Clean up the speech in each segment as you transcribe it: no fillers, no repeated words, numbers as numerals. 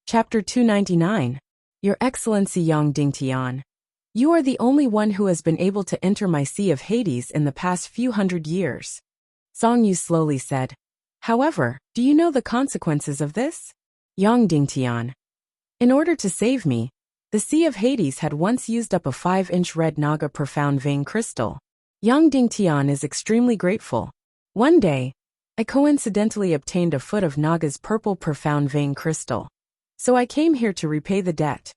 Chapter 299. Your Excellency Yang Dingtian. You are the only one who has been able to enter my Sea of Hades in the past few hundred years. Song Yu slowly said. However, do you know the consequences of this? Yang Dingtian. In order to save me, the Sea of Hades had once used up a 5-inch red Naga profound vein crystal. Yang Dingtian is extremely grateful. One day, I coincidentally obtained a foot of Naga's purple profound vein crystal. So I came here to repay the debt.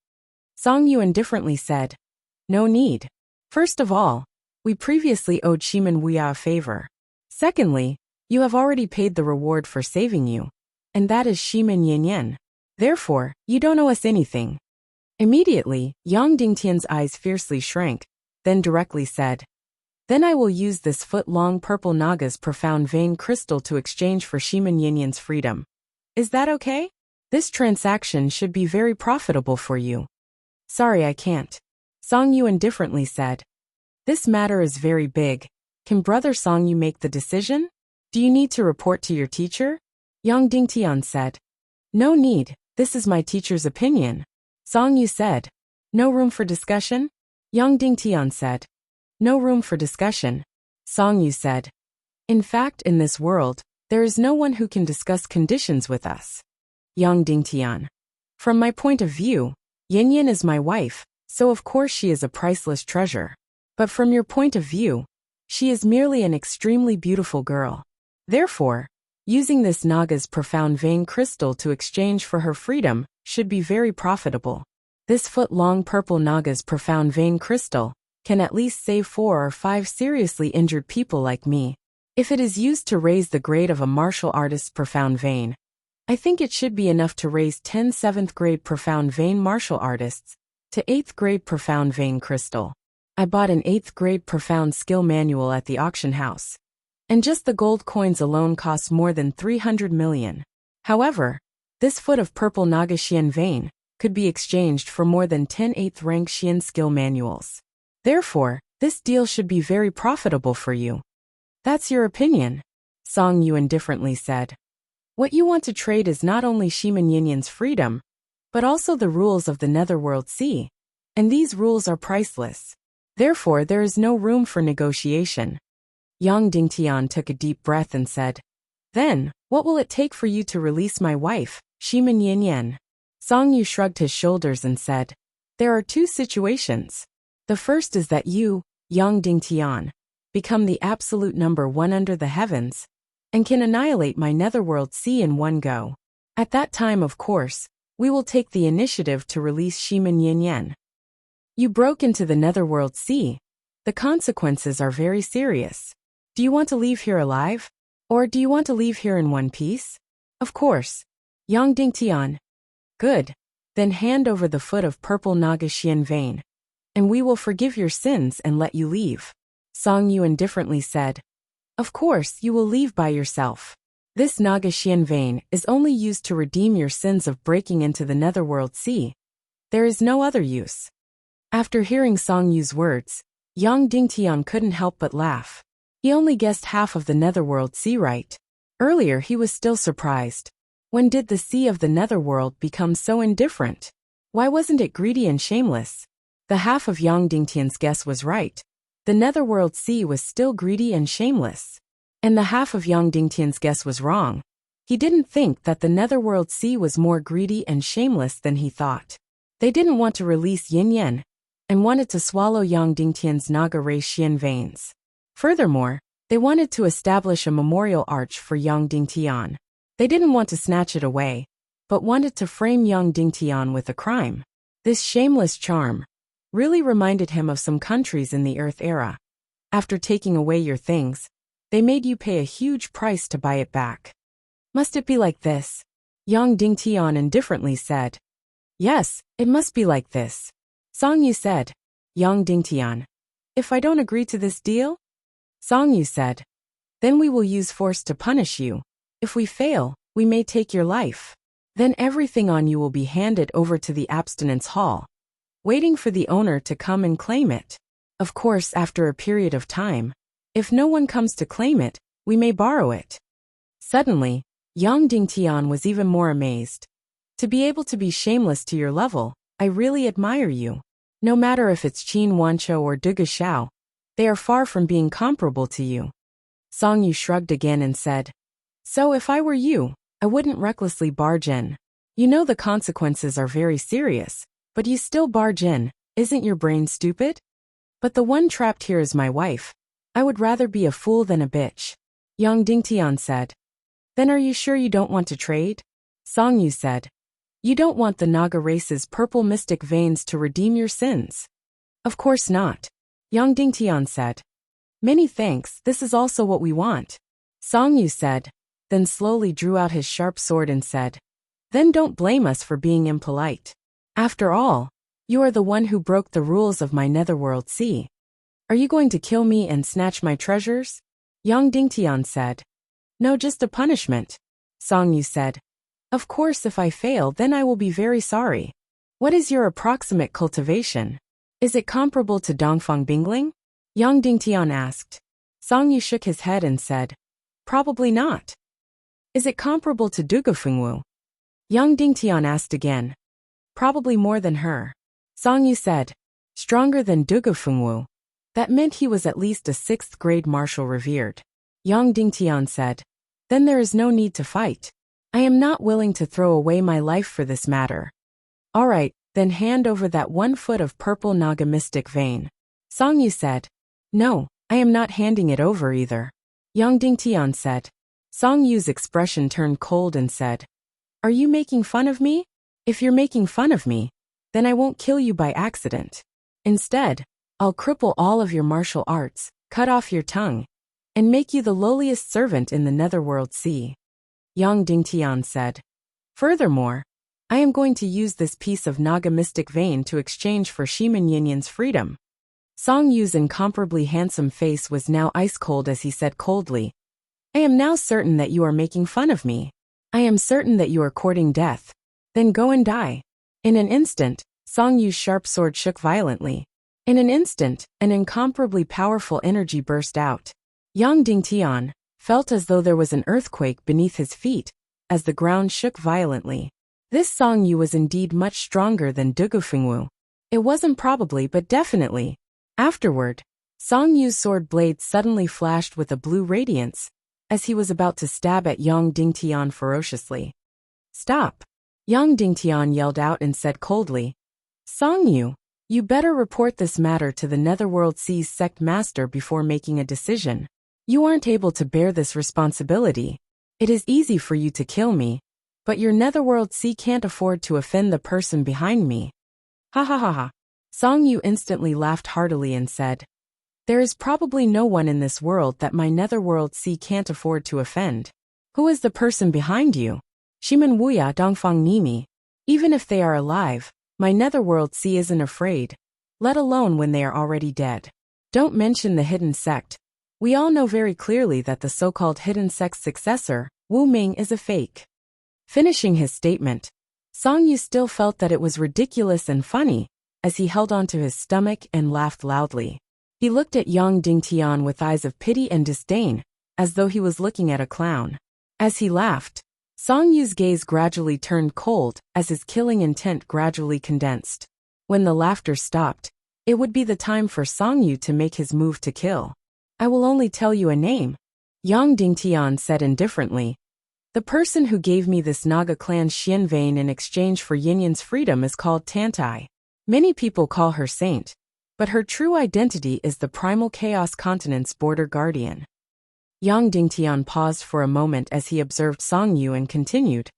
Song Yu indifferently said. No need. First of all, we previously owed Shiman Wuxia a favor. Secondly, you have already paid the reward for saving you, and that is Shiman Yanyan. Therefore, you don't owe us anything. Immediately, Yang Dingtian's eyes fiercely shrank, then directly said. Then I will use this foot-long purple Naga's profound vein crystal to exchange for Shiman Yanyan's freedom. Is that okay? This transaction should be very profitable for you. Sorry, I can't. Song Yu indifferently said. This matter is very big. Can Brother Song Yu make the decision? Do you need to report to your teacher? Yang Dingtian said. No need, this is my teacher's opinion. Song Yu said. No room for discussion? Yang Dingtian said. No room for discussion. Song Yu said. In fact, in this world, there is no one who can discuss conditions with us. Yang Dingtian. From my point of view, Yanyan is my wife, so of course she is a priceless treasure. But from your point of view, she is merely an extremely beautiful girl. Therefore, using this Naga's profound vein crystal to exchange for her freedom should be very profitable. This foot-long purple Naga's profound vein crystal can at least save 4 or 5 seriously injured people like me. If it is used to raise the grade of a martial artist's profound vein, I think it should be enough to raise 10 7th grade profound vein martial artists to 8th grade profound vein crystal. I bought an 8th grade profound skill manual at the auction house. And just the gold coins alone cost more than 300 million. However, this foot of purple Naga Xian vein could be exchanged for more than 10 8th rank Xian skill manuals. Therefore, this deal should be very profitable for you. That's your opinion, Song Yu indifferently said. What you want to trade is not only Shiman Yanyan's freedom, but also the rules of the Netherworld Sea, and these rules are priceless. Therefore, there is no room for negotiation. Yang Dingtian took a deep breath and said, Then, what will it take for you to release my wife, Shiman Yanyan? Song Yu shrugged his shoulders and said, There are 2 situations. The first is that you, Yang Dingtian, become the absolute number 1 under the heavens, and can annihilate my Netherworld Sea in one go. At that time, of course, we will take the initiative to release Shiman Yanyan. You broke into the Netherworld Sea. The consequences are very serious. Do you want to leave here alive? Or do you want to leave here in one piece? Of course. Yang Dingtian. Good. Then hand over the foot of purple Naga Xian vein, and we will forgive your sins and let you leave. Song Yu indifferently said. Of course, you will leave by yourself. This Naga Xian vein is only used to redeem your sins of breaking into the Netherworld Sea. There is no other use. After hearing Song Yu's words, Yang Dingtian couldn't help but laugh. He only guessed half of the Netherworld Sea right. Earlier he was still surprised. When did the Sea of the Netherworld become so indifferent? Why wasn't it greedy and shameless? The half of Yang Dingtian's guess was right. The Netherworld Sea was still greedy and shameless. And the half of Yang Dingtian's guess was wrong. He didn't think that the Netherworld Sea was more greedy and shameless than he thought. They didn't want to release Yanyan, and wanted to swallow Yang Dingtian's Naga race Xian veins. Furthermore, they wanted to establish a memorial arch for Yang Dingtian. They didn't want to snatch it away, but wanted to frame Yang Dingtian with a crime. This shameless charm really reminded him of some countries in the Earth era. After taking away your things, they made you pay a huge price to buy it back. Must it be like this? Yang Dingtian indifferently said. Yes, it must be like this. Song Yu said. Yang Dingtian. If I don't agree to this deal? Song Yu said. Then we will use force to punish you. If we fail, we may take your life. Then everything on you will be handed over to the abstinence hall, waiting for the owner to come and claim it. Of course, after a period of time, if no one comes to claim it, we may borrow it. Suddenly, Yang Dingtian was even more amazed. To be able to be shameless to your level, I really admire you. No matter if it's Qin Wancho or Dugu Xiao, they are far from being comparable to you. Song Yu shrugged again and said, So if I were you, I wouldn't recklessly barge in. You know the consequences are very serious, but you still barge in. Isn't your brain stupid? But the one trapped here is my wife. I would rather be a fool than a bitch. Yang Dingtian said. Then are you sure you don't want to trade? Song Yu said. You don't want the Naga race's purple mystic veins to redeem your sins? Of course not. Yang Dingtian said. Many thanks, this is also what we want. Song Yu said, then slowly drew out his sharp sword and said, Then don't blame us for being impolite. After all, you are the one who broke the rules of my netherworld sea. Are you going to kill me and snatch my treasures? Yang Dingtian said. No, just a punishment. Song Yu said. Of course if I fail then I will be very sorry. What is your approximate cultivation? Is it comparable to Dongfang Bingling? Yang Dingtian asked. Song Yu shook his head and said. Probably not. Is it comparable to Dugufengwu? Yang Dingtian asked again. Probably more than her. Song Yu said. Stronger than Dugufengwu. That meant he was at least a 6th grade marshal revered. Yang Dingtian said. Then there is no need to fight. I am not willing to throw away my life for this matter. All right, then hand over that 1 foot of purple Naga mystic vein. Song Yu said. No, I am not handing it over either. Yang Dingtian said. Song Yu's expression turned cold and said. Are you making fun of me? If you're making fun of me, then I won't kill you by accident. Instead, I'll cripple all of your martial arts, cut off your tongue, and make you the lowliest servant in the netherworld sea. Yang Dingtian said. Furthermore, I am going to use this piece of Naga mystic vein to exchange for Shiman Yinyan's freedom. Song Yu's incomparably handsome face was now ice cold as he said coldly. I am now certain that you are making fun of me. I am certain that you are courting death. Then go and die. In an instant, Song Yu's sharp sword shook violently. In an instant, an incomparably powerful energy burst out. Yang Dingtian felt as though there was an earthquake beneath his feet, as the ground shook violently. This Song Yu was indeed much stronger than Dugufengwu. It wasn't probably but definitely. Afterward, Song Yu's sword blade suddenly flashed with a blue radiance, as he was about to stab at Yang Dingtian ferociously. Stop! Yang Dingtian yelled out and said coldly. Song Yu, you better report this matter to the Netherworld Sea's sect master before making a decision. You aren't able to bear this responsibility. It is easy for you to kill me, but your Netherworld Sea can't afford to offend the person behind me. Ha ha ha ha. Song Yu instantly laughed heartily and said, There is probably no one in this world that my Netherworld Sea can't afford to offend. Who is the person behind you? Shiman Wuya Dongfang Nimi. Even if they are alive, my Netherworld Sea isn't afraid, let alone when they are already dead. Don't mention the hidden sect. We all know very clearly that the so-called hidden sect's successor, Wu Ming, is a fake. Finishing his statement, Song Yu still felt that it was ridiculous and funny, as he held onto his stomach and laughed loudly. He looked at Yang Dingtian with eyes of pity and disdain, as though he was looking at a clown. As he laughed, Song Yu's gaze gradually turned cold as his killing intent gradually condensed. When the laughter stopped, it would be the time for Song Yu to make his move to kill. I will only tell you a name, Yang Dingtian said indifferently. The person who gave me this Naga clan's Xian vein in exchange for Yinyan's freedom is called Tantai. Many people call her Saint, but her true identity is the Primal Chaos Continent's border guardian. Yang Dingtian paused for a moment as he observed Song Yu and continued.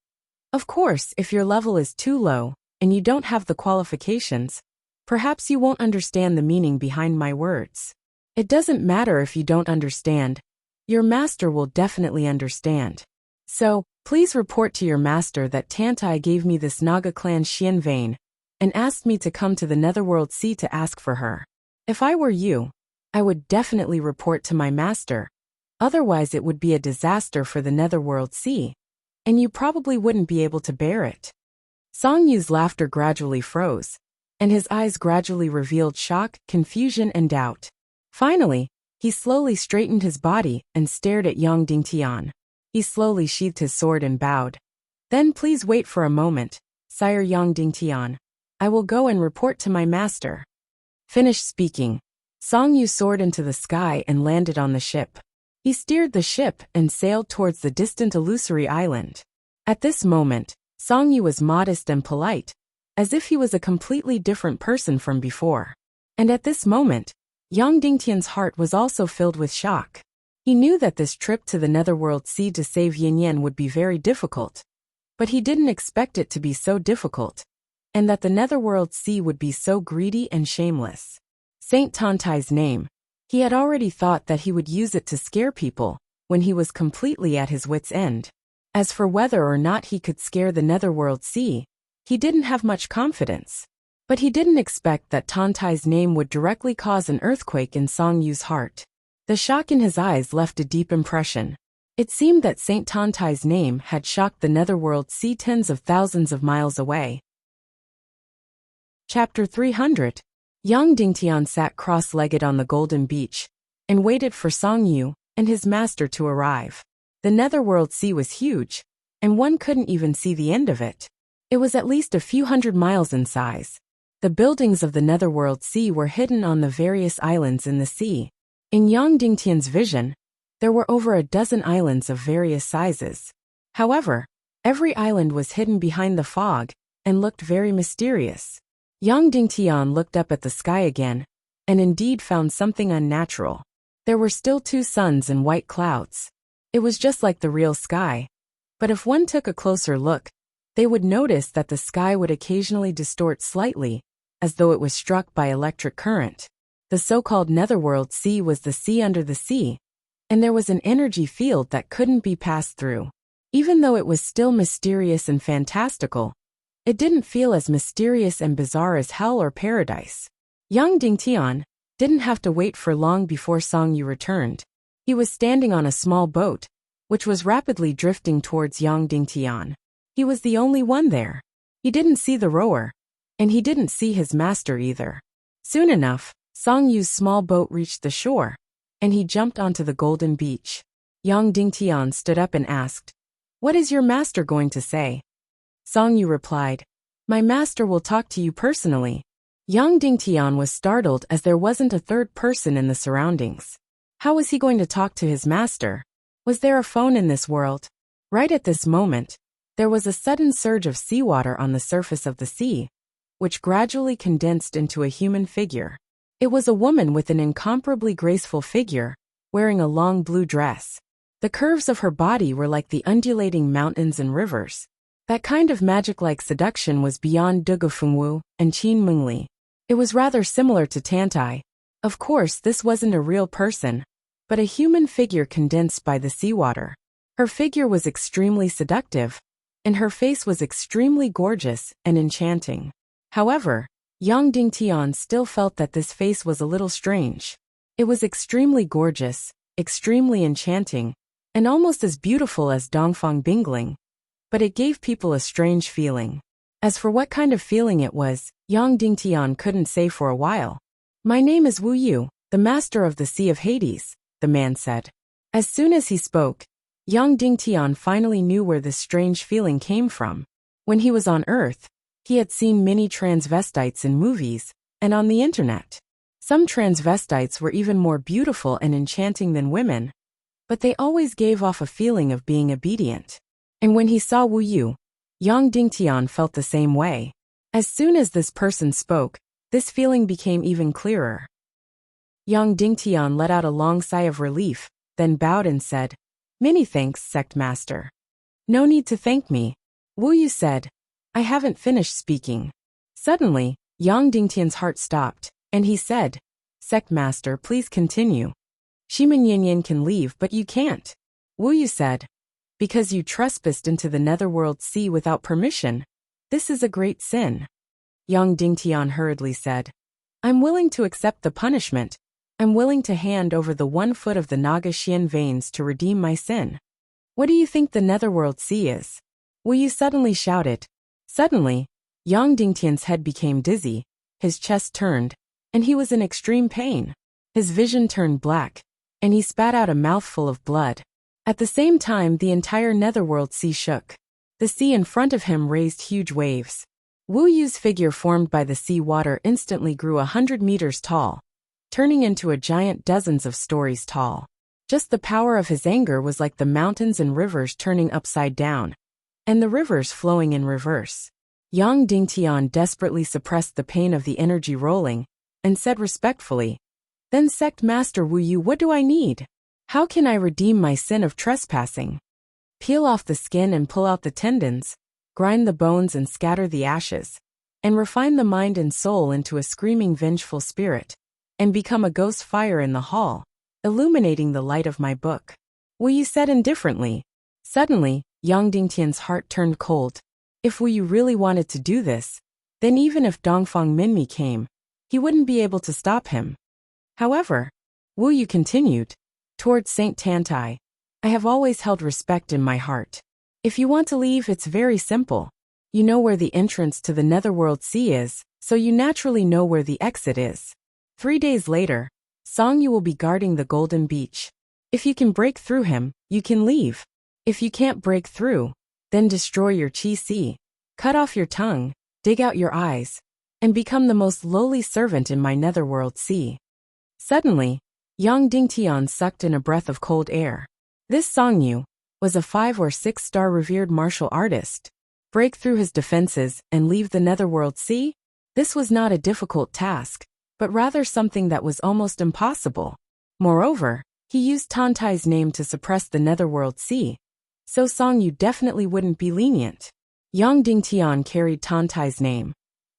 Of course, if your level is too low, and you don't have the qualifications, perhaps you won't understand the meaning behind my words. It doesn't matter if you don't understand. Your master will definitely understand. So, please report to your master that Tantai gave me this Naga clan Xian vein, and asked me to come to the Netherworld Sea to ask for her. If I were you, I would definitely report to my master. Otherwise it would be a disaster for the Netherworld Sea, and you probably wouldn't be able to bear it. Song Yu's laughter gradually froze, and his eyes gradually revealed shock, confusion, and doubt. Finally, he slowly straightened his body and stared at Yang Dingtian. He slowly sheathed his sword and bowed. Then please wait for a moment, Sire Yang Dingtian. I will go and report to my master. Finished speaking, Song Yu soared into the sky and landed on the ship. He steered the ship and sailed towards the distant illusory island. At this moment, Song Yu was modest and polite, as if he was a completely different person from before. And at this moment, Yang Dingtian's heart was also filled with shock. He knew that this trip to the Netherworld Sea to save Yin Yan would be very difficult, but he didn't expect it to be so difficult, and that the Netherworld Sea would be so greedy and shameless. Saint Tantai's name. He had already thought that he would use it to scare people, when he was completely at his wits' end. As for whether or not he could scare the Netherworld Sea, he didn't have much confidence. But he didn't expect that Tantai's name would directly cause an earthquake in Song Yu's heart. The shock in his eyes left a deep impression. It seemed that Saint Tantai's name had shocked the Netherworld Sea tens of thousands of miles away. Chapter 300. Yang Dingtian sat cross-legged on the golden beach and waited for Song Yu and his master to arrive. The Netherworld Sea was huge, and one couldn't even see the end of it. It was at least a few hundred miles in size. The buildings of the Netherworld Sea were hidden on the various islands in the sea. In Yang Dingtian's vision, there were over a dozen islands of various sizes. However, every island was hidden behind the fog and looked very mysterious. Yang Dingtian looked up at the sky again, and indeed found something unnatural. There were still two suns and white clouds. It was just like the real sky. But if one took a closer look, they would notice that the sky would occasionally distort slightly, as though it was struck by electric current. The so-called Netherworld Sea was the sea under the sea, and there was an energy field that couldn't be passed through. Even though it was still mysterious and fantastical, it didn't feel as mysterious and bizarre as hell or paradise. Yang Dingtian didn't have to wait for long before Song Yu returned. He was standing on a small boat, which was rapidly drifting towards Yang Dingtian. He was the only one there. He didn't see the rower, and he didn't see his master either. Soon enough, Song Yu's small boat reached the shore, and he jumped onto the golden beach. Yang Dingtian stood up and asked, "What is your master going to say?" Song Yu replied, "My master will talk to you personally." Yang Dingtian was startled as there wasn't a third person in the surroundings. How was he going to talk to his master? Was there a phone in this world? Right at this moment, there was a sudden surge of seawater on the surface of the sea, which gradually condensed into a human figure. It was a woman with an incomparably graceful figure, wearing a long blue dress. The curves of her body were like the undulating mountains and rivers. That kind of magic-like seduction was beyond Dugufengwu and Qin Mengli. It was rather similar to Tantai. Of course, this wasn't a real person, but a human figure condensed by the seawater. Her figure was extremely seductive, and her face was extremely gorgeous and enchanting. However, Yang Dingtian still felt that this face was a little strange. It was extremely gorgeous, extremely enchanting, and almost as beautiful as Dongfang Bingling, but it gave people a strange feeling. As for what kind of feeling it was, Yang Dingtian couldn't say for a while. "My name is Wu Yu, the master of the Sea of Hades," the man said. As soon as he spoke, Yang Dingtian finally knew where this strange feeling came from. When he was on Earth, he had seen many transvestites in movies and on the internet. Some transvestites were even more beautiful and enchanting than women, but they always gave off a feeling of being obedient. And when he saw Wu Yu, Yang Dingtian felt the same way. As soon as this person spoke, this feeling became even clearer. Yang Dingtian let out a long sigh of relief, then bowed and said, "Many thanks, sect master." "No need to thank me," Wu Yu said. "I haven't finished speaking." Suddenly, Yang Dingtian's heart stopped, and he said, "Sect master, please continue." "Shimin Yinyin can leave, but you can't," Wu Yu said. "Because you trespassed into the Netherworld Sea without permission. This is a great sin." Yang Dingtian hurriedly said, "I'm willing to accept the punishment. I'm willing to hand over the 1 foot of the Naga Xian veins to redeem my sin." "What do you think the Netherworld Sea is?" Wu Yu suddenly shouted. Suddenly, Yang Dingtian's head became dizzy, his chest turned, and he was in extreme pain. His vision turned black, and he spat out a mouthful of blood. At the same time, the entire Netherworld Sea shook. The sea in front of him raised huge waves. Wu Yu's figure formed by the sea water instantly grew 100 meters tall, turning into a giant dozens of stories tall. Just the power of his anger was like the mountains and rivers turning upside down, and the rivers flowing in reverse. Yang Dingtian desperately suppressed the pain of the energy rolling, and said respectfully, "Then Sect Master Wu Yu, what do I need? How can I redeem my sin of trespassing? Peel off the skin and pull out the tendons, grind the bones and scatter the ashes, and refine the mind and soul into a screaming vengeful spirit, and become a ghost fire in the hall, illuminating the light of my book." Wu Yu said indifferently. Suddenly, Yang Dingtian's heart turned cold. If Wu Yu really wanted to do this, then even if Dongfang Minmi came, he wouldn't be able to stop him. However, Wu Yu continued, "Towards Saint Tantai, I have always held respect in my heart. If you want to leave, it's very simple. You know where the entrance to the Netherworld Sea is, so you naturally know where the exit is. 3 days later, Song Yu will be guarding the Golden Beach. If you can break through him, you can leave. If you can't break through, then destroy your Qi Si, cut off your tongue, dig out your eyes, and become the most lowly servant in my Netherworld Sea." Suddenly, Yang Dingtian sucked in a breath of cold air. This Song Yu was a 5 or 6-star revered martial artist. Break through his defenses and leave the Netherworld Sea? This was not a difficult task, but rather something that was almost impossible. Moreover, he used Tantai's name to suppress the Netherworld Sea, so Song Yu definitely wouldn't be lenient. Yang Dingtian carried Tantai's name,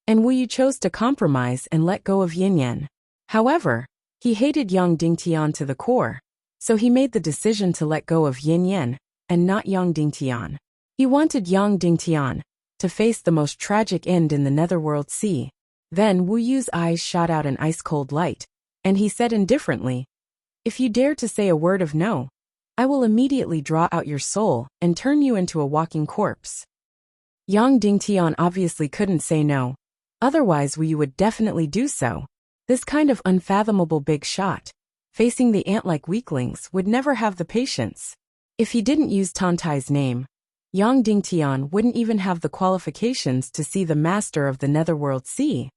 and Wu Yu chose to compromise and let go of Yin Yan. However, he hated Yang Dingtian to the core, so he made the decision to let go of Yin Yan and not Yang Dingtian. He wanted Yang Dingtian to face the most tragic end in the Netherworld Sea. Then Wu Yu's eyes shot out an ice-cold light, and he said indifferently, "If you dare to say a word of no, I will immediately draw out your soul and turn you into a walking corpse." Yang Dingtian obviously couldn't say no, otherwise Wu Yu would definitely do so. This kind of unfathomable big shot, facing the ant-like weaklings, would never have the patience. If he didn't use Tantai's name, Yang Dingtian wouldn't even have the qualifications to see the master of the Netherworld Sea.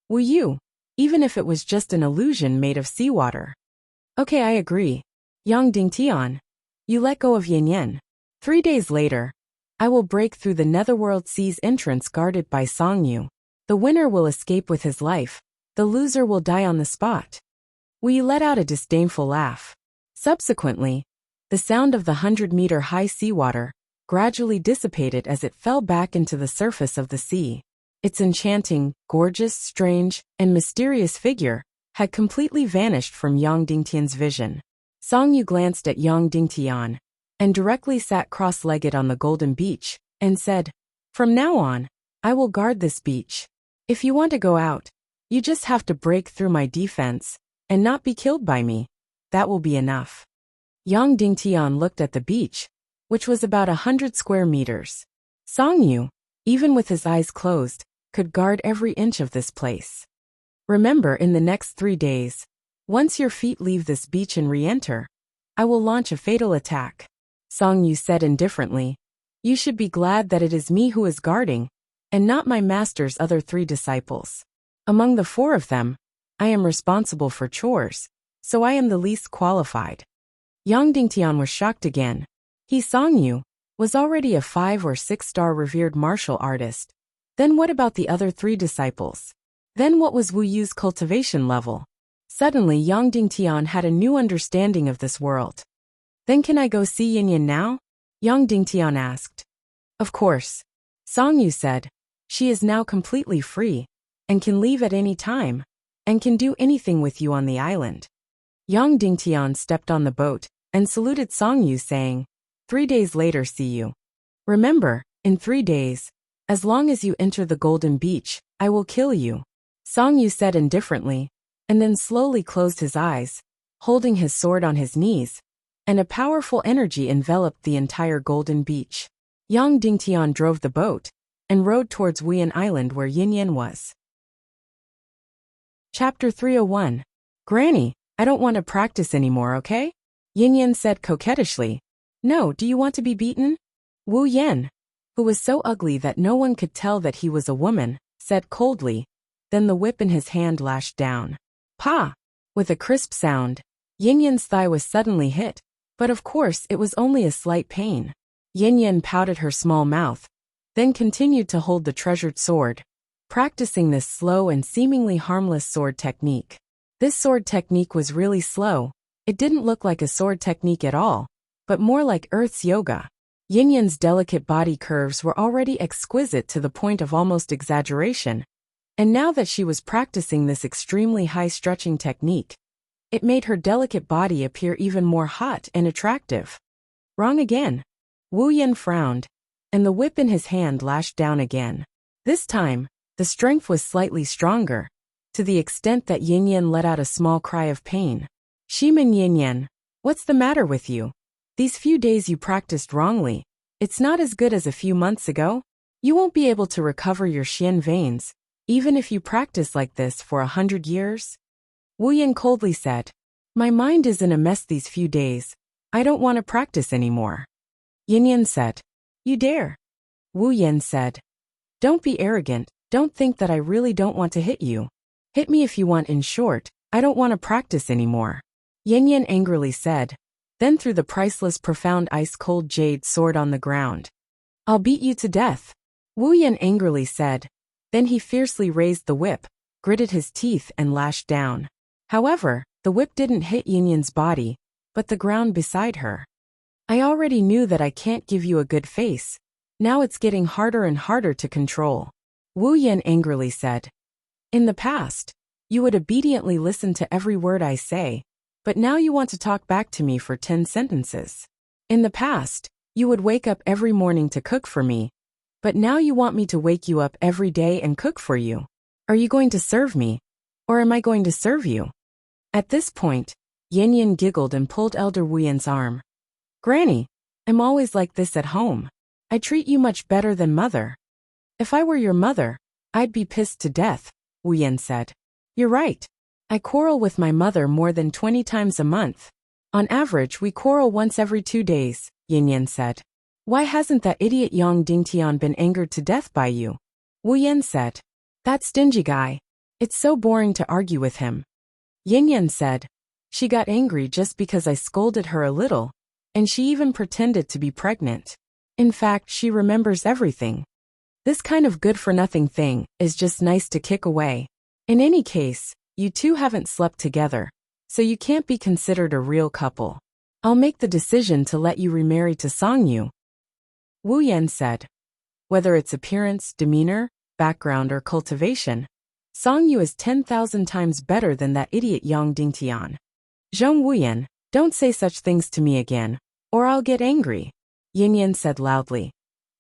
Wu Yu, even if it was just an illusion made of seawater. "Okay, I agree. Yang Dingtian, you let go of Yin Yan. 3 days later, I will break through the Netherworld Sea's entrance guarded by Song Yu. The winner will escape with his life, the loser will die on the spot." Wu Yu let out a disdainful laugh. Subsequently, the sound of the 100-meter-high seawater gradually dissipated as it fell back into the surface of the sea. Its enchanting, gorgeous, strange, and mysterious figure had completely vanished from Yang Dingtian's vision. Song Yu glanced at Yang Dingtian and directly sat cross-legged on the Golden Beach and said, "From now on, I will guard this beach. If you want to go out, you just have to break through my defense and not be killed by me. That will be enough." Yang Dingtian looked at the beach, which was about 100 square meters. Song Yu, even with his eyes closed, could guard every inch of this place. "Remember, in the next 3 days, once your feet leave this beach and re-enter, I will launch a fatal attack." Song Yu said indifferently, "You should be glad that it is me who is guarding, and not my master's other 3 disciples. Among the 4 of them, I am responsible for chores, so I am the least qualified." Yang Dingtian was shocked again. He, Song Yu, was already a 5 or 6-star revered martial artist. Then what about the other 3 disciples? Then what was Wu Yu's cultivation level? Suddenly Yang Dingtian had a new understanding of this world. "Then can I go see Yin Yan now?" Yang Dingtian asked. "Of course," Song Yu said. "She is now completely free, and can leave at any time, and can do anything with you on the island." Yang Dingtian stepped on the boat and saluted Song Yu, saying, "3 days later, see you. Remember, in 3 days, as long as you enter the Golden Beach, I will kill you." Song Yu said indifferently, and then slowly closed his eyes, holding his sword on his knees, and a powerful energy enveloped the entire Golden Beach. Yang Dingtian drove the boat and rowed towards Wuyan Island where Yin Yan was. Chapter 301. "Granny, I don't want to practice anymore, okay?" Yin Yan said coquettishly. "No, do you want to be beaten?" "Wu Yan, who was so ugly that no one could tell that he was a woman, said coldly. Then the whip in his hand lashed down. Pa! With a crisp sound, Yin Yan's thigh was suddenly hit, but of course it was only a slight pain. Yin Yan pouted her small mouth, then continued to hold the treasured sword, practicing this slow and seemingly harmless sword technique. This sword technique was really slow. It didn't look like a sword technique at all, but more like Earth's yoga. Yin Yan's delicate body curves were already exquisite to the point of almost exaggeration, and now that she was practicing this extremely high stretching technique, it made her delicate body appear even more hot and attractive. Wrong again. Wu Yan frowned, and the whip in his hand lashed down again. This time, the strength was slightly stronger, to the extent that Yin Yan let out a small cry of pain. Shimin Yin Yan, what's the matter with you? These few days you practiced wrongly. It's not as good as a few months ago. You won't be able to recover your Xian veins, even if you practice like this for 100 years. Wu Yan coldly said, My mind is in a mess these few days. I don't want to practice anymore. Yin Yan said, You dare. Wu Yan said, Don't be arrogant. Don't think that I really don't want to hit you. Hit me if you want. In short, I don't want to practice anymore. Yin Yan angrily said, then threw the priceless profound ice-cold jade sword on the ground. I'll beat you to death. Wu Yan angrily said. Then he fiercely raised the whip, gritted his teeth and lashed down. However, the whip didn't hit Yin Yan's body, but the ground beside her. I already knew that I can't give you a good face. Now it's getting harder and harder to control. Wu Yan angrily said. In the past, you would obediently listen to every word I say, but now you want to talk back to me for 10 sentences. In the past, you would wake up every morning to cook for me, but now you want me to wake you up every day and cook for you. Are you going to serve me? Or am I going to serve you? At this point, Yin Yan giggled and pulled Elder Wu Yan's arm. Granny, I'm always like this at home. I treat you much better than mother. If I were your mother, I'd be pissed to death, Wu Yan said. You're right. I quarrel with my mother more than 20 times a month. On average, we quarrel once every 2 days, Yin Yan said. Why hasn't that idiot Yang Dingtian been angered to death by you? Wu Yan said. That stingy guy. It's so boring to argue with him. Yin Yan said. She got angry just because I scolded her a little, and she even pretended to be pregnant. In fact, she remembers everything. This kind of good-for-nothing thing is just nice to kick away. In any case, you two haven't slept together, so you can't be considered a real couple. I'll make the decision to let you remarry to Songyu. Wu Yan said. Whether it's appearance, demeanor, background, or cultivation, Songyu is 10,000 times better than that idiot Yang Dingtian. Zhong Wu Yan, don't say such things to me again, or I'll get angry, Yin Yan said loudly.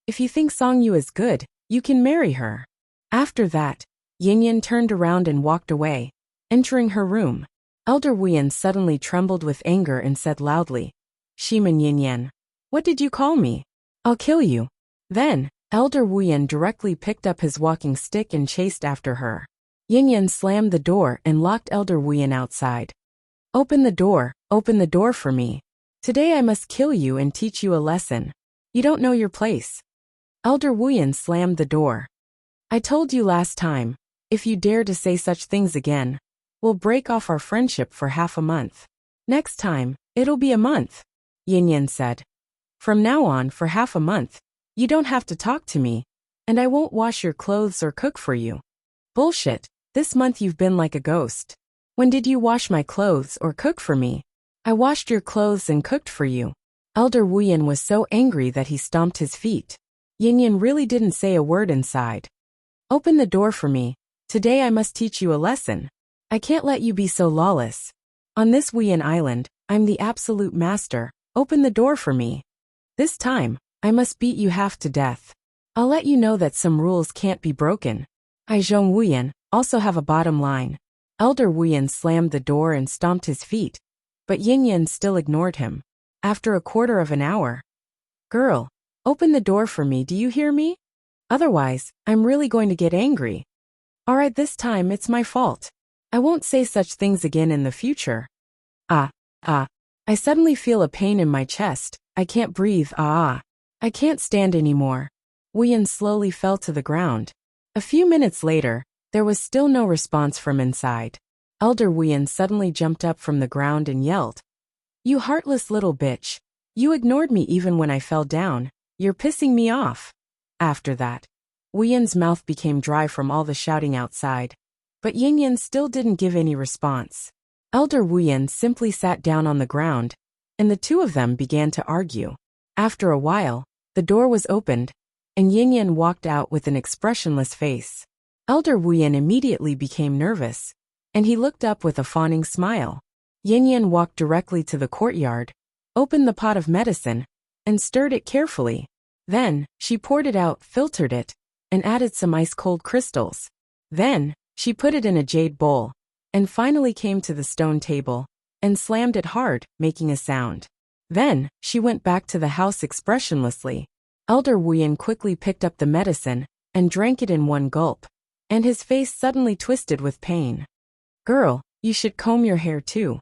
If you think Songyu is good, you can marry her. After that, Yin Yan turned around and walked away, entering her room. Elder Wu Yan suddenly trembled with anger and said loudly, Shimin Yin Yan, what did you call me? I'll kill you. Then, Elder Wu Yan directly picked up his walking stick and chased after her. Yin Yan slammed the door and locked Elder Wu Yan outside. Open the door for me. Today I must kill you and teach you a lesson. You don't know your place. Elder Wu Yan slammed the door. I told you last time, if you dare to say such things again, we'll break off our friendship for half a month. Next time, it'll be a month, Yin Yan said. From now on, for half a month, you don't have to talk to me, and I won't wash your clothes or cook for you. Bullshit, this month you've been like a ghost. When did you wash my clothes or cook for me? I washed your clothes and cooked for you. Elder Wu Yan was so angry that he stomped his feet. Yin Yan really didn't say a word inside. Open the door for me. Today I must teach you a lesson. I can't let you be so lawless. On this Wu Yan island, I'm the absolute master. Open the door for me. This time, I must beat you half to death. I'll let you know that some rules can't be broken. I, Zhong Wu Yan, also have a bottom line. Elder Wu Yan slammed the door and stomped his feet, but Yin Yan still ignored him. After a quarter of an hour, Girl, open the door for me, do you hear me? Otherwise, I'm really going to get angry. Alright, this time it's my fault. I won't say such things again in the future. I suddenly feel a pain in my chest. I can't breathe. I can't stand anymore. Wuyan slowly fell to the ground. A few minutes later, there was still no response from inside. Elder Wuyan suddenly jumped up from the ground and yelled, "You heartless little bitch. You ignored me even when I fell down. You're pissing me off." After that, Wuyan's mouth became dry from all the shouting outside. But Yinyan still didn't give any response. Elder Wuyan simply sat down on the ground, and the two of them began to argue. After a while, the door was opened, and Yinyan walked out with an expressionless face. Elder Wuyan immediately became nervous, and he looked up with a fawning smile. Yinyan walked directly to the courtyard, opened the pot of medicine, and stirred it carefully. Then, she poured it out, filtered it, and added some ice-cold crystals. Then, she put it in a jade bowl, and finally came to the stone table, and slammed it hard, making a sound. Then, she went back to the house expressionlessly. Elder Wuyan quickly picked up the medicine, and drank it in one gulp, and his face suddenly twisted with pain. "Girl, you should comb your hair too.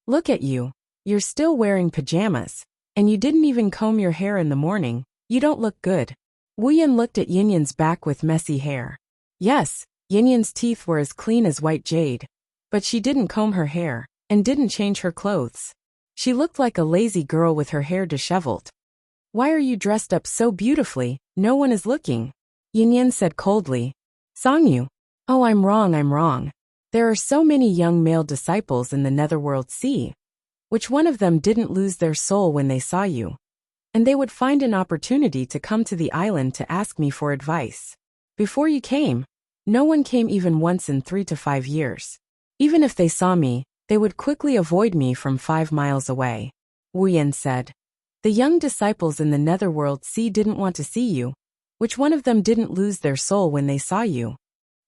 Look at you. You're still wearing pajamas, and you didn't even comb your hair in the morning. You don't look good." Wuyan looked at Yinyan's back with messy hair. Yes, Yinyan's teeth were as clean as white jade, but she didn't comb her hair, and didn't change her clothes. She looked like a lazy girl with her hair disheveled. "Why are you dressed up so beautifully? No one is looking," Yinyan said coldly. "Songyu. Oh, I'm wrong. There are so many young male disciples in the Netherworld Sea. Which one of them didn't lose their soul when they saw you? And they would find an opportunity to come to the island to ask me for advice. Before you came, no one came even once in 3 to 5 years. Even if they saw me, they would quickly avoid me from 5 miles away," Wuyan said. "The young disciples in the Netherworld Sea didn't want to see you. Which one of them didn't lose their soul when they saw you?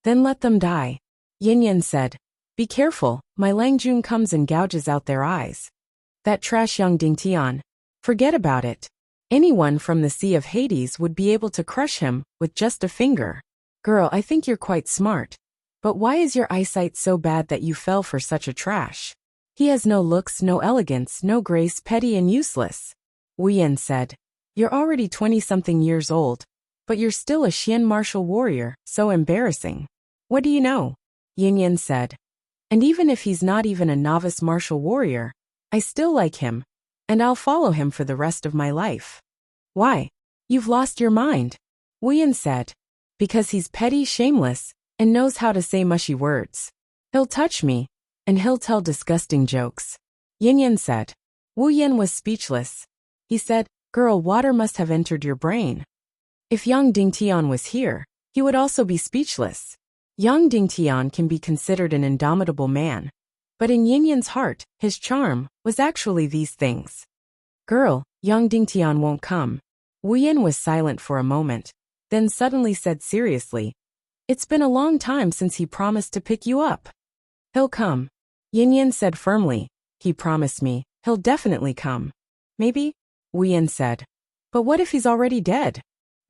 Then let them die," Yinyan said. "Be careful, my Langjun comes and gouges out their eyes. That trash young Dingtian. Forget about it. Anyone from the Sea of Hades would be able to crush him with just a finger. Girl, I think you're quite smart. But why is your eyesight so bad that you fell for such a trash? He has no looks, no elegance, no grace, petty and useless," Wuyan said. "You're already 20-something years old, but you're still a Xian martial warrior, so embarrassing." "What do you know?" Yinyan said. "And even if he's not even a novice martial warrior, I still like him, and I'll follow him for the rest of my life." "Why? You've lost your mind," Wuyan said. "Because he's petty, shameless, and knows how to say mushy words. He'll touch me, and he'll tell disgusting jokes," Yinyan said. Wuyan was speechless. He said, "Girl, water must have entered your brain." If Yang Dingtian was here, he would also be speechless. Yang Dingtian can be considered an indomitable man, but in Yinyan's heart, his charm was actually these things. "Girl, Yang Dingtian won't come." Wuyan was silent for a moment, then suddenly said seriously, "It's been a long time since he promised to pick you up." "He'll come," Yinyan said firmly. "He promised me, he'll definitely come." "Maybe," Wuyan said. "But what if he's already dead?"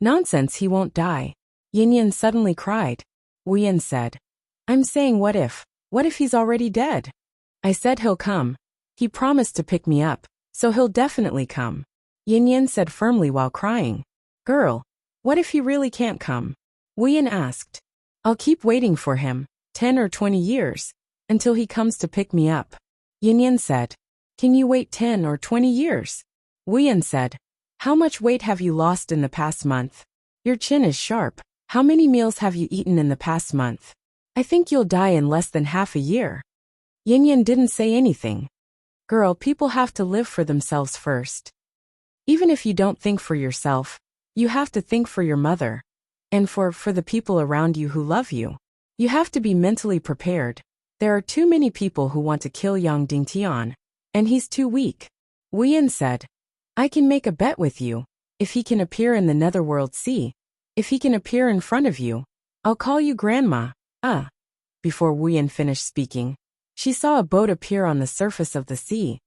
"Nonsense, he won't die," Yinyan suddenly cried. Wuyan said, "I'm saying what if he's already dead?" "I said he'll come. He promised to pick me up, so he'll definitely come," Yinyan said firmly while crying. "Girl, what if he really can't come?" Wuyan asked. "I'll keep waiting for him, 10 or 20 years, until he comes to pick me up," Yinyan said. "Can you wait 10 or 20 years? Wuyan said. "How much weight have you lost in the past month? Your chin is sharp. How many meals have you eaten in the past month? I think you'll die in less than half a year." Yinyan didn't say anything. "Girl, people have to live for themselves first. Even if you don't think for yourself, you have to think for your mother, and for the people around you who love you. You have to be mentally prepared. There are too many people who want to kill Yang Dingtian, and he's too weak." Wuyan said, "I can make a bet with you. If he can appear in the Netherworld Sea, if he can appear in front of you, I'll call you Grandma." Before Wuyan finished speaking, she saw a boat appear on the surface of the sea,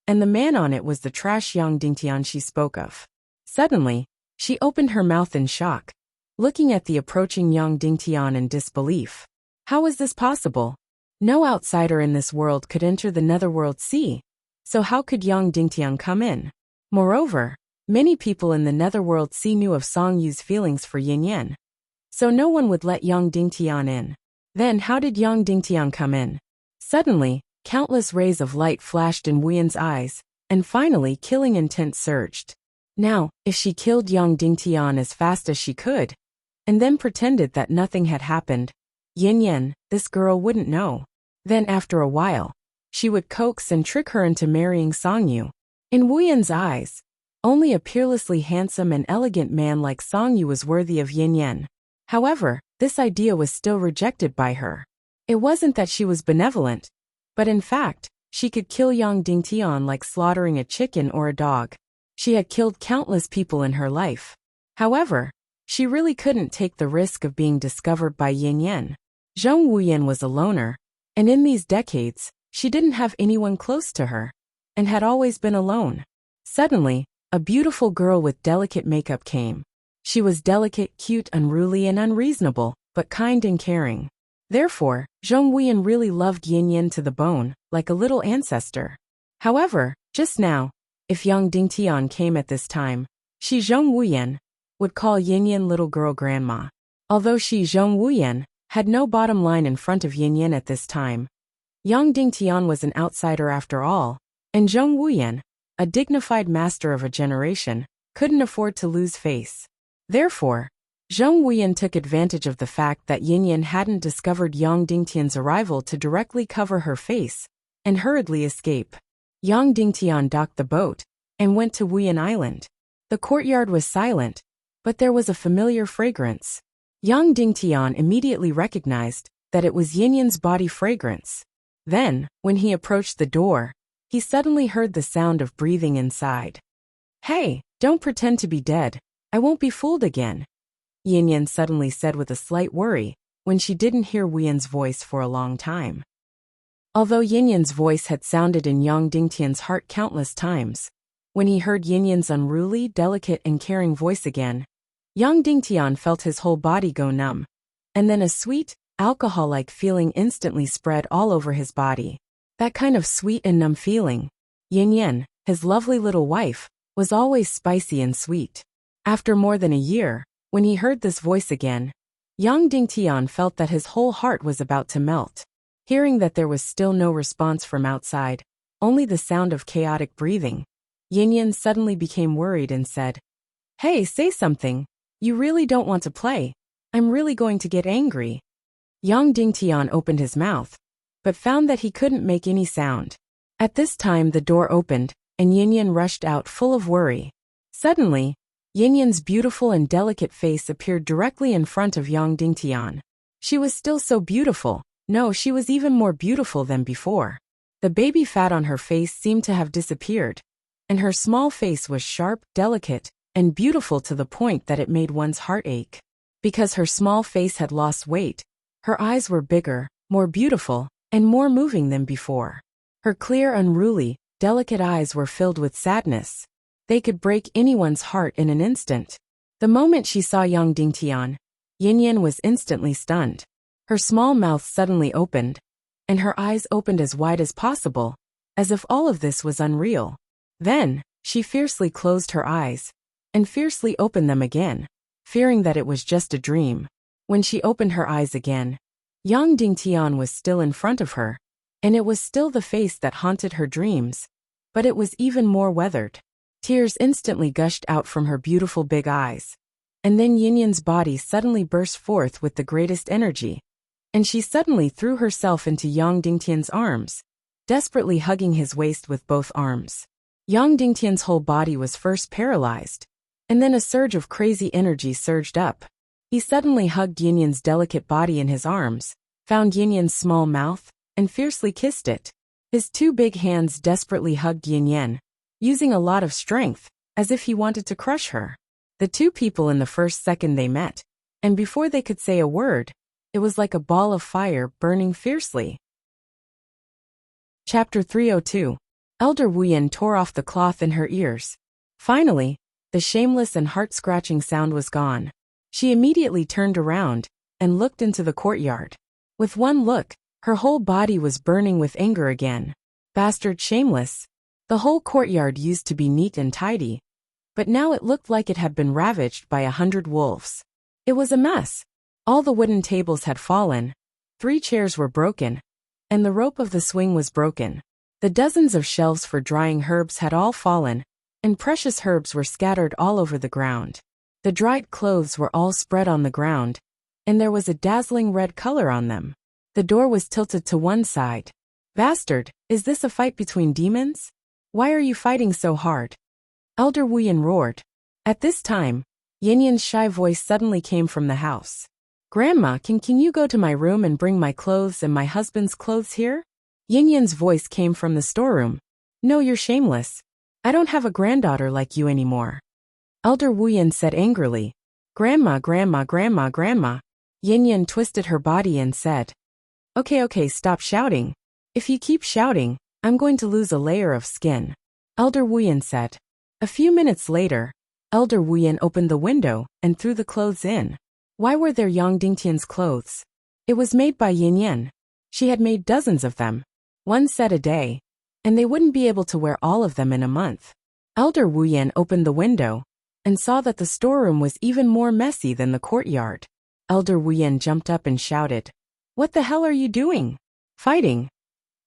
and the man on it was the trash Yang Dingtian she spoke of. Suddenly, she opened her mouth in shock, looking at the approaching Yang Dingtian in disbelief. How was this possible? No outsider in this world could enter the Netherworld Sea, so how could Yang Dingtian come in? Moreover, Many people in the netherworld knew of Song Yu's feelings for Yin Yan. So no one would let young Dingtian in. Then how did young Dingtian come in? Suddenly, countless rays of light flashed in Wuyan's eyes, and finally killing intent surged. Now, if she killed young Dingtian as fast as she could, and then pretended that nothing had happened, Yin Yan, this girl wouldn't know. Then after a while, she would coax and trick her into marrying Song Yu. In Wuyan's eyes, only a peerlessly handsome and elegant man like Song Yu was worthy of Yin Yan. However, this idea was still rejected by her. It wasn't that she was benevolent, but in fact, she could kill young Dingtian like slaughtering a chicken or a dog. She had killed countless people in her life. However, she really couldn't take the risk of being discovered by Yin Yan. Zheng Wuyan was a loner, and in these decades, she didn't have anyone close to her, and had always been alone. Suddenly, a beautiful girl with delicate makeup came. She was delicate, cute, unruly, and unreasonable, but kind and caring. Therefore, Zheng Wuyan really loved Yin Yan to the bone, like a little ancestor. However, just now, if young Dingtian came at this time, she Zheng Wuyan would call Yin Yan little girl grandma. Although she Zheng Wuyan had no bottom line in front of Yin Yan at this time, young Dingtian was an outsider after all, and Zheng Wuyan, a dignified master of a generation, couldn't afford to lose face. Therefore, Zheng Wuyan took advantage of the fact that Yin Yan hadn't discovered young Dingtian's arrival to directly cover her face and hurriedly escape. Young Dingtian docked the boat and went to Wuyan Island. The courtyard was silent, but there was a familiar fragrance. Young Dingtian immediately recognized that it was Yin Yan's body fragrance. Then, when he approached the door, he suddenly heard the sound of breathing inside. "Hey, don't pretend to be dead. I won't be fooled again," Yin Yan suddenly said with a slight worry, when she didn't hear Wuyan's voice for a long time. Although Yin Yan's voice had sounded in young Dingtian's heart countless times, when he heard Yin Yan's unruly, delicate, and caring voice again, young Dingtian felt his whole body go numb, and then a sweet, alcohol-like feeling instantly spread all over his body. That kind of sweet and numb feeling, Yin Yan, his lovely little wife, was always spicy and sweet. After more than a year, when he heard this voice again, young Dingtian felt that his whole heart was about to melt. Hearing that there was still no response from outside, only the sound of chaotic breathing, Yin Yan suddenly became worried and said, "Hey, say something. You really don't want to play. I'm really going to get angry." Young Dingtian opened his mouth, but found that he couldn't make any sound. At this time the door opened, and Yin Yan rushed out full of worry. Suddenly, Yin Yan's beautiful and delicate face appeared directly in front of young Dingtian. She was still so beautiful. No, she was even more beautiful than before. The baby fat on her face seemed to have disappeared, and her small face was sharp, delicate, and beautiful to the point that it made one's heart ache. Because her small face had lost weight, her eyes were bigger, more beautiful, and more moving than before. Her clear, unruly, delicate eyes were filled with sadness. They could break anyone's heart in an instant. The moment she saw young Dingtian, Yin Yan was instantly stunned. Her small mouth suddenly opened, and her eyes opened as wide as possible, as if all of this was unreal. Then, she fiercely closed her eyes, and fiercely opened them again, fearing that it was just a dream. When she opened her eyes again, young Dingtian was still in front of her, and it was still the face that haunted her dreams, but it was even more weathered. Tears instantly gushed out from her beautiful big eyes, and then Yin Yan's body suddenly burst forth with the greatest energy, and she suddenly threw herself into young Dingtian's arms, desperately hugging his waist with both arms. Young Dingtian's whole body was first paralyzed, and then a surge of crazy energy surged up. He suddenly hugged Yin Yan's delicate body in his arms, found Yin Yan's small mouth, and fiercely kissed it. His two big hands desperately hugged Yin Yan, using a lot of strength, as if he wanted to crush her. The two people in the first second they met, and before they could say a word, it was like a ball of fire burning fiercely. Chapter 302. Elder Wuyan tore off the cloth in her ears. Finally, the shameless and heart-scratching sound was gone. She immediately turned around and looked into the courtyard. With one look, her whole body was burning with anger again. Bastard shameless. The whole courtyard used to be neat and tidy, but now it looked like it had been ravaged by 100 wolves. It was a mess. All the wooden tables had fallen, 3 chairs were broken, and the rope of the swing was broken. The dozens of shelves for drying herbs had all fallen, and precious herbs were scattered all over the ground. The dried clothes were all spread on the ground, and there was a dazzling red color on them. The door was tilted to one side. Bastard, is this a fight between demons? Why are you fighting so hard? Elder Wuyan roared. At this time, Yinyan's shy voice suddenly came from the house. Grandma, can you go to my room and bring my clothes and my husband's clothes here? Yinyan's voice came from the storeroom. No, you're shameless. I don't have a granddaughter like you anymore. Elder Wuyan said angrily. Grandma. Yinyan twisted her body and said. Okay, stop shouting. If you keep shouting, I'm going to lose a layer of skin. Elder Wuyan said. A few minutes later, Elder Wuyan opened the window and threw the clothes in. Why were there Yang Dingtian's clothes? It was made by Yinyan. She had made dozens of them, one set a day, and they wouldn't be able to wear all of them in a month. Elder Wuyan opened the window and saw that the storeroom was even more messy than the courtyard. Elder Wuyan jumped up and shouted, What the hell are you doing? Fighting.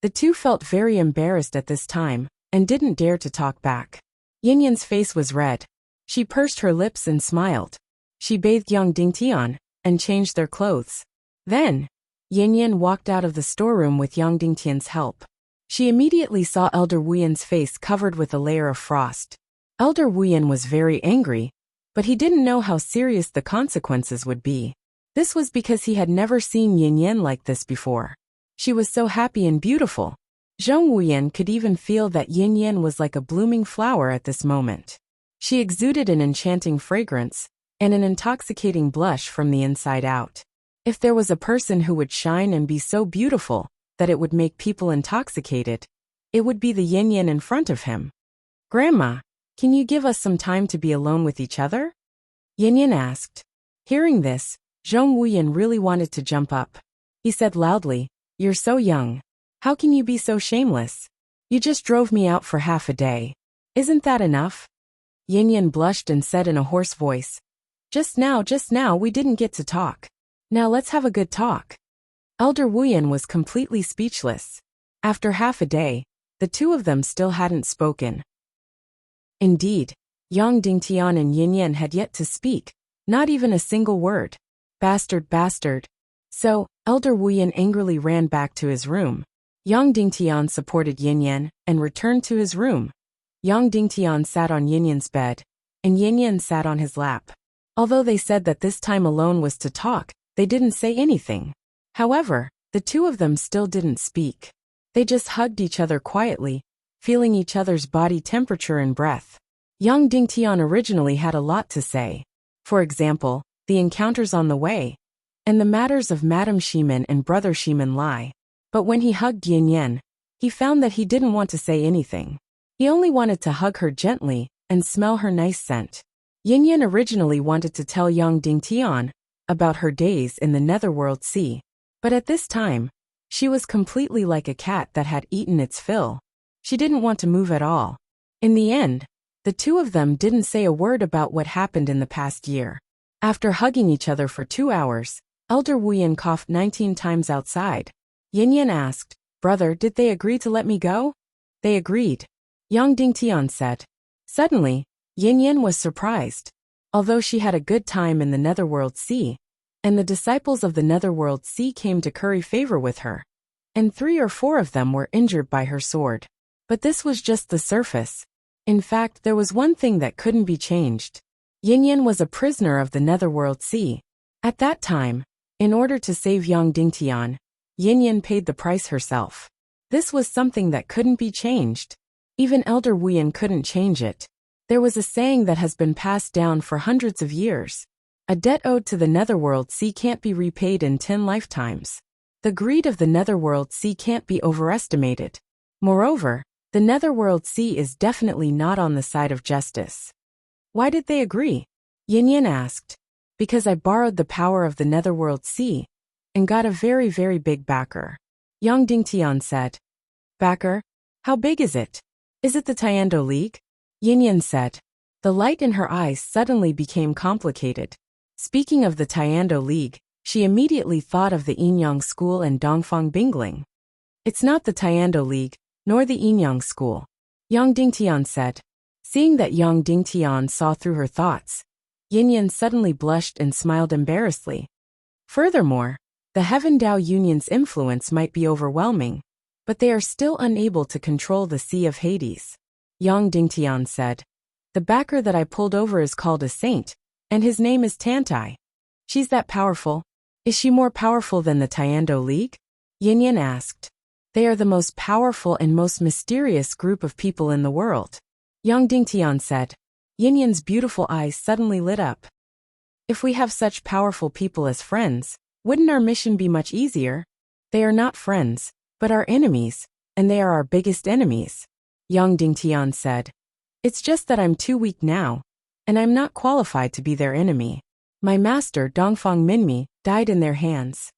The two felt very embarrassed at this time and didn't dare to talk back. Yinyan's face was red. She pursed her lips and smiled. She bathed Yang Dingtian and changed their clothes. Then, Yinyan walked out of the storeroom with Yang Dingtian's help. She immediately saw Elder Wuyan's face covered with a layer of frost. Elder Wuyan was very angry, but he didn't know how serious the consequences would be. This was because he had never seen Yinyan like this before. She was so happy and beautiful. Zhong Wuyan could even feel that Yinyan was like a blooming flower at this moment. She exuded an enchanting fragrance and an intoxicating blush from the inside out. If there was a person who would shine and be so beautiful that it would make people intoxicated, it would be the Yinyan in front of him. Grandma, can you give us some time to be alone with each other? Yinyan asked. Hearing this, Zhong Wuyan really wanted to jump up. He said loudly, You're so young. How can you be so shameless? You just drove me out for half a day. Isn't that enough? Yinyan blushed and said in a hoarse voice, Just now, we didn't get to talk. Now let's have a good talk. Elder Wuyan was completely speechless. After half a day, the two of them still hadn't spoken. Indeed, Yang Dingtian and Yinyan had yet to speak, not even a single word. Bastard. So, Elder Wuyan angrily ran back to his room. Yang Dingtian supported Yinyan and returned to his room. Yang Dingtian sat on Yinyan's bed, and Yinyan sat on his lap. Although they said that this time alone was to talk, they didn't say anything. However, the two of them still didn't speak. They just hugged each other quietly, feeling each other's body temperature and breath. Yang Dingtian originally had a lot to say. For example, the encounters on the way, and the matters of Madam Shimin and Brother Shimin Lai. But when he hugged Yinyan, he found that he didn't want to say anything. He only wanted to hug her gently and smell her nice scent. Yinyan originally wanted to tell Yang Dingtian about her days in the Netherworld Sea, but at this time, she was completely like a cat that had eaten its fill. She didn't want to move at all. In the end, the two of them didn't say a word about what happened in the past year. After hugging each other for 2 hours, Elder Wuyan coughed 19 times outside. Yinyan asked, Brother, did they agree to let me go? They agreed. Yang Dingtian said. Suddenly, Yinyan was surprised. Although she had a good time in the Netherworld Sea, and the disciples of the Netherworld Sea came to curry favor with her, and 3 or 4 of them were injured by her sword. But this was just the surface. In fact, there was one thing that couldn't be changed. Yinyan was a prisoner of the Netherworld Sea. At that time, in order to save Yang Dingtian, Yinyan paid the price herself. This was something that couldn't be changed. Even Elder Wuyan couldn't change it. There was a saying that has been passed down for hundreds of years. A debt owed to the Netherworld Sea can't be repaid in 10 lifetimes. The greed of the Netherworld Sea can't be overestimated. Moreover, the Netherworld Sea is definitely not on the side of justice. Why did they agree? Yinyan asked. Because I borrowed the power of the Netherworld Sea and got a very, very big backer. Yang Dingtian said. Backer? How big is it? Is it the Tiando League? Yinyan said. The light in her eyes suddenly became complicated. Speaking of the Tiando League, she immediately thought of the Yinyang School and Dongfang Bingling. It's not the Tiando League, nor the Yinyang School, Yang Dingtian said. Seeing that Yang Dingtian saw through her thoughts, Yinyan suddenly blushed and smiled embarrassedly. Furthermore, the Heaven Dao Union's influence might be overwhelming, but they are still unable to control the Sea of Hades. Yang Dingtian said. The backer that I pulled over is called a saint, and his name is Tantai. She's that powerful. Is she more powerful than the Tiando League? Yinyan asked. They are the most powerful and most mysterious group of people in the world, Yang Dingtian said. Yinyan's beautiful eyes suddenly lit up. If we have such powerful people as friends, wouldn't our mission be much easier? They are not friends, but our enemies, and they are our biggest enemies, Yang Dingtian said. It's just that I'm too weak now, and I'm not qualified to be their enemy. My master Dongfang Minmi died in their hands.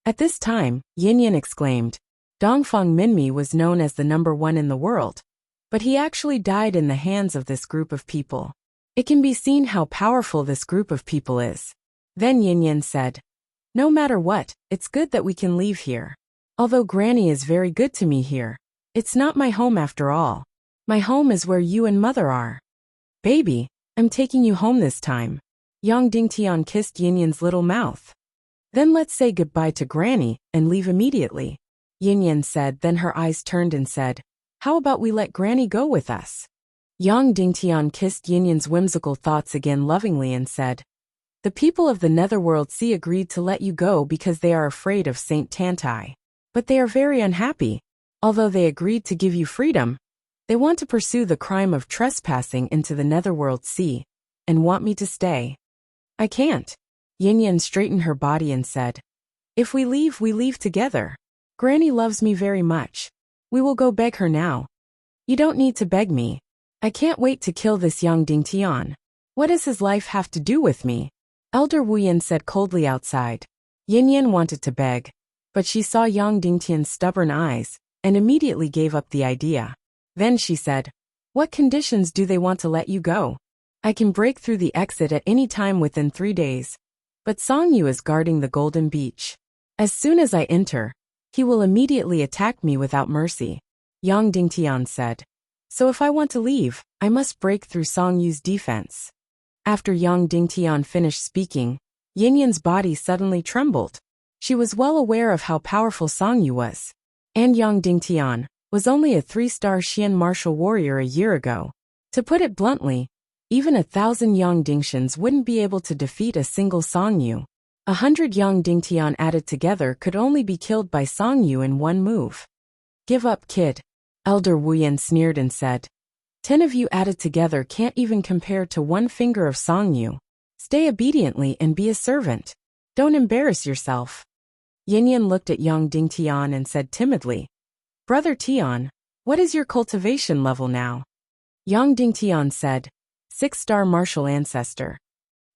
At this time, Yinyan exclaimed. Dongfang Minmi was known as the #1 in the world, but he actually died in the hands of this group of people. It can be seen how powerful this group of people is. Then Yinyan said, no matter what, it's good that we can leave here. Although Granny is very good to me here, it's not my home after all. My home is where you and Mother are. Baby, I'm taking you home this time. Yang Dingtian kissed Yinyan's little mouth. Then let's say goodbye to Granny and leave immediately, Yinyan said. Then her eyes turned and said, how about we let Granny go with us? Yang Dingtian kissed Yinyan's whimsical thoughts again lovingly and said, the people of the Netherworld Sea agreed to let you go because they are afraid of Saint Tantai. But they are very unhappy. Although they agreed to give you freedom, they want to pursue the crime of trespassing into the Netherworld Sea, and want me to stay. I can't. Yinyan straightened her body and said, if we leave together. Granny loves me very much. We will go beg her now. You don't need to beg me. I can't wait to kill this Yang Dingtian. What does his life have to do with me? Elder Wuyan said coldly outside. Yinyan wanted to beg, but she saw Yang Dingtian's stubborn eyes, and immediately gave up the idea. Then she said, what conditions do they want to let you go? I can break through the exit at any time within 3 days. But Songyu is guarding the Golden Beach. As soon as I enter, he will immediately attack me without mercy, Yang Dingtian said. So if I want to leave, I must break through Songyu's defense. After Yang Dingtian finished speaking, Yinyan's body suddenly trembled. She was well aware of how powerful Songyu was. And Yang Dingtian was only a 3-star Xian martial warrior a year ago. To put it bluntly, even 1,000 Yang Dingtians wouldn't be able to defeat a single Songyu. 100 Yang Dingtian added together could only be killed by Songyu in one move. Give up, kid. Elder Wuyan sneered and said. 10 of you added together can't even compare to 1 finger of Songyu. Stay obediently and be a servant. Don't embarrass yourself. Yinyan looked at Yang Dingtian and said timidly, Brother Tian, what is your cultivation level now? Yang Dingtian said, 6-star martial ancestor.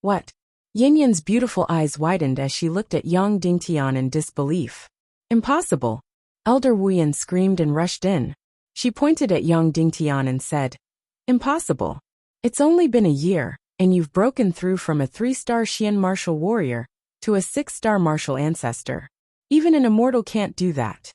What? Yinyan's beautiful eyes widened as she looked at Yang Dingtian in disbelief. Impossible. Elder Wuyan screamed and rushed in. She pointed at Yang Dingtian and said, impossible. It's only been a year, and you've broken through from a 3-star Xian martial warrior to a 6-star martial ancestor. Even an immortal can't do that.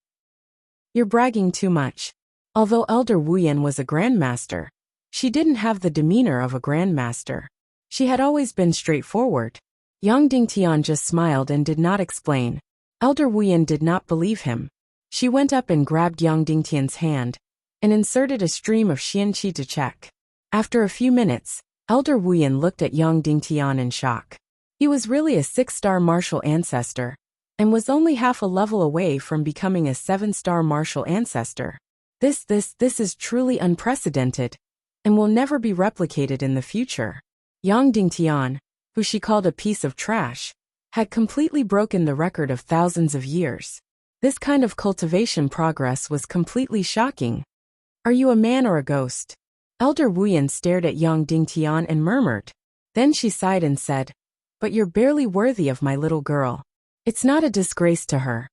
You're bragging too much. Although Elder Wuyan was a grandmaster, she didn't have the demeanor of a grandmaster. She had always been straightforward. Yang Dingtian just smiled and did not explain. Elder Wuyan did not believe him. She went up and grabbed Yang Dingtian's hand and inserted a stream of Xian Qi to check. After a few minutes, Elder Wuyan looked at Yang Dingtian in shock. He was really a 6-star martial ancestor, and was only half a level away from becoming a 7-star martial ancestor. This is truly unprecedented, and will never be replicated in the future. Yang Dingtian, who she called a piece of trash, had completely broken the record of thousands of years. This kind of cultivation progress was completely shocking. Are you a man or a ghost? Elder Wuyan stared at Yang Dingtian and murmured. Then she sighed and said, but you're barely worthy of my little girl. It's not a disgrace to her.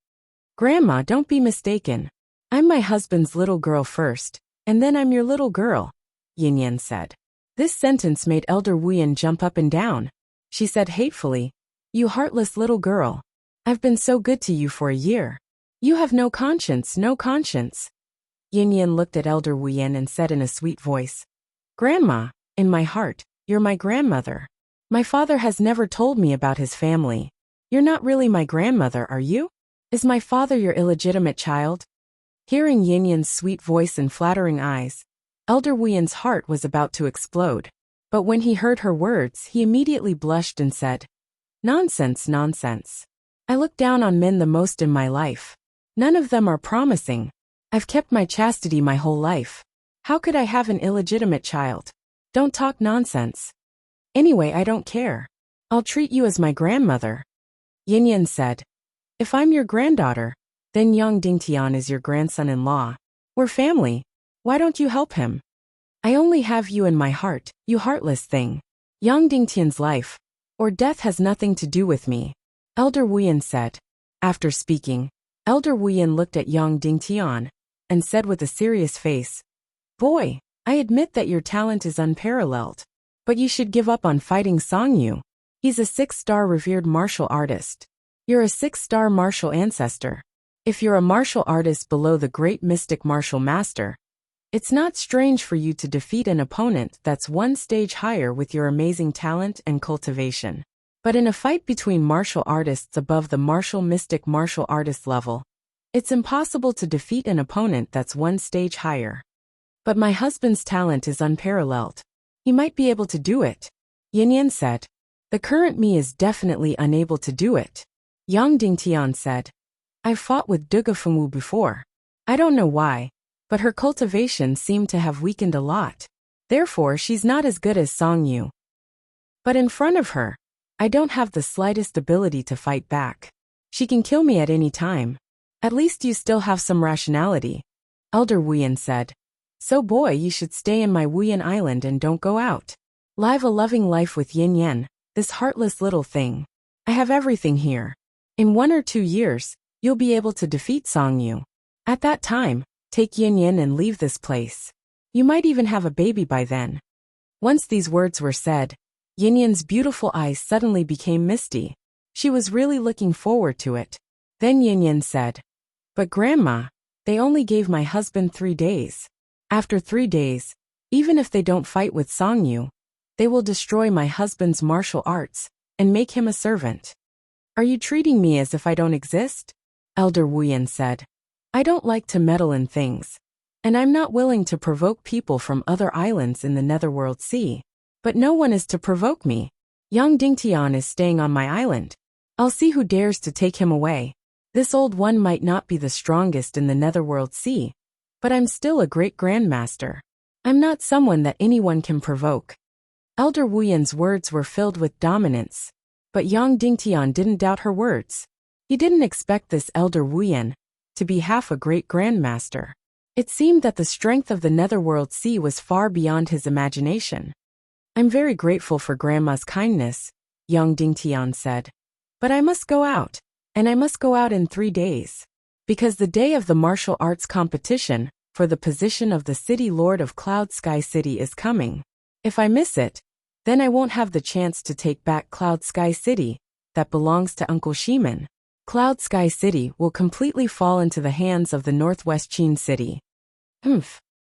Grandma, don't be mistaken. I'm my husband's little girl first, and then I'm your little girl, Yinyan said. This sentence made Elder Wuyan jump up and down. She said hatefully, "You heartless little girl. I've been so good to you for a year. You have no conscience, no conscience." Yin Yin looked at Elder Wuyan and said in a sweet voice, "Grandma, in my heart, you're my grandmother. My father has never told me about his family. You're not really my grandmother, are you? Is my father your illegitimate child?" Hearing Yin Yin's sweet voice and flattering eyes, Elder Wuyan's heart was about to explode. But when he heard her words, he immediately blushed and said, "Nonsense, nonsense. I look down on men the most in my life. None of them are promising. I've kept my chastity my whole life. How could I have an illegitimate child? Don't talk nonsense. Anyway, I don't care. I'll treat you as my grandmother." Yin Yin said, "If I'm your granddaughter, then Yang Dingtian is your grandson-in-law. We're family. Why don't you help him? I only have you in my heart, you heartless thing. Yang Dingtian's life or death has nothing to do with me," Elder Wuyan said. After speaking, Elder Wuyan looked at Yang Dingtian and said with a serious face, "Boy, I admit that your talent is unparalleled, but you should give up on fighting Song Yu. He's a 6-star revered martial artist. You're a 6-star martial ancestor. If you're a martial artist below the great mystic martial master, it's not strange for you to defeat an opponent that's one stage higher with your amazing talent and cultivation. But in a fight between martial artists above the martial mystic martial artist level, it's impossible to defeat an opponent that's one stage higher. But my husband's talent is unparalleled. He might be able to do it," Yin Yin said. "The current me is definitely unable to do it," Yang Dingtian said. "I've fought with Duga Fengwu before. I don't know why, but her cultivation seemed to have weakened a lot. Therefore, she's not as good as Song Yu. But in front of her, I don't have the slightest ability to fight back. She can kill me at any time. At least you still have some rationality," Elder Wuyan said. "So boy, you should stay in my Wuyan Island and don't go out. Live a loving life with Yin Yin, this heartless little thing. I have everything here. In 1 or 2 years, you'll be able to defeat Song Yu. At that time, take Yin Yin and leave this place. You might even have a baby by then." Once these words were said, Yin Yin's beautiful eyes suddenly became misty. She was really looking forward to it. Then Yin Yin said, "But Grandma, they only gave my husband 3 days. After 3 days, even if they don't fight with Song Yu, they will destroy my husband's martial arts and make him a servant. Are you treating me as if I don't exist?" Elder Wuyan said. "I don't like to meddle in things, and I'm not willing to provoke people from other islands in the Netherworld Sea. But no one is to provoke me. Yang Dingtian is staying on my island. I'll see who dares to take him away. This old one might not be the strongest in the Netherworld Sea, but I'm still a great grandmaster. I'm not someone that anyone can provoke." Elder Wuyan's words were filled with dominance, but Yang Dingtian didn't doubt her words. He didn't expect this Elder Wuyan to be half a great grandmaster. It seemed that the strength of the Netherworld Sea was far beyond his imagination. "I'm very grateful for Grandma's kindness," Yang Dingtian said. "But I must go out, and I must go out in 3 days. Because the day of the martial arts competition for the position of the City Lord of Cloud Sky City is coming. If I miss it, then I won't have the chance to take back Cloud Sky City that belongs to Uncle Shiman. Cloud Sky City will completely fall into the hands of the Northwest Qin City."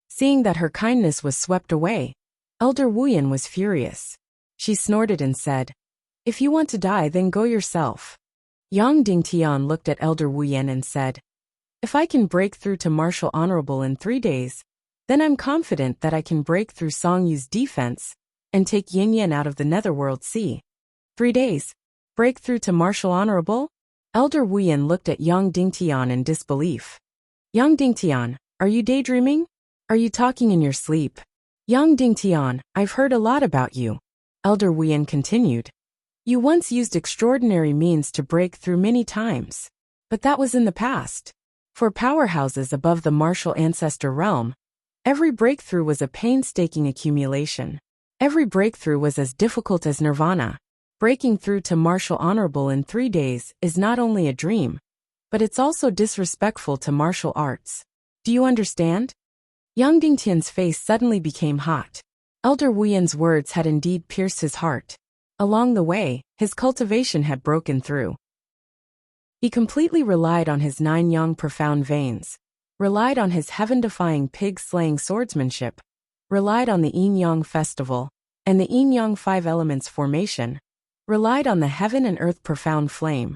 Seeing that her kindness was swept away, Elder Wuyan was furious. She snorted and said, "If you want to die, then go yourself." Yang Dingtian looked at Elder Wuyan and said, "If I can break through to Martial Honorable in 3 days, then I'm confident that I can break through Song Yu's defense and take Yin Yin out of the Netherworld Sea." 3 days? Break through to Martial Honorable? Elder Wuyan looked at Yang Dingtian in disbelief. "Yang Dingtian, are you daydreaming? Are you talking in your sleep?" "Yang Dingtian, I've heard a lot about you," Elder Wuyan continued. "You once used extraordinary means to break through many times. But that was in the past. For powerhouses above the martial ancestor realm, every breakthrough was a painstaking accumulation. Every breakthrough was as difficult as nirvana. Breaking through to Martial Honorable in 3 days is not only a dream, but it's also disrespectful to martial arts. Do you understand?" Yang Dingtian's face suddenly became hot. Elder Wuyan's words had indeed pierced his heart. Along the way, his cultivation had broken through. He completely relied on his 9 young profound veins, relied on his heaven-defying pig-slaying swordsmanship, relied on the Yin-Yang festival, and the Yin-Yang 5 elements formation, relied on the heaven and earth profound flame,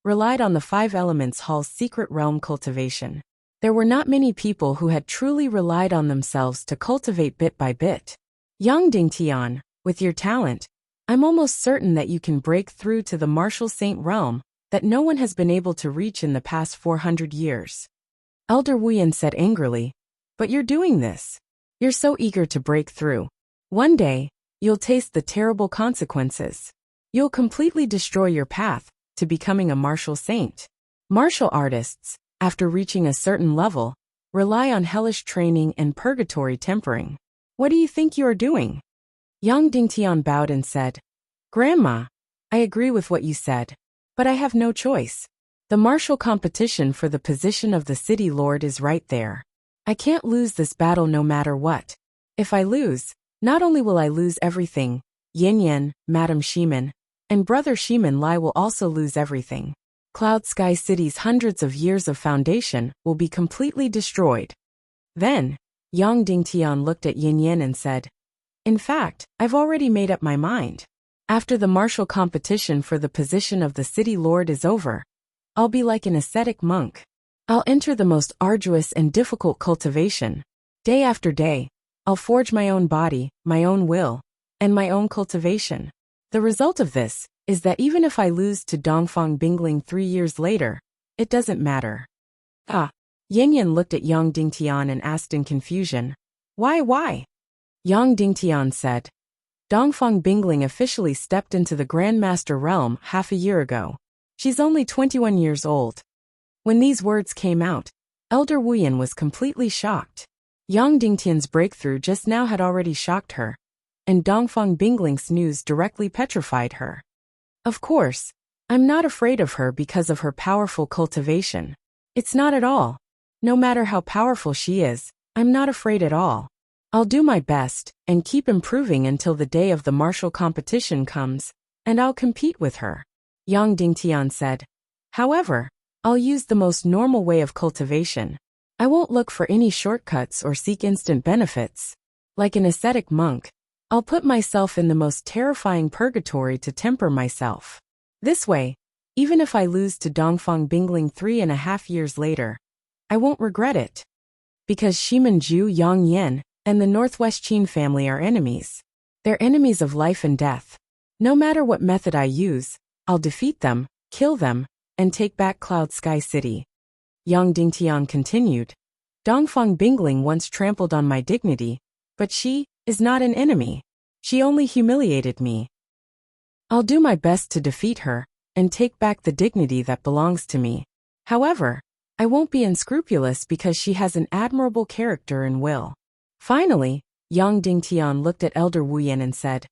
relied on the 5 elements hall's secret realm cultivation. There were not many people who had truly relied on themselves to cultivate bit by bit. Young Dingtian, with your talent, I'm almost certain that you can break through to the martial saint realm that no one has been able to reach in the past 400 years. Elder Wuyan said angrily, but you're doing this. You're so eager to break through. One day, you'll taste the terrible consequences. You'll completely destroy your path to becoming a martial saint. Martial artists, after reaching a certain level, rely on hellish training and purgatory tempering. What do you think you are doing? Young Dingtian bowed and said, Grandma, I agree with what you said, but I have no choice. The martial competition for the position of the city lord is right there. I can't lose this battle no matter what. If I lose, not only will I lose everything, Yin Yin, Madam Shiman, and Brother Shiman Lai will also lose everything. Cloud Sky City's hundreds of years of foundation will be completely destroyed. Then, Yang Dingtian looked at Yin Yin and said, In fact, I've already made up my mind. After the martial competition for the position of the city lord is over, I'll be like an ascetic monk. I'll enter the most arduous and difficult cultivation. Day after day, I'll forge my own body, my own will, and my own cultivation. The result of this is that even if I lose to Dongfang Bingling 3 years later, it doesn't matter. Yin Yin looked at Yang Dingtian and asked in confusion, Why? Yang Dingtian said, Dongfang Bingling officially stepped into the Grandmaster realm half a year ago. She's only 21 years old. When these words came out, Elder Wuyan was completely shocked. Yang Dingtian's breakthrough just now had already shocked her, and Dongfang Bingling's news directly petrified her. Of course, I'm not afraid of her because of her powerful cultivation. It's not at all. No matter how powerful she is, I'm not afraid at all. I'll do my best and keep improving until the day of the martial competition comes, and I'll compete with her. Yang Dingtian said. However, I'll use the most normal way of cultivation. I won't look for any shortcuts or seek instant benefits. Like an ascetic monk, I'll put myself in the most terrifying purgatory to temper myself. This way, even if I lose to Dongfang Bingling 3.5 years later, I won't regret it. Because Shiman Ju Yang Yin and the Northwest Qin family are enemies. They're enemies of life and death. No matter what method I use, I'll defeat them, kill them, and take back Cloud Sky City. Yang Dingtian continued. Dongfang Bingling once trampled on my dignity, but she is not an enemy. She only humiliated me. I'll do my best to defeat her and take back the dignity that belongs to me. However, I won't be unscrupulous because she has an admirable character and will. Finally, Yang Dingtian looked at Elder Wuyan and said,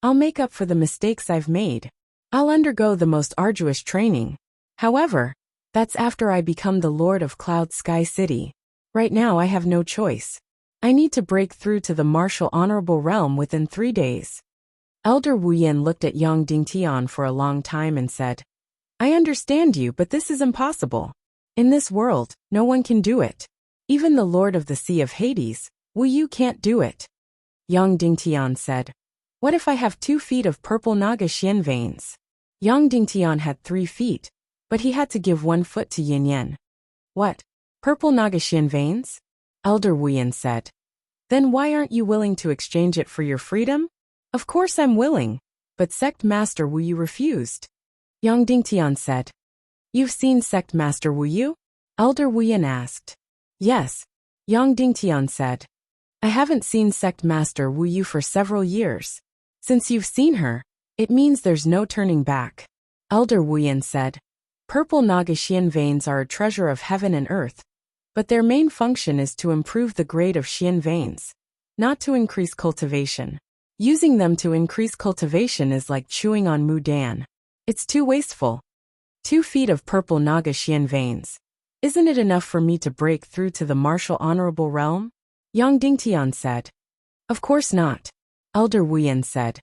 I'll make up for the mistakes I've made. I'll undergo the most arduous training. However, that's after I become the Lord of Cloud Sky City. Right now I have no choice. I need to break through to the martial honorable realm within 3 days. Elder Wuyan looked at Yang Dingtian for a long time and said, I understand you, but this is impossible. In this world, no one can do it. Even the Lord of the Sea of Hades, Wu Yu can't do it. Yang Dingtian said, What if I have 2 feet of purple Naga Xian veins? Yang Dingtian had 3 feet, but he had to give 1 foot to Yin Yin. What? Purple Naga Xian veins? Elder Wuyan said. Then why aren't you willing to exchange it for your freedom? Of course I'm willing, but Sect Master Wu Yu refused. Yang Dingtian said. You've seen Sect Master Wu Yu? Elder Wuyan asked. Yes, Yang Dingtian said. I haven't seen Sect Master Wu Yu for several years. Since you've seen her, it means there's no turning back. Elder Wuyan said. Purple Naga Xian veins are a treasure of heaven and earth, but their main function is to improve the grade of Xian veins, not to increase cultivation. Using them to increase cultivation is like chewing on mudan. It's too wasteful. 2 feet of purple Naga Xian veins. Isn't it enough for me to break through to the martial honorable realm? Yang Dingtian said. Of course not. Elder Wuyan said.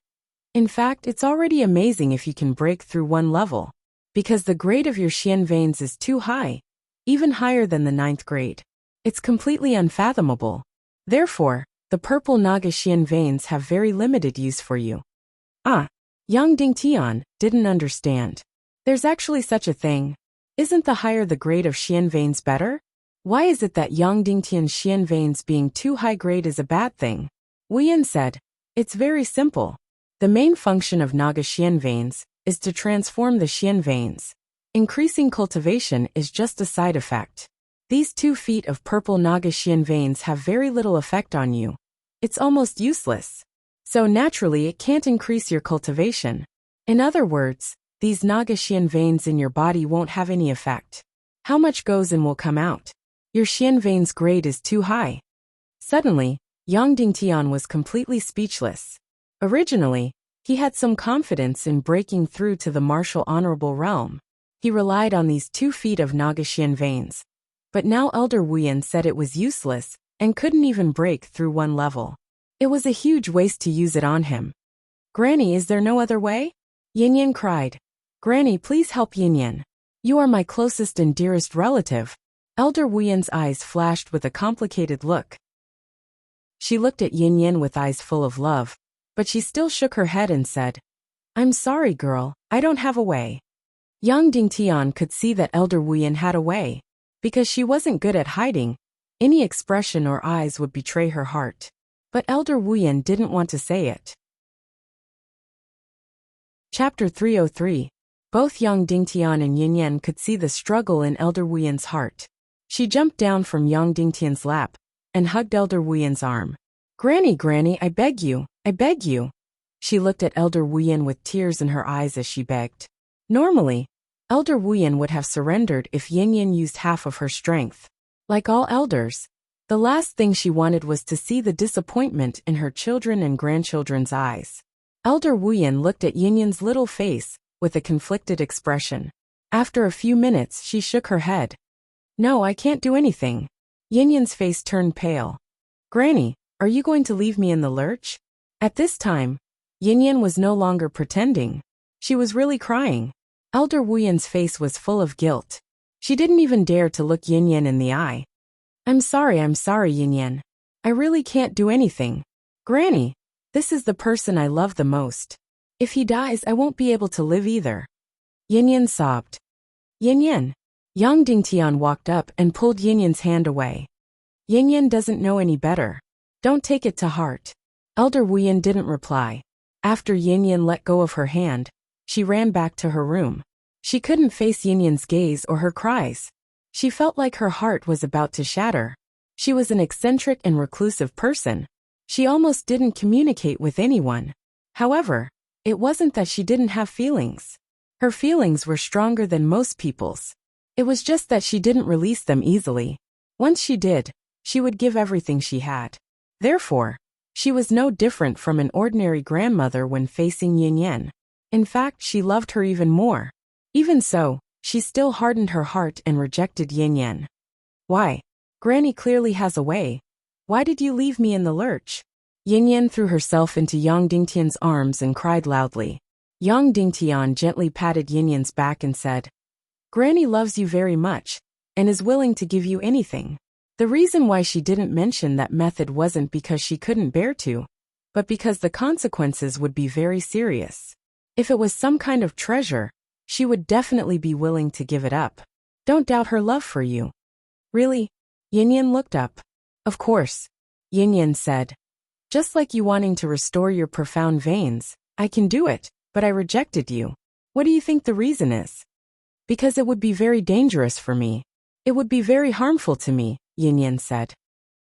In fact, it's already amazing if you can break through one level. Because the grade of your Xian veins is too high, even higher than the 9th grade. It's completely unfathomable. Therefore, the purple Naga Xian veins have very limited use for you. Ah, Yang Dingtian didn't understand. There's actually such a thing. Isn't the higher the grade of Xian veins better? Why is it that Yang Dingtian's Xian veins being too high grade is a bad thing? Wuyan said, it's very simple. The main function of Naga Xian veins is to transform the Xian veins. Increasing cultivation is just a side effect. These 2 feet of purple Naga Xian veins have very little effect on you. It's almost useless. So naturally it can't increase your cultivation. In other words, these Naga Xian veins in your body won't have any effect. How much goes in will come out. Your Xian veins grade is too high. Suddenly, Yang Dingtian was completely speechless. Originally, he had some confidence in breaking through to the martial honorable realm. He relied on these 2 feet of Naga Xian veins. But now Elder Wuyan said it was useless and couldn't even break through one level. It was a huge waste to use it on him. Granny, is there no other way? Yin Yin cried. Granny, please help Yin Yin. You are my closest and dearest relative. Elder Wuyan's eyes flashed with a complicated look. She looked at Yin Yin with eyes full of love, but she still shook her head and said, I'm sorry, girl, I don't have a way. Yang Dingtian could see that Elder Wuyan had a way. Because she wasn't good at hiding, any expression or eyes would betray her heart. But Elder Wuyan didn't want to say it. Chapter 303. Both Yang Dingtian and Yin Yin could see the struggle in Elder Wuyan's heart. She jumped down from Yang Dingtian's lap and hugged Elder Wuyan's arm. Granny, Granny, I beg you, I beg you. She looked at Elder Wuyan with tears in her eyes as she begged. Normally, Elder Wuyan would have surrendered if Yin Yin used half of her strength. Like all elders, the last thing she wanted was to see the disappointment in her children and grandchildren's eyes. Elder Wuyan looked at Yin Yin's little face with a conflicted expression. After a few minutes, she shook her head. No, I can't do anything. Yin Yin's face turned pale. Granny, are you going to leave me in the lurch? At this time, Yin Yin was no longer pretending. She was really crying. Elder Wuyan's face was full of guilt. She didn't even dare to look Yin Yin in the eye. I'm sorry, Yin Yin. I really can't do anything. Granny, this is the person I love the most. If he dies, I won't be able to live either. Yin Yin sobbed. Yin Yin. Yang Dingtian walked up and pulled Yin Yin's hand away. Yin Yin doesn't know any better. Don't take it to heart. Elder Wuyan didn't reply. After Yin Yin let go of her hand, she ran back to her room. She couldn't face Yin Yin's gaze or her cries. She felt like her heart was about to shatter. She was an eccentric and reclusive person. She almost didn't communicate with anyone. However, it wasn't that she didn't have feelings. Her feelings were stronger than most people's. It was just that she didn't release them easily. Once she did, she would give everything she had. Therefore, she was no different from an ordinary grandmother when facing Yin Yin. In fact, she loved her even more. Even so, she still hardened her heart and rejected Yin Yin. Why? Granny clearly has a way. Why did you leave me in the lurch? Yin Yin threw herself into Yang Dingtian's arms and cried loudly. Yang Dingtian gently patted Yin Yin's back and said, Granny loves you very much, and is willing to give you anything. The reason why she didn't mention that method wasn't because she couldn't bear to, but because the consequences would be very serious. If it was some kind of treasure, she would definitely be willing to give it up. Don't doubt her love for you. Really? Yin Yin looked up. Of course. Yin Yin said. Just like you wanting to restore your profound veins, I can do it, but I rejected you. What do you think the reason is? Because it would be very dangerous for me. It would be very harmful to me, Yin Yin said.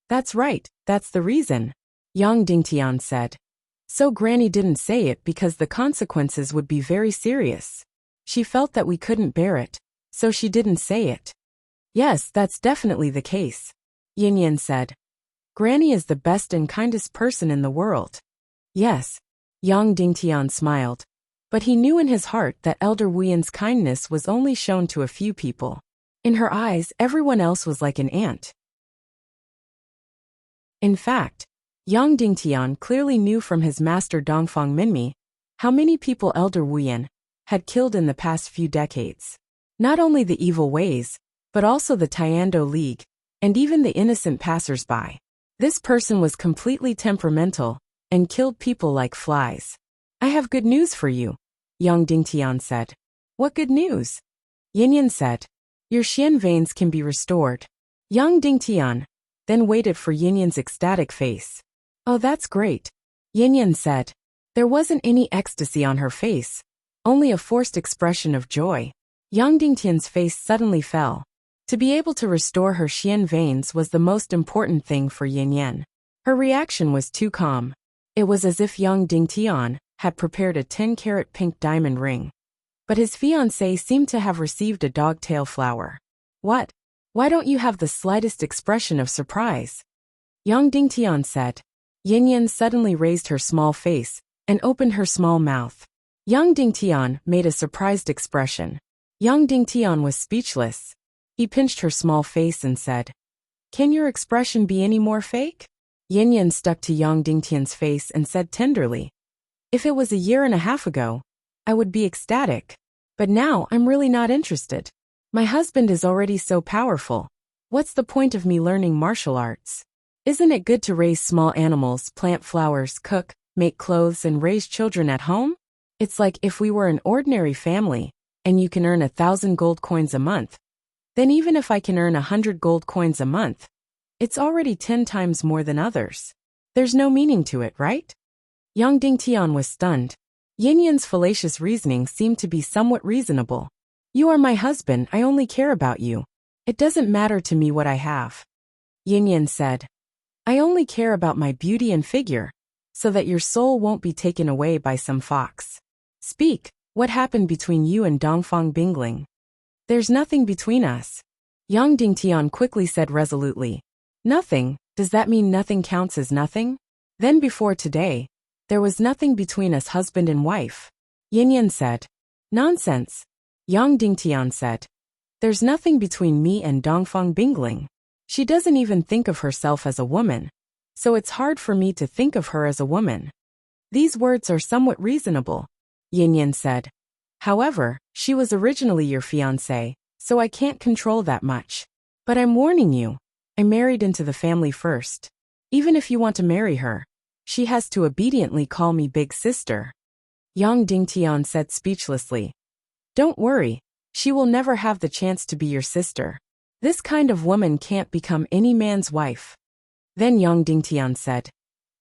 That's right, that's the reason, Yang Dingtian said. So Granny didn't say it because the consequences would be very serious. She felt that we couldn't bear it, so she didn't say it. Yes, that's definitely the case, Yin Yin said. Granny is the best and kindest person in the world. Yes, Yang Dingtian smiled. But he knew in his heart that Elder Wuyan's kindness was only shown to a few people. In her eyes, everyone else was like an ant. In fact, Yang Dingtian clearly knew from his master Dongfang Minmi how many people Elder Wuyan had killed in the past few decades. Not only the evil ways, but also the Tiando League, and even the innocent passers-by. This person was completely temperamental and killed people like flies. I have good news for you, Yang Dingtian said. What good news? Yinyan said. Your Xian veins can be restored. Yang Dingtian then waited for Yinyan's ecstatic face. Oh, that's great, Yinyan said. There wasn't any ecstasy on her face, only a forced expression of joy. Yang Dingtian's face suddenly fell. To be able to restore her Xian veins was the most important thing for Yinyan. Her reaction was too calm. It was as if Yang Dingtian had prepared a 10-carat pink diamond ring. But his fiancée seemed to have received a dog-tail flower. What? Why don't you have the slightest expression of surprise? Yang Dingtian said. Yinyan suddenly raised her small face and opened her small mouth. Yang Dingtian made a surprised expression. Yang Dingtian was speechless. He pinched her small face and said, Can your expression be any more fake? Yinyan stuck to Yang Dingtian's face and said tenderly, If it was a year and a half ago, I would be ecstatic. But now I'm really not interested. My husband is already so powerful. What's the point of me learning martial arts? Isn't it good to raise small animals, plant flowers, cook, make clothes, and raise children at home? It's like if we were an ordinary family, and you can earn 1,000 gold coins a month. Then even if I can earn 100 gold coins a month, it's already 10 times more than others. There's no meaning to it, right? Yang Dingtian was stunned. Yinyan's fallacious reasoning seemed to be somewhat reasonable. You are my husband, I only care about you. It doesn't matter to me what I have. Yinyan said. I only care about my beauty and figure, so that your soul won't be taken away by some fox. Speak, what happened between you and Dongfang Bingling? There's nothing between us. Yang Dingtian quickly said resolutely. Nothing? Does that mean nothing counts as nothing? Then before today, there was nothing between us husband and wife. Yinyan said. Nonsense. Yang Dingtian said. There's nothing between me and Dongfang Bingling. She doesn't even think of herself as a woman, so it's hard for me to think of her as a woman. These words are somewhat reasonable, Yinyan said. However, she was originally your fiancée, so I can't control that much. But I'm warning you, I married into the family first. Even if you want to marry her, she has to obediently call me big sister. Yang Dingtian said speechlessly. Don't worry, she will never have the chance to be your sister. This kind of woman can't become any man's wife. Then Yang Dingtian said,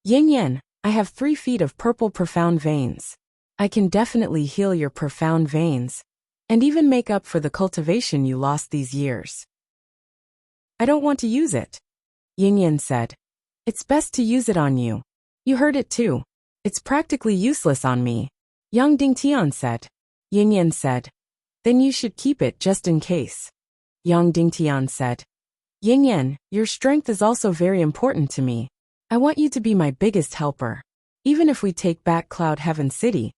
Yinyan, I have 3 feet of purple profound veins. I can definitely heal your profound veins, and even make up for the cultivation you lost these years. I don't want to use it. Yinyan said. It's best to use it on you. You heard it too. It's practically useless on me. Yang Dingtian said. Yinyan said. Then you should keep it just in case. Yang Dingtian said. Yinyan, your strength is also very important to me. I want you to be my biggest helper. Even if we take back Cloud Heaven City,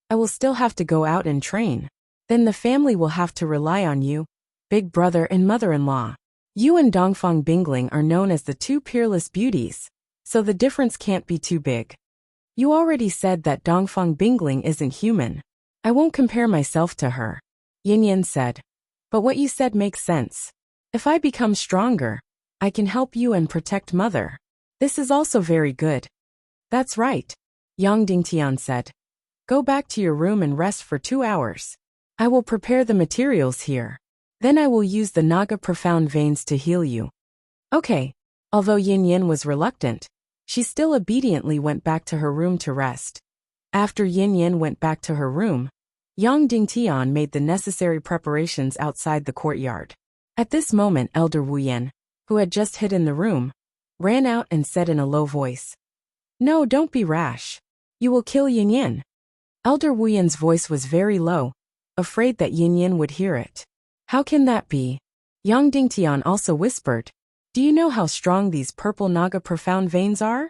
I will still have to go out and train. Then the family will have to rely on you, big brother and mother-in-law. You and Dongfang Bingling are known as the 2 peerless beauties, so the difference can't be too big. You already said that Dongfang Bingling isn't human. I won't compare myself to her. Yinyan said. But what you said makes sense. If I become stronger, I can help you and protect mother. This is also very good. That's right. Yang Dingtian said. Go back to your room and rest for 2 hours. I will prepare the materials here. Then I will use the Naga profound veins to heal you. Okay. Although Yinyan was reluctant, she still obediently went back to her room to rest. After Yinyan went back to her room, Yang Dingtian made the necessary preparations outside the courtyard. At this moment Elder Wuyan, who had just hid in the room, ran out and said in a low voice, No, don't be rash. You will kill Yinyan. Elder Wuyan's voice was very low, afraid that Yinyan would hear it. How can that be? Yang Dingtian also whispered, Do you know how strong these purple Naga profound veins are?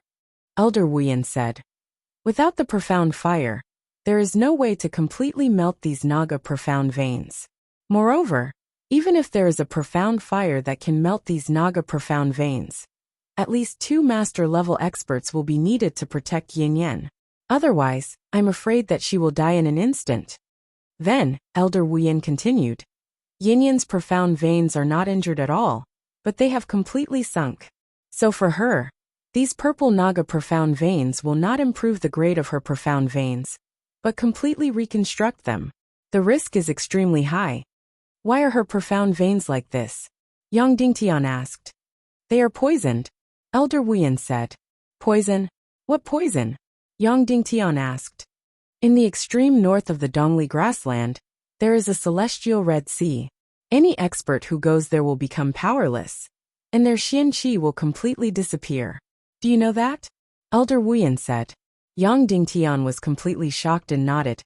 Elder Wuyan said, Without the profound fire, there is no way to completely melt these Naga profound veins. Moreover, even if there is a profound fire that can melt these Naga profound veins, At least 2 master-level experts will be needed to protect Yin. Otherwise, I'm afraid that she will die in an instant. Then, Elder Wuyin continued. Yin's profound veins are not injured at all, but they have completely sunk. So for her, these purple Naga profound veins will not improve the grade of her profound veins, but completely reconstruct them. The risk is extremely high. Why are her profound veins like this? Yang Dingtian asked. They are poisoned, Elder Wuyin said. Poison? What poison? Yang Dingtian asked. In the extreme north of the Dongli grassland, there is a celestial Red Sea. Any expert who goes there will become powerless, and their Xian Qi will completely disappear. Do you know that? Elder Wuyin said. Yang Dingtian was completely shocked and nodded.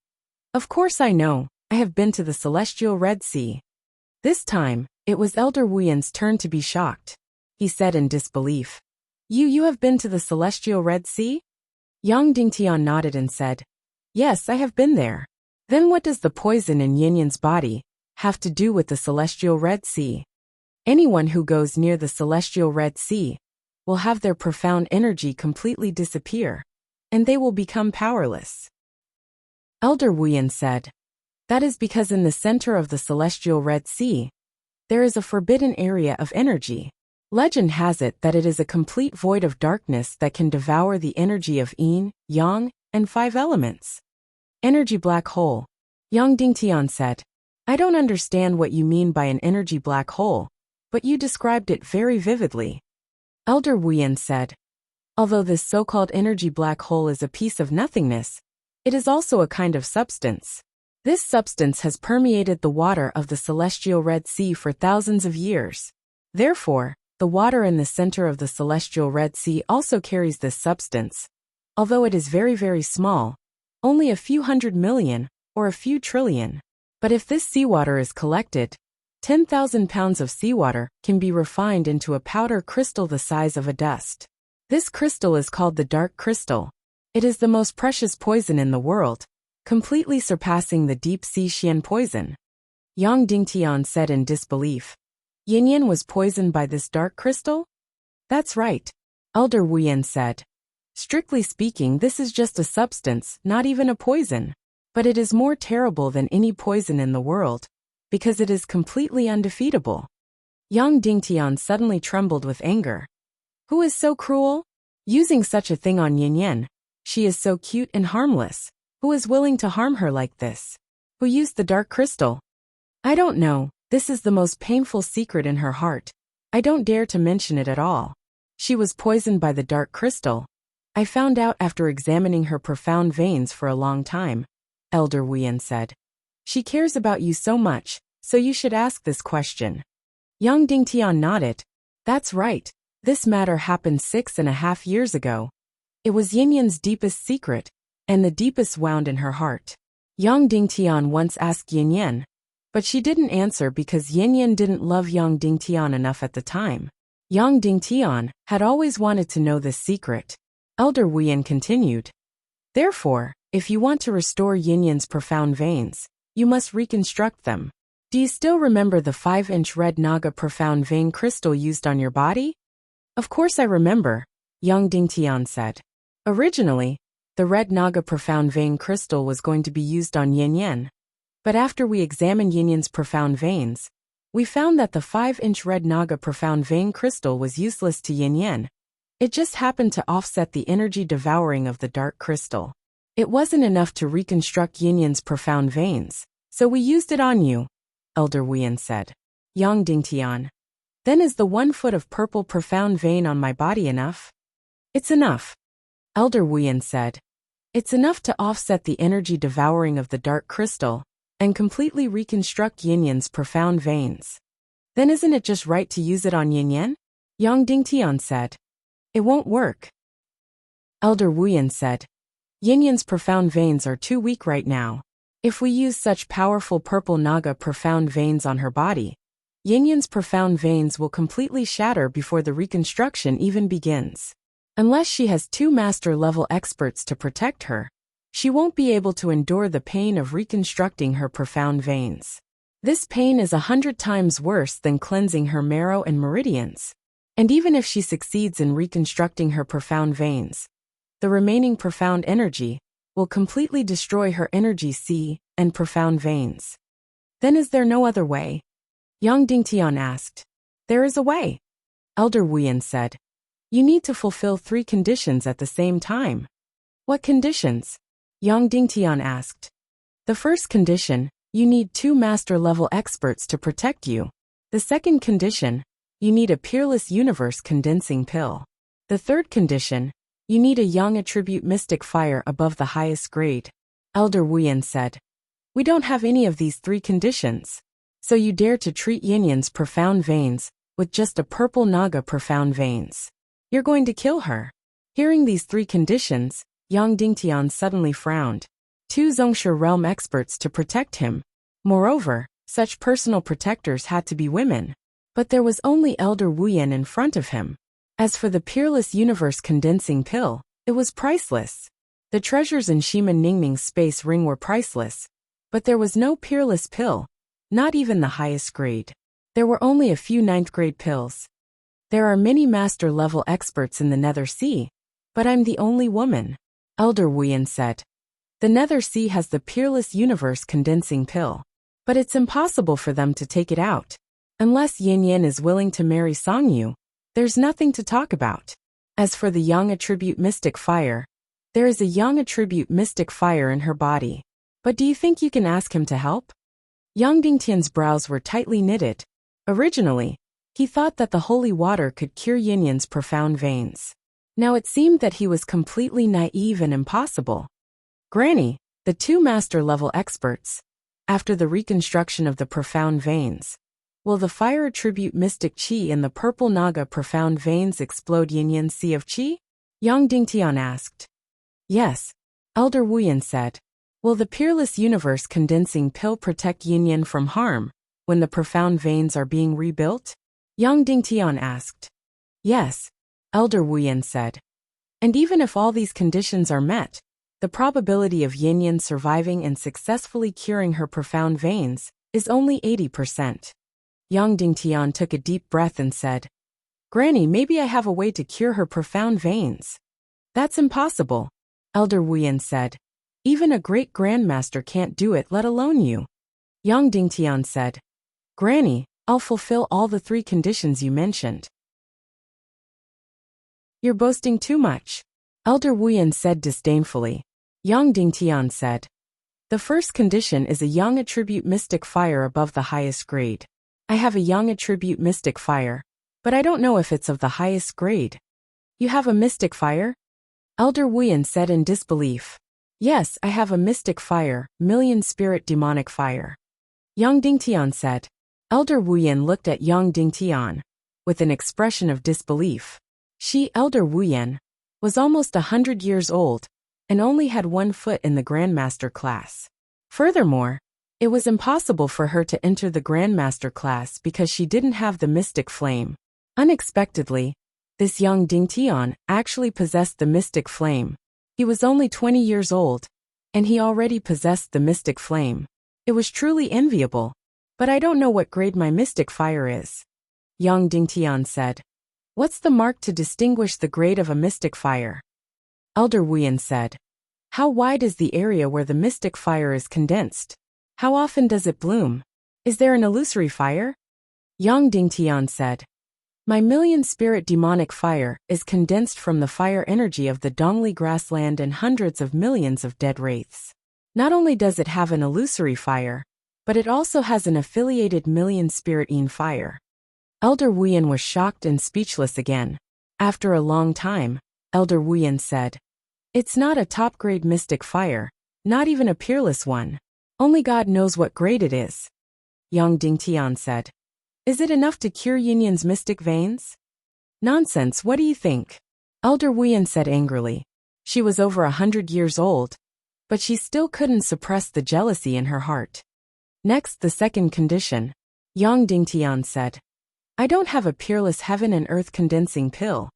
Of course I know, I have been to the celestial Red Sea. This time, it was Elder Wuyin's turn to be shocked. He said in disbelief. You have been to the celestial Red Sea? Yang Dingtian nodded and said, Yes, I have been there. Then what does the poison in Yin's body have to do with the celestial Red Sea? Anyone who goes near the celestial Red Sea will have their profound energy completely disappear, and they will become powerless. Elder Wuyin said, That is because in the center of the celestial Red Sea, there is a forbidden area of energy. Legend has it that it is a complete void of darkness that can devour the energy of yin, yang, and 5 elements. Energy black hole. Yang Dingtian said, I don't understand what you mean by an energy black hole, but you described it very vividly. Elder Wuyin said, Although this so-called energy black hole is a piece of nothingness, it is also a kind of substance. This substance has permeated the water of the celestial Red Sea for thousands of years. Therefore, the water in the center of the celestial Red Sea also carries this substance. Although it is very, very small, only a few 100 million, or a few trillion. But if this seawater is collected, 10,000 pounds of seawater can be refined into a powder crystal the size of a dust. This crystal is called the dark crystal. It is the most precious poison in the world, completely surpassing the deep-sea Xian poison. Yang Dingtian said in disbelief. Yin was poisoned by this dark crystal? That's right, Elder Wuyin said. Strictly speaking, this is just a substance, not even a poison. But it is more terrible than any poison in the world, because it is completely undefeatable. Yang Dingtian suddenly trembled with anger. Who is so cruel? Using such a thing on Yin. She is so cute and harmless. Who is willing to harm her like this? Who used the dark crystal? I don't know. This is the most painful secret in her heart. I don't dare to mention it at all. She was poisoned by the dark crystal. I found out after examining her profound veins for a long time, Elder Wuyin said. She cares about you so much, so you should ask this question. Yang Dingtian nodded. That's right. This matter happened 6.5 years ago. It was Yin's deepest secret, and the deepest wound in her heart. Yang Dingtian once asked Yin, but she didn't answer because Yin didn't love Yang Dingtian enough at the time. Yang Dingtian had always wanted to know this secret. Elder Wuyin continued. Therefore, if you want to restore Yin's profound veins, you must reconstruct them. Do you still remember the 5-inch red Naga profound vein crystal used on your body? Of course I remember, Yang Dingtian said. Originally, the red Naga profound vein crystal was going to be used on Yin. But after we examined Yin's profound veins, we found that the 5-inch red Naga profound vein crystal was useless to Yin. It just happened to offset the energy devouring of the dark crystal. It wasn't enough to reconstruct Yin's profound veins, so we used it on you, Elder Wuyin said. Yang Dingtian. Then is the 1 foot of purple profound vein on my body enough? It's enough, Elder Wuyin said. It's enough to offset the energy devouring of the dark crystal and completely reconstruct Yin's profound veins. Then isn't it just right to use it on Yin? Yang Dingtian said. It won't work. Elder Wuyin said. Yin's profound veins are too weak right now. If we use such powerful purple Naga profound veins on her body, Yin's profound veins will completely shatter before the reconstruction even begins. Unless she has 2 master-level experts to protect her, she won't be able to endure the pain of reconstructing her profound veins. This pain is 100 times worse than cleansing her marrow and meridians. And even if she succeeds in reconstructing her profound veins, the remaining profound energy will completely destroy her energy sea and profound veins. Then is there no other way? Yang Dingtian asked. There is a way. Elder Wuyan said. You need to fulfill 3 conditions at the same time. What conditions? Yang Dingtian asked. The first condition, you need 2 master-level experts to protect you. The second condition, you need a peerless universe condensing pill. The third condition, you need a yang attribute mystic fire above the highest grade. Elder Wuyan said. We don't have any of these 3 conditions. So you dare to treat Yinyan's profound veins with just a purple naga profound veins. You're going to kill her. Hearing these 3 conditions, Yang Dingtian suddenly frowned. 2 Zhongshe realm experts to protect him. Moreover, such personal protectors had to be women. But there was only Elder Wuyan in front of him. As for the peerless universe condensing pill, it was priceless. The treasures in Shiman Ningming's space ring were priceless. But there was no peerless pill, not even the highest grade. There were only a few 9th grade pills. There are many master-level experts in the Nether Sea, but I'm the only woman, Elder Wuyan said. The Nether Sea has the peerless universe condensing pill, but it's impossible for them to take it out. Unless Yin is willing to marry Songyu, there's nothing to talk about. As for the Yang attribute mystic fire, there is a Yang attribute mystic fire in her body. But do you think you can ask him to help? Yang Dingtian's brows were tightly knitted. Originally, he thought that the holy water could cure Yinyan's profound veins. Now it seemed that he was completely naive and impossible. Granny, the 2 master-level experts, after the reconstruction of the profound veins, will the fire attribute mystic qi in the purple naga profound veins explode Yinyan's sea of qi? Yang Dingtian asked. Yes, Elder Wuyan said. Will the peerless universe condensing pill protect Yinyan from harm when the profound veins are being rebuilt? Yang Dingtian asked. Yes, Elder Wuyan said. And even if all these conditions are met, the probability of Yinyan surviving and successfully curing her profound veins is only 80%. Yang Dingtian took a deep breath and said, Granny, maybe I have a way to cure her profound veins. That's impossible, Elder Wuyan said. Even a great grandmaster can't do it, let alone you. Yang Dingtian said, Granny, I'll fulfill all the 3 conditions you mentioned. You're boasting too much, Elder Wuyan said disdainfully. Yang Dingtian said, the first condition is a Yang attribute mystic fire above the highest grade. I have a Yang attribute mystic fire, but I don't know if it's of the highest grade. You have a mystic fire? Elder Wuyan said in disbelief. Yes, I have a mystic fire, million spirit demonic fire. Yang Dingtian said. Elder Wuyan looked at Yang Dingtian with an expression of disbelief. She, Elder Wuyan, was almost 100 years old and only had 1 foot in the Grandmaster class. Furthermore, it was impossible for her to enter the Grandmaster class because she didn't have the mystic flame. Unexpectedly, this Yang Dingtian actually possessed the mystic flame. He was only 20 years old, and he already possessed the mystic flame. It was truly enviable, but I don't know what grade my mystic fire is. Yang Dingtian said. What's the mark to distinguish the grade of a mystic fire? Elder Wuyan said. How wide is the area where the mystic fire is condensed? How often does it bloom? Is there an illusory fire? Yang Dingtian said. My million spirit demonic fire is condensed from the fire energy of the Dongli grassland and hundreds of millions of dead wraiths. Not only does it have an illusory fire, but it also has an affiliated million spirit-ine fire. Elder Wuyan was shocked and speechless again. After a long time, Elder Wuyan said, It's not a top-grade mystic fire, not even a peerless one. Only God knows what grade it is. Yang Dingtian said. Is it enough to cure Yinyan's mystic veins? Nonsense, what do you think? Elder Wuyan said angrily. She was over 100 years old, but she still couldn't suppress the jealousy in her heart. Next, the second condition. Yang Dingtian said. I don't have a peerless heaven and earth condensing pill,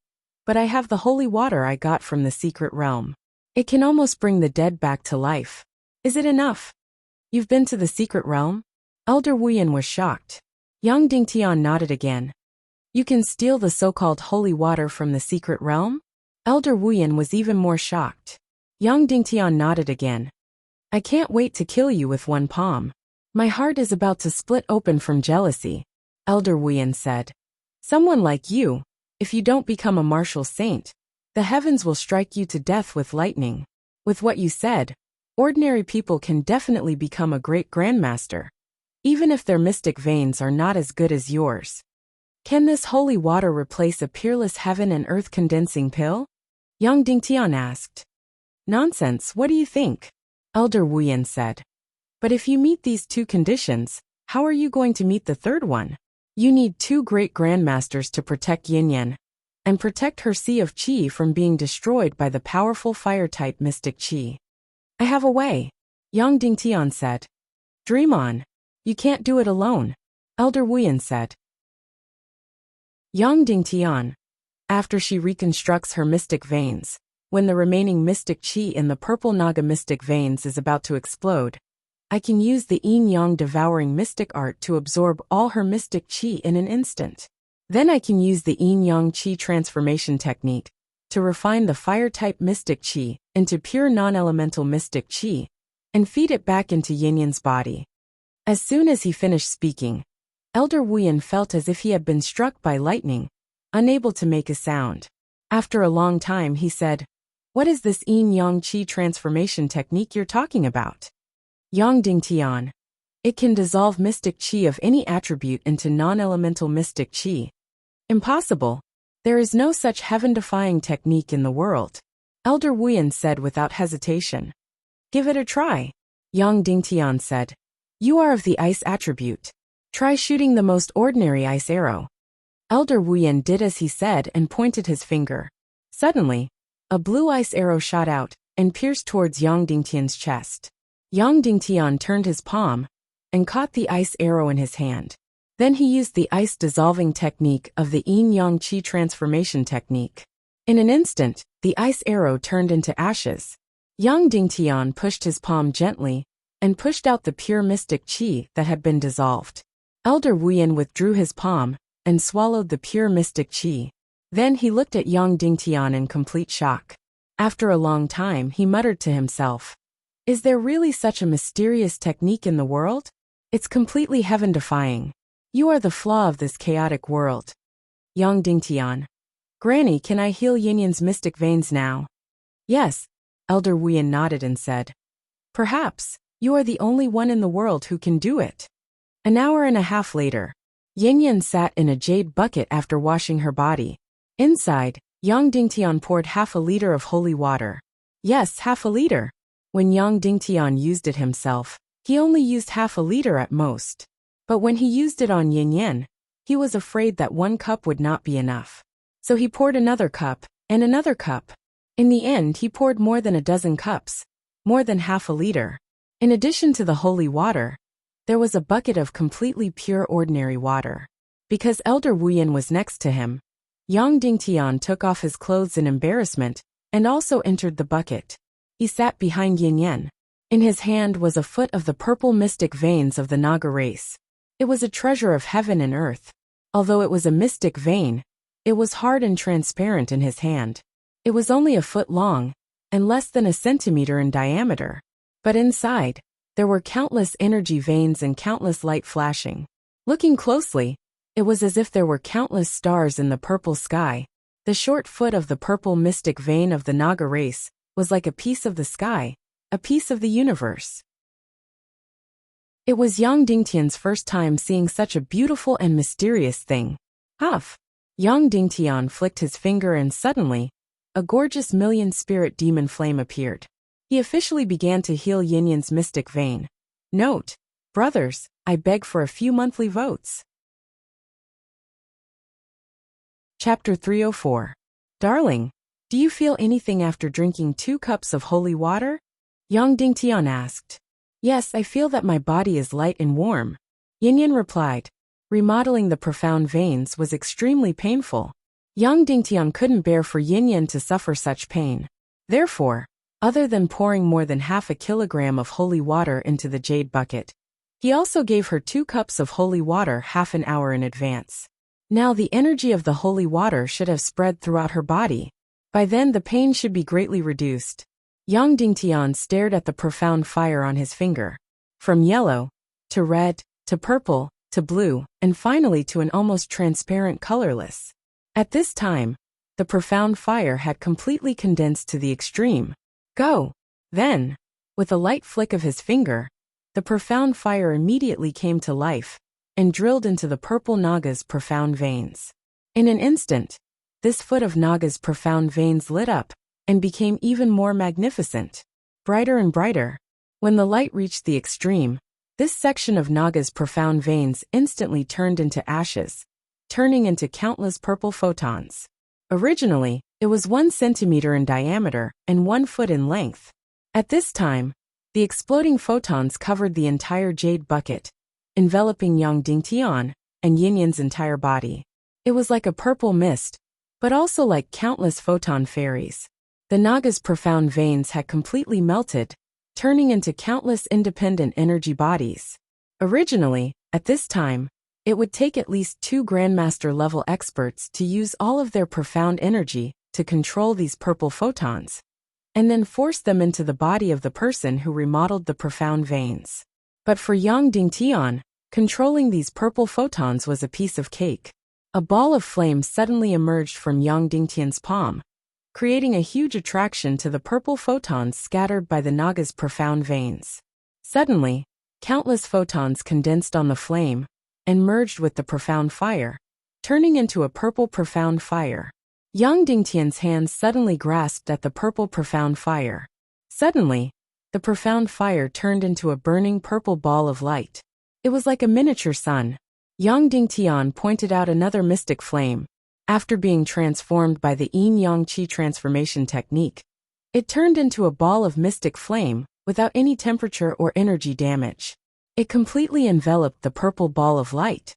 but I have the holy water I got from the secret realm. It can almost bring the dead back to life. Is it enough? You've been to the secret realm? Elder Wuyan was shocked. Yang Dingtian nodded again. You can steal the so-called holy water from the secret realm? Elder Wuyan was even more shocked. Yang Dingtian nodded again. I can't wait to kill you with one palm. My heart is about to split open from jealousy, Elder Wuyan said. Someone like you, if you don't become a martial saint, the heavens will strike you to death with lightning. With what you said, ordinary people can definitely become a great grandmaster, even if their mystic veins are not as good as yours. Can this holy water replace a peerless heaven and earth condensing pill? Yang Dingtian asked. Nonsense, what do you think? Elder Wuyan said. But if you meet these two conditions, how are you going to meet the third one? You need two great grandmasters to protect Yin and protect her sea of qi from being destroyed by the powerful fire-type mystic qi. I have a way, Yang Dingtian said. Dream on. You can't do it alone, Elder Wuyan said. Yang Dingtian, after she reconstructs her mystic veins, when the remaining mystic qi in the purple Naga mystic veins is about to explode, I can use the yin-yang devouring mystic art to absorb all her mystic qi in an instant. Then I can use the yin-yang qi transformation technique to refine the fire-type mystic qi into pure non-elemental mystic qi and feed it back into Yin-yan's body. As soon as he finished speaking, Elder Wuyan felt as if he had been struck by lightning, unable to make a sound. After a long time he said, What is this yin-yang qi transformation technique you're talking about? Yang Dingtian. It can dissolve mystic qi of any attribute into non-elemental mystic qi. Impossible. There is no such heaven-defying technique in the world, Elder Wuyan said without hesitation. Give it a try, Yang Dingtian said. You are of the ice attribute. Try shooting the most ordinary ice arrow. Elder Wuyan did as he said and pointed his finger. Suddenly, a blue ice arrow shot out and pierced towards Yang Dingtian's chest. Yang Dingtian turned his palm and caught the ice arrow in his hand. Then he used the ice dissolving technique of the yin-yang qi transformation technique. In an instant, the ice arrow turned into ashes. Yang Dingtian pushed his palm gently and pushed out the pure mystic qi that had been dissolved. Elder Wuyan withdrew his palm and swallowed the pure mystic qi. Then he looked at Yang Dingtian in complete shock. After a long time he muttered to himself, Is there really such a mysterious technique in the world? It's completely heaven-defying. You are the flaw of this chaotic world. Yang Dingtian. Granny, can I heal Yin-yan's mystic veins now? Yes, Elder Wuyan nodded and said. Perhaps, you are the only one in the world who can do it. An hour and a half later, Yin-yan sat in a jade bucket after washing her body. Inside, Yang Dingtian poured half a liter of holy water. Yes, half a liter. When Yang Dingtian used it himself, he only used half a liter at most. But when he used it on Yin-yan, he was afraid that 1 cup would not be enough. So he poured another cup, and another cup. In the end he poured more than a dozen cups, more than half a liter. In addition to the holy water, there was a bucket of completely pure ordinary water. Because Elder Wuyan was next to him, Yang Dingtian took off his clothes in embarrassment and also entered the bucket. He sat behind Yin-yan. In his hand was a foot of the purple mystic veins of the Naga race. It was a treasure of heaven and earth. Although it was a mystic vein, it was hard and transparent in his hand. It was only a foot long and less than a centimeter in diameter. But inside, there were countless energy veins and countless light flashing. Looking closely, it was as if there were countless stars in the purple sky. The short foot of the purple mystic vein of the Naga race was like a piece of the sky, a piece of the universe. It was Yang Dingtian's first time seeing such a beautiful and mysterious thing. Huff! Yang Dingtian flicked his finger and suddenly, a gorgeous million-spirit demon flame appeared. He officially began to heal Yin-yan's mystic vein. Note, brothers, I beg for a few monthly votes. Chapter 304. Darling, do you feel anything after drinking 2 cups of holy water? Yang Dingtian asked. Yes, I feel that my body is light and warm. Yin-yan replied. Remodeling the profound veins was extremely painful. Yang Dingtian couldn't bear for Yin-yan to suffer such pain. Therefore, other than pouring more than half a kilogram of holy water into the jade bucket, he also gave her 2 cups of holy water half an hour in advance. Now the energy of the holy water should have spread throughout her body. By then the pain should be greatly reduced. Yang Dingtian stared at the profound fire on his finger. From yellow, to red, to purple, to blue, and finally to an almost transparent colorless. At this time, the profound fire had completely condensed to the extreme. Go! Then, with a light flick of his finger, the profound fire immediately came to life and drilled into the purple Naga's profound veins. In an instant, this foot of Naga's profound veins lit up and became even more magnificent, brighter and brighter. When the light reached the extreme, this section of Naga's profound veins instantly turned into ashes, turning into countless purple photons. Originally, it was 1 centimeter in diameter and 1 foot in length. At this time, the exploding photons covered the entire jade bucket, enveloping Yang Dingtian and Yinyan's entire body. It was like a purple mist, but also like countless photon fairies. The Naga's profound veins had completely melted, turning into countless independent energy bodies. Originally, at this time, it would take at least 2 Grandmaster-level experts to use all of their profound energy to control these purple photons, and then force them into the body of the person who remodeled the profound veins. But for Yang Dingtian, controlling these purple photons was a piece of cake. A ball of flame suddenly emerged from Yang Dingtian's palm, creating a huge attraction to the purple photons scattered by the Naga's profound veins. Suddenly, countless photons condensed on the flame and merged with the profound fire, turning into a purple profound fire. Yang Dingtian's hands suddenly grasped at the purple profound fire. Suddenly, the profound fire turned into a burning purple ball of light. It was like a miniature sun. Yang Dingtian pointed out another mystic flame. After being transformed by the yin-yang qi transformation technique, it turned into a ball of mystic flame without any temperature or energy damage. It completely enveloped the purple ball of light.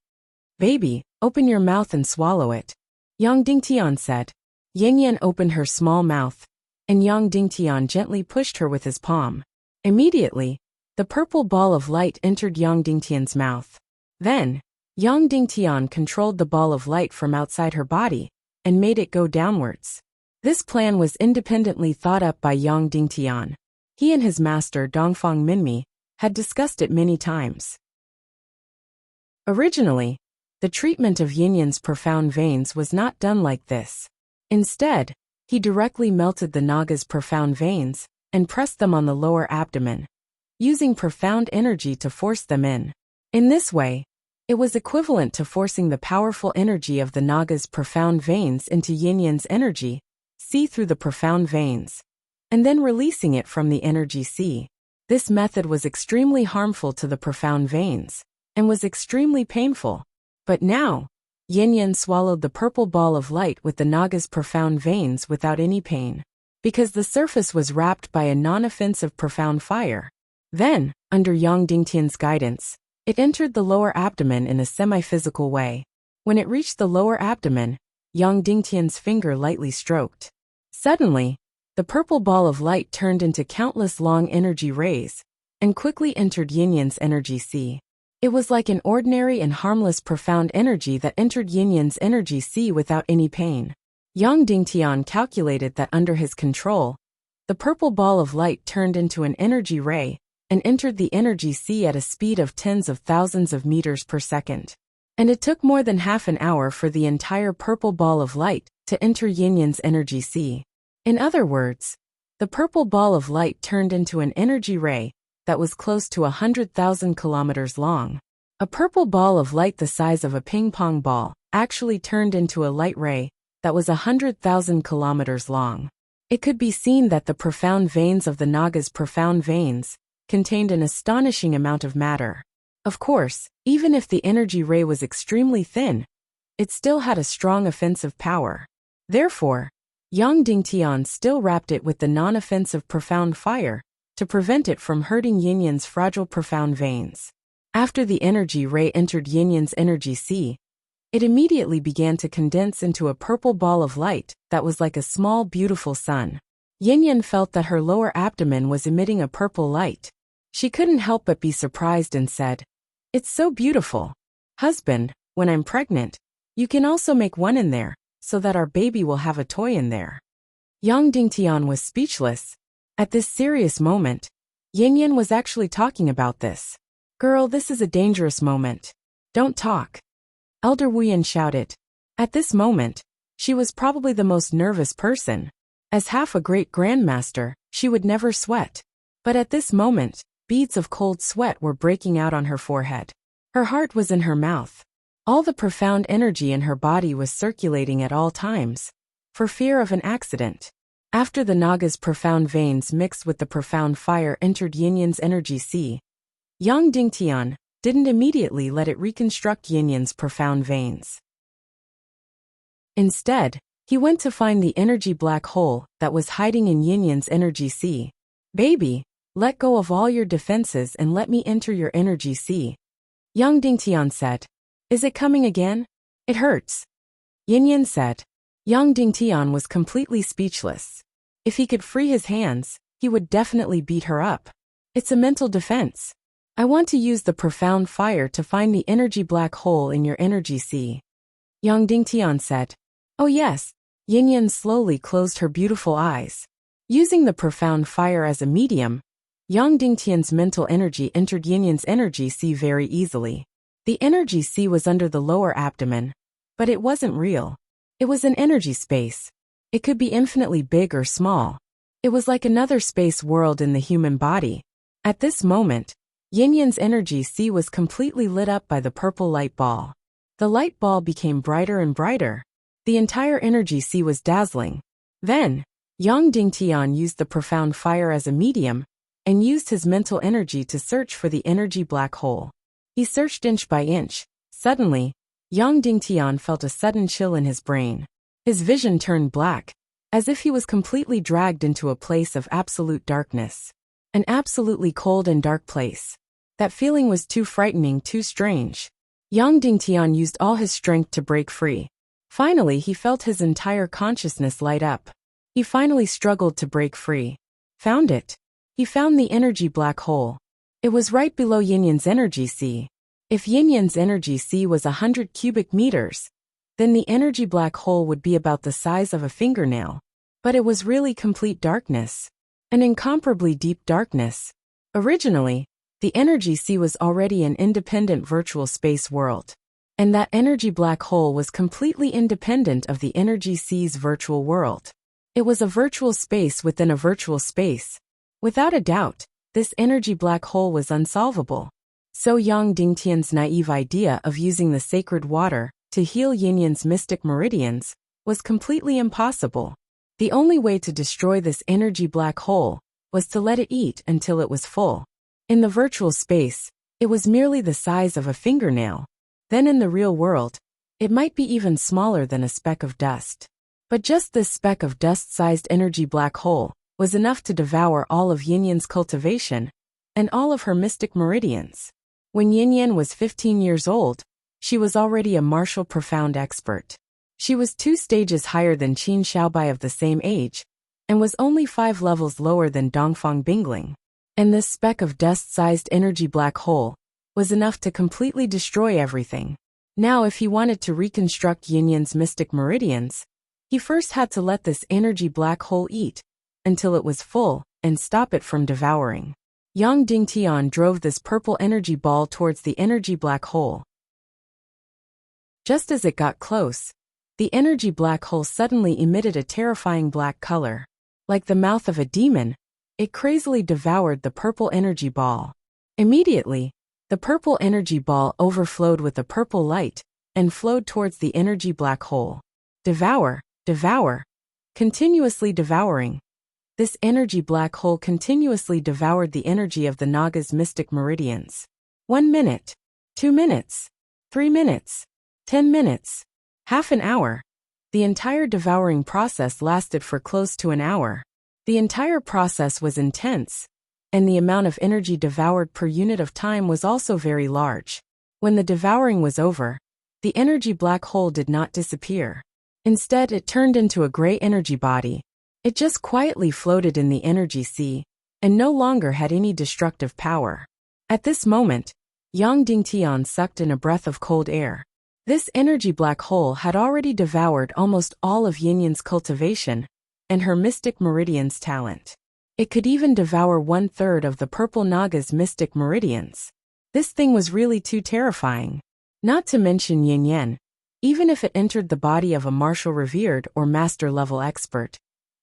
"Baby, open your mouth and swallow it," Yang Dingtian said. Yinyan opened her small mouth, and Yang Dingtian gently pushed her with his palm. Immediately, the purple ball of light entered Yang Dingtian's mouth. Then, Yang Dingtian controlled the ball of light from outside her body and made it go downwards. This plan was independently thought up by Yang Dingtian. He and his master Dongfang Minmi had discussed it many times. Originally, the treatment of Yinyan's profound veins was not done like this. Instead, he directly melted the Naga's profound veins and pressed them on the lower abdomen, using profound energy to force them in. In this way, it was equivalent to forcing the powerful energy of the Naga's profound veins into Yinyan's energy, sea through the profound veins, and then releasing it from the energy sea. This method was extremely harmful to the profound veins, and was extremely painful. But now, Yinyan swallowed the purple ball of light with the Naga's profound veins without any pain, because the surface was wrapped by a non-offensive profound fire. Then, under Yang Dingtian's guidance, it entered the lower abdomen in a semi-physical way. When it reached the lower abdomen, Yang Dingtian's finger lightly stroked. Suddenly, the purple ball of light turned into countless long energy rays, and quickly entered Yinyan's energy sea. It was like an ordinary and harmless profound energy that entered Yinyan's energy sea without any pain. Yang Dingtian calculated that under his control, the purple ball of light turned into an energy ray, and entered the energy sea at a speed of tens of thousands of meters per second. And it took more than half an hour for the entire purple ball of light to enter Yinyan's energy sea. In other words, the purple ball of light turned into an energy ray that was close to 100,000 kilometers long. A purple ball of light the size of a ping-pong ball actually turned into a light ray that was 100,000 kilometers long. It could be seen that the profound veins of the Naga's profound veins contained an astonishing amount of matter. Of course, even if the energy ray was extremely thin, it still had a strong offensive power. Therefore, Yang Dingtian still wrapped it with the non-offensive profound fire to prevent it from hurting Yinyan's fragile profound veins. After the energy ray entered Yinyan's energy sea, it immediately began to condense into a purple ball of light that was like a small beautiful sun. Yinyan felt that her lower abdomen was emitting a purple light. She couldn't help but be surprised and said, "It's so beautiful. Husband, when I'm pregnant, You can also make one in there, so that our baby will have a toy in there. Yang Dingtian was speechless. At this serious moment, Yin Yin was actually talking about this. Girl, this is a dangerous moment. Don't talk. Elder Wuyan shouted. At this moment, she was probably the most nervous person. As half a great grandmaster, she would never sweat. But at this moment, beads of cold sweat were breaking out on her forehead. Her heart was in her mouth. All the profound energy in her body was circulating at all times, for fear of an accident. After the Naga's profound veins mixed with the profound fire entered Yin Yin's energy sea, Yang Dingtian didn't immediately let it reconstruct Yin Yin's profound veins. Instead, he went to find the energy black hole that was hiding in Yin Yin's energy sea. Baby, let go of all your defenses and let me enter your energy sea. Yang Dingtian said. Is it coming again? It hurts. Yin Yin said. Yang Dingtian was completely speechless. If he could free his hands, he would definitely beat her up. It's a mental defense. I want to use the profound fire to find the energy black hole in your energy sea. Yang Dingtian said. Oh yes. Yin Yin slowly closed her beautiful eyes. Using the profound fire as a medium, Yang Dingtian's mental energy entered Yin Yin's energy sea very easily. The energy sea was under the lower abdomen, but it wasn't real. It was an energy space. It could be infinitely big or small. It was like another space world in the human body. At this moment, Yin Yin's energy sea was completely lit up by the purple light ball. The light ball became brighter and brighter. The entire energy sea was dazzling. Then, Yang Dingtian used the profound fire as a medium, and used his mental energy to search for the energy black hole. He searched inch by inch. Suddenly, Yang Dingtian felt a sudden chill in his brain. His vision turned black, as if he was completely dragged into a place of absolute darkness. An absolutely cold and dark place. That feeling was too frightening, too strange. Yang Dingtian used all his strength to break free. Finally, he felt his entire consciousness light up. He finally struggled to break free. Found it. He found the energy black hole. It was right below Yin Yin's energy sea. If Yin Yin's energy sea was 100 cubic meters, then the energy black hole would be about the size of a fingernail. But it was really complete darkness. An incomparably deep darkness. Originally, the energy sea was already an independent virtual space world. And that energy black hole was completely independent of the energy sea's virtual world. It was a virtual space within a virtual space. Without a doubt, this energy black hole was unsolvable. So Yang Dingtian's naive idea of using the sacred water to heal Yin Yin's mystic meridians was completely impossible. The only way to destroy this energy black hole was to let it eat until it was full. In the virtual space, it was merely the size of a fingernail. Then in the real world, it might be even smaller than a speck of dust. But just this speck of dust-sized energy black hole was enough to devour all of Yin Yin's cultivation and all of her mystic meridians. When Yin Yin was 15 years old, she was already a martial profound expert. She was 2 stages higher than Qin Xiaobai of the same age, and was only 5 levels lower than Dongfang Bingling. And this speck of dust-sized energy black hole was enough to completely destroy everything. Now if he wanted to reconstruct Yin Yin's mystic meridians, he first had to let this energy black hole eat until it was full, and stop it from devouring. Yang Dingtian drove this purple energy ball towards the energy black hole. Just as it got close, the energy black hole suddenly emitted a terrifying black color. Like the mouth of a demon, it crazily devoured the purple energy ball. Immediately, the purple energy ball overflowed with the purple light, and flowed towards the energy black hole. Devour, devour, continuously devouring. This energy black hole continuously devoured the energy of the Naga's mystic meridians. 1 minute, 2 minutes, 3 minutes, 10 minutes, half an hour. The entire devouring process lasted for close to an hour. The entire process was intense, and the amount of energy devoured per unit of time was also very large. When the devouring was over, the energy black hole did not disappear. Instead, it turned into a gray energy body. It just quietly floated in the energy sea, and no longer had any destructive power. At this moment, Yang Dingtian sucked in a breath of cold air. This energy black hole had already devoured almost all of Yinyan's cultivation and her mystic meridian's talent. It could even devour 1/3 of the purple Naga's mystic meridians. This thing was really too terrifying. Not to mention Yin, even if it entered the body of a martial revered or master-level expert,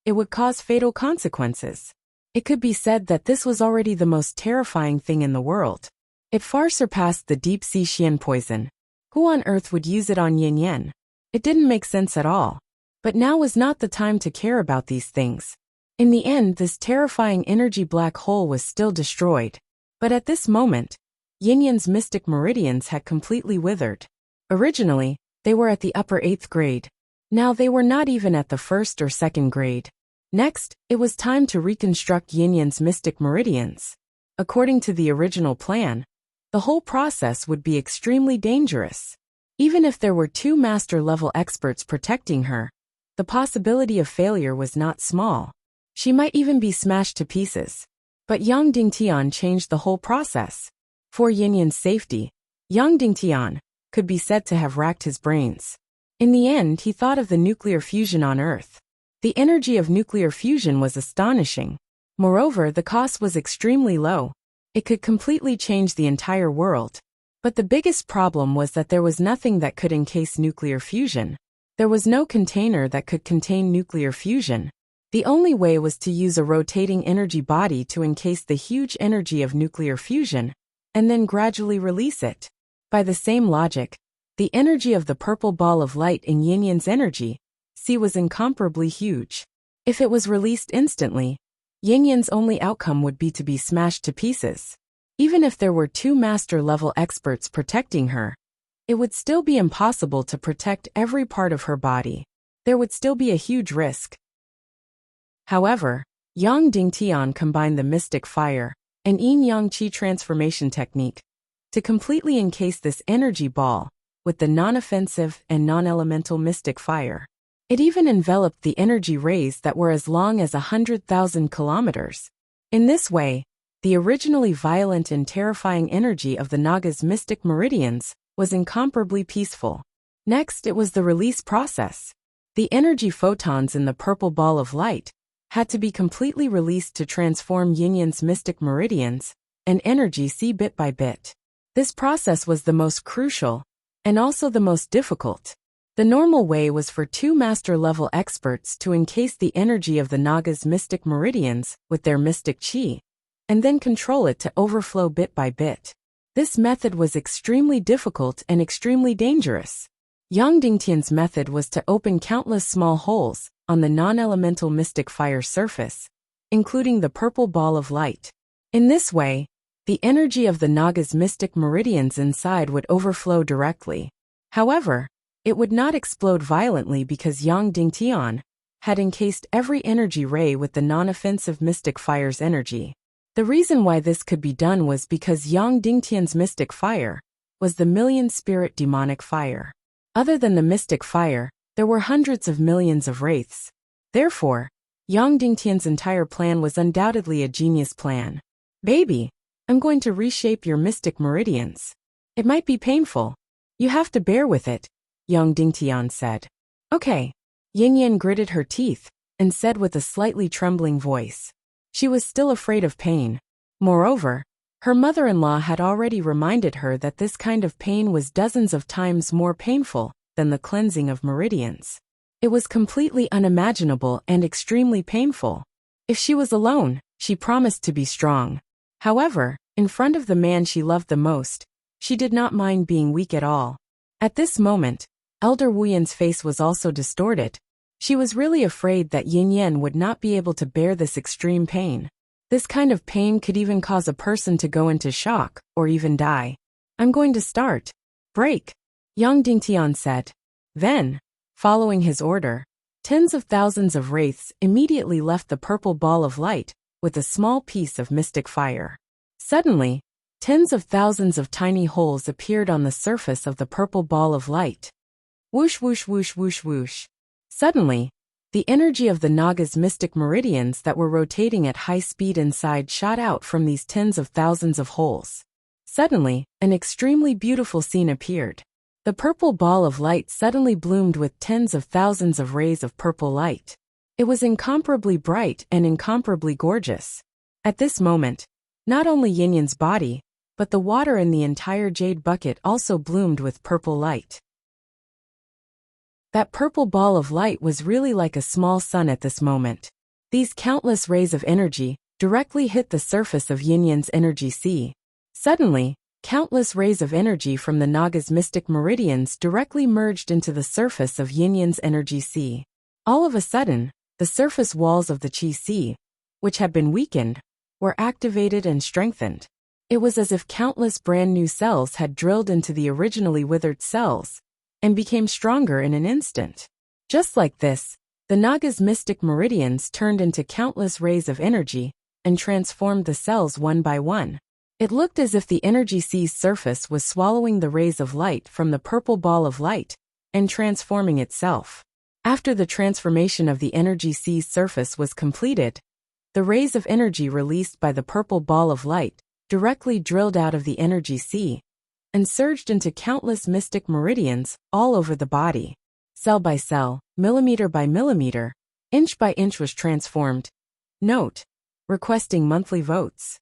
it would cause fatal consequences. It could be said that this was already the most terrifying thing in the world. It far surpassed the deep-sea Xian poison. Who on earth would use it on Yin? It didn't make sense at all. But now was not the time to care about these things. In the end, this terrifying energy black hole was still destroyed. But at this moment, Yinyan's mystic meridians had completely withered. Originally, they were at the upper 8th grade. Now they were not even at the 1st or 2nd grade. Next, it was time to reconstruct Yinyan's mystic meridians. According to the original plan, the whole process would be extremely dangerous. Even if there were 2 master-level experts protecting her, the possibility of failure was not small. She might even be smashed to pieces. But Yang Dingtian changed the whole process. For Yinyan's safety, Yang Dingtian could be said to have racked his brains. In the end, he thought of the nuclear fusion on Earth. The energy of nuclear fusion was astonishing. Moreover, the cost was extremely low. It could completely change the entire world. But the biggest problem was that there was nothing that could encase nuclear fusion. There was no container that could contain nuclear fusion. The only way was to use a rotating energy body to encase the huge energy of nuclear fusion, and then gradually release it. By the same logic, the energy of the purple ball of light in Yinyan's energy, C, was incomparably huge. If it was released instantly, Yinyan's only outcome would be to be smashed to pieces. Even if there were 2 master-level experts protecting her, it would still be impossible to protect every part of her body. There would still be a huge risk. However, Yang Dingtian combined the mystic fire and yin-yang qi transformation technique to completely encase this energy ball with the non-offensive and non-elemental mystic fire. It even enveloped the energy rays that were as long as 100,000 kilometers. In this way, the originally violent and terrifying energy of the Naga's mystic meridians was incomparably peaceful. Next, it was the release process. The energy photons in the purple ball of light had to be completely released to transform Yinyan's mystic meridians and energy C bit by bit. This process was the most crucial and also the most difficult. The normal way was for 2 master-level experts to encase the energy of the Naga's mystic meridians with their mystic qi, and then control it to overflow bit by bit. This method was extremely difficult and extremely dangerous. Yang Dingtian's method was to open countless small holes on the non-elemental mystic fire surface, including the purple ball of light. In this way, the energy of the Naga's mystic meridians inside would overflow directly. However, it would not explode violently because Yang Dingtian had encased every energy ray with the non-offensive mystic fire's energy. The reason why this could be done was because Yang Dingtian's mystic fire was the million-spirit demonic fire. Other than the mystic fire, there were hundreds of millions of wraiths. Therefore, Yang Dingtian's entire plan was undoubtedly a genius plan. Baby, I'm going to reshape your mystic meridians. It might be painful. You have to bear with it, Yang Dingtian said. Okay. Yinyan gritted her teeth and said with a slightly trembling voice. She was still afraid of pain. Moreover, her mother-in-law had already reminded her that this kind of pain was dozens of times more painful than the cleansing of meridians. It was completely unimaginable and extremely painful. If she was alone, she promised to be strong. However, in front of the man she loved the most, she did not mind being weak at all. At this moment, Elder Wuyan's face was also distorted. She was really afraid that Yinyan would not be able to bear this extreme pain. This kind of pain could even cause a person to go into shock or even die. I'm going to start. Break, Yang Dingtian said. Then, following his order, tens of thousands of wraiths immediately left the purple ball of light with a small piece of mystic fire. Suddenly, tens of thousands of tiny holes appeared on the surface of the purple ball of light. Whoosh whoosh whoosh whoosh whoosh. Suddenly, the energy of the Naga's mystic meridians that were rotating at high speed inside shot out from these tens of thousands of holes. Suddenly, an extremely beautiful scene appeared. The purple ball of light suddenly bloomed with tens of thousands of rays of purple light. It was incomparably bright and incomparably gorgeous. At this moment, not only Yinyan's body, but the water in the entire jade bucket also bloomed with purple light. That purple ball of light was really like a small sun at this moment. These countless rays of energy directly hit the surface of Yinyan's energy sea. Suddenly, countless rays of energy from the Naga's mystic meridians directly merged into the surface of Yinyan's energy sea. All of a sudden, the surface walls of the Qi Sea, which had been weakened, were activated and strengthened. It was as if countless brand new cells had drilled into the originally withered cells and became stronger in an instant. Just like this, the Naga's mystic meridians turned into countless rays of energy and transformed the cells one by one. It looked as if the energy sea's surface was swallowing the rays of light from the purple ball of light and transforming itself. After the transformation of the energy sea's surface was completed, the rays of energy released by the purple ball of light directly drilled out of the energy sea and surged into countless mystic meridians all over the body. Cell by cell, millimeter by millimeter, inch by inch was transformed. Note: requesting monthly votes.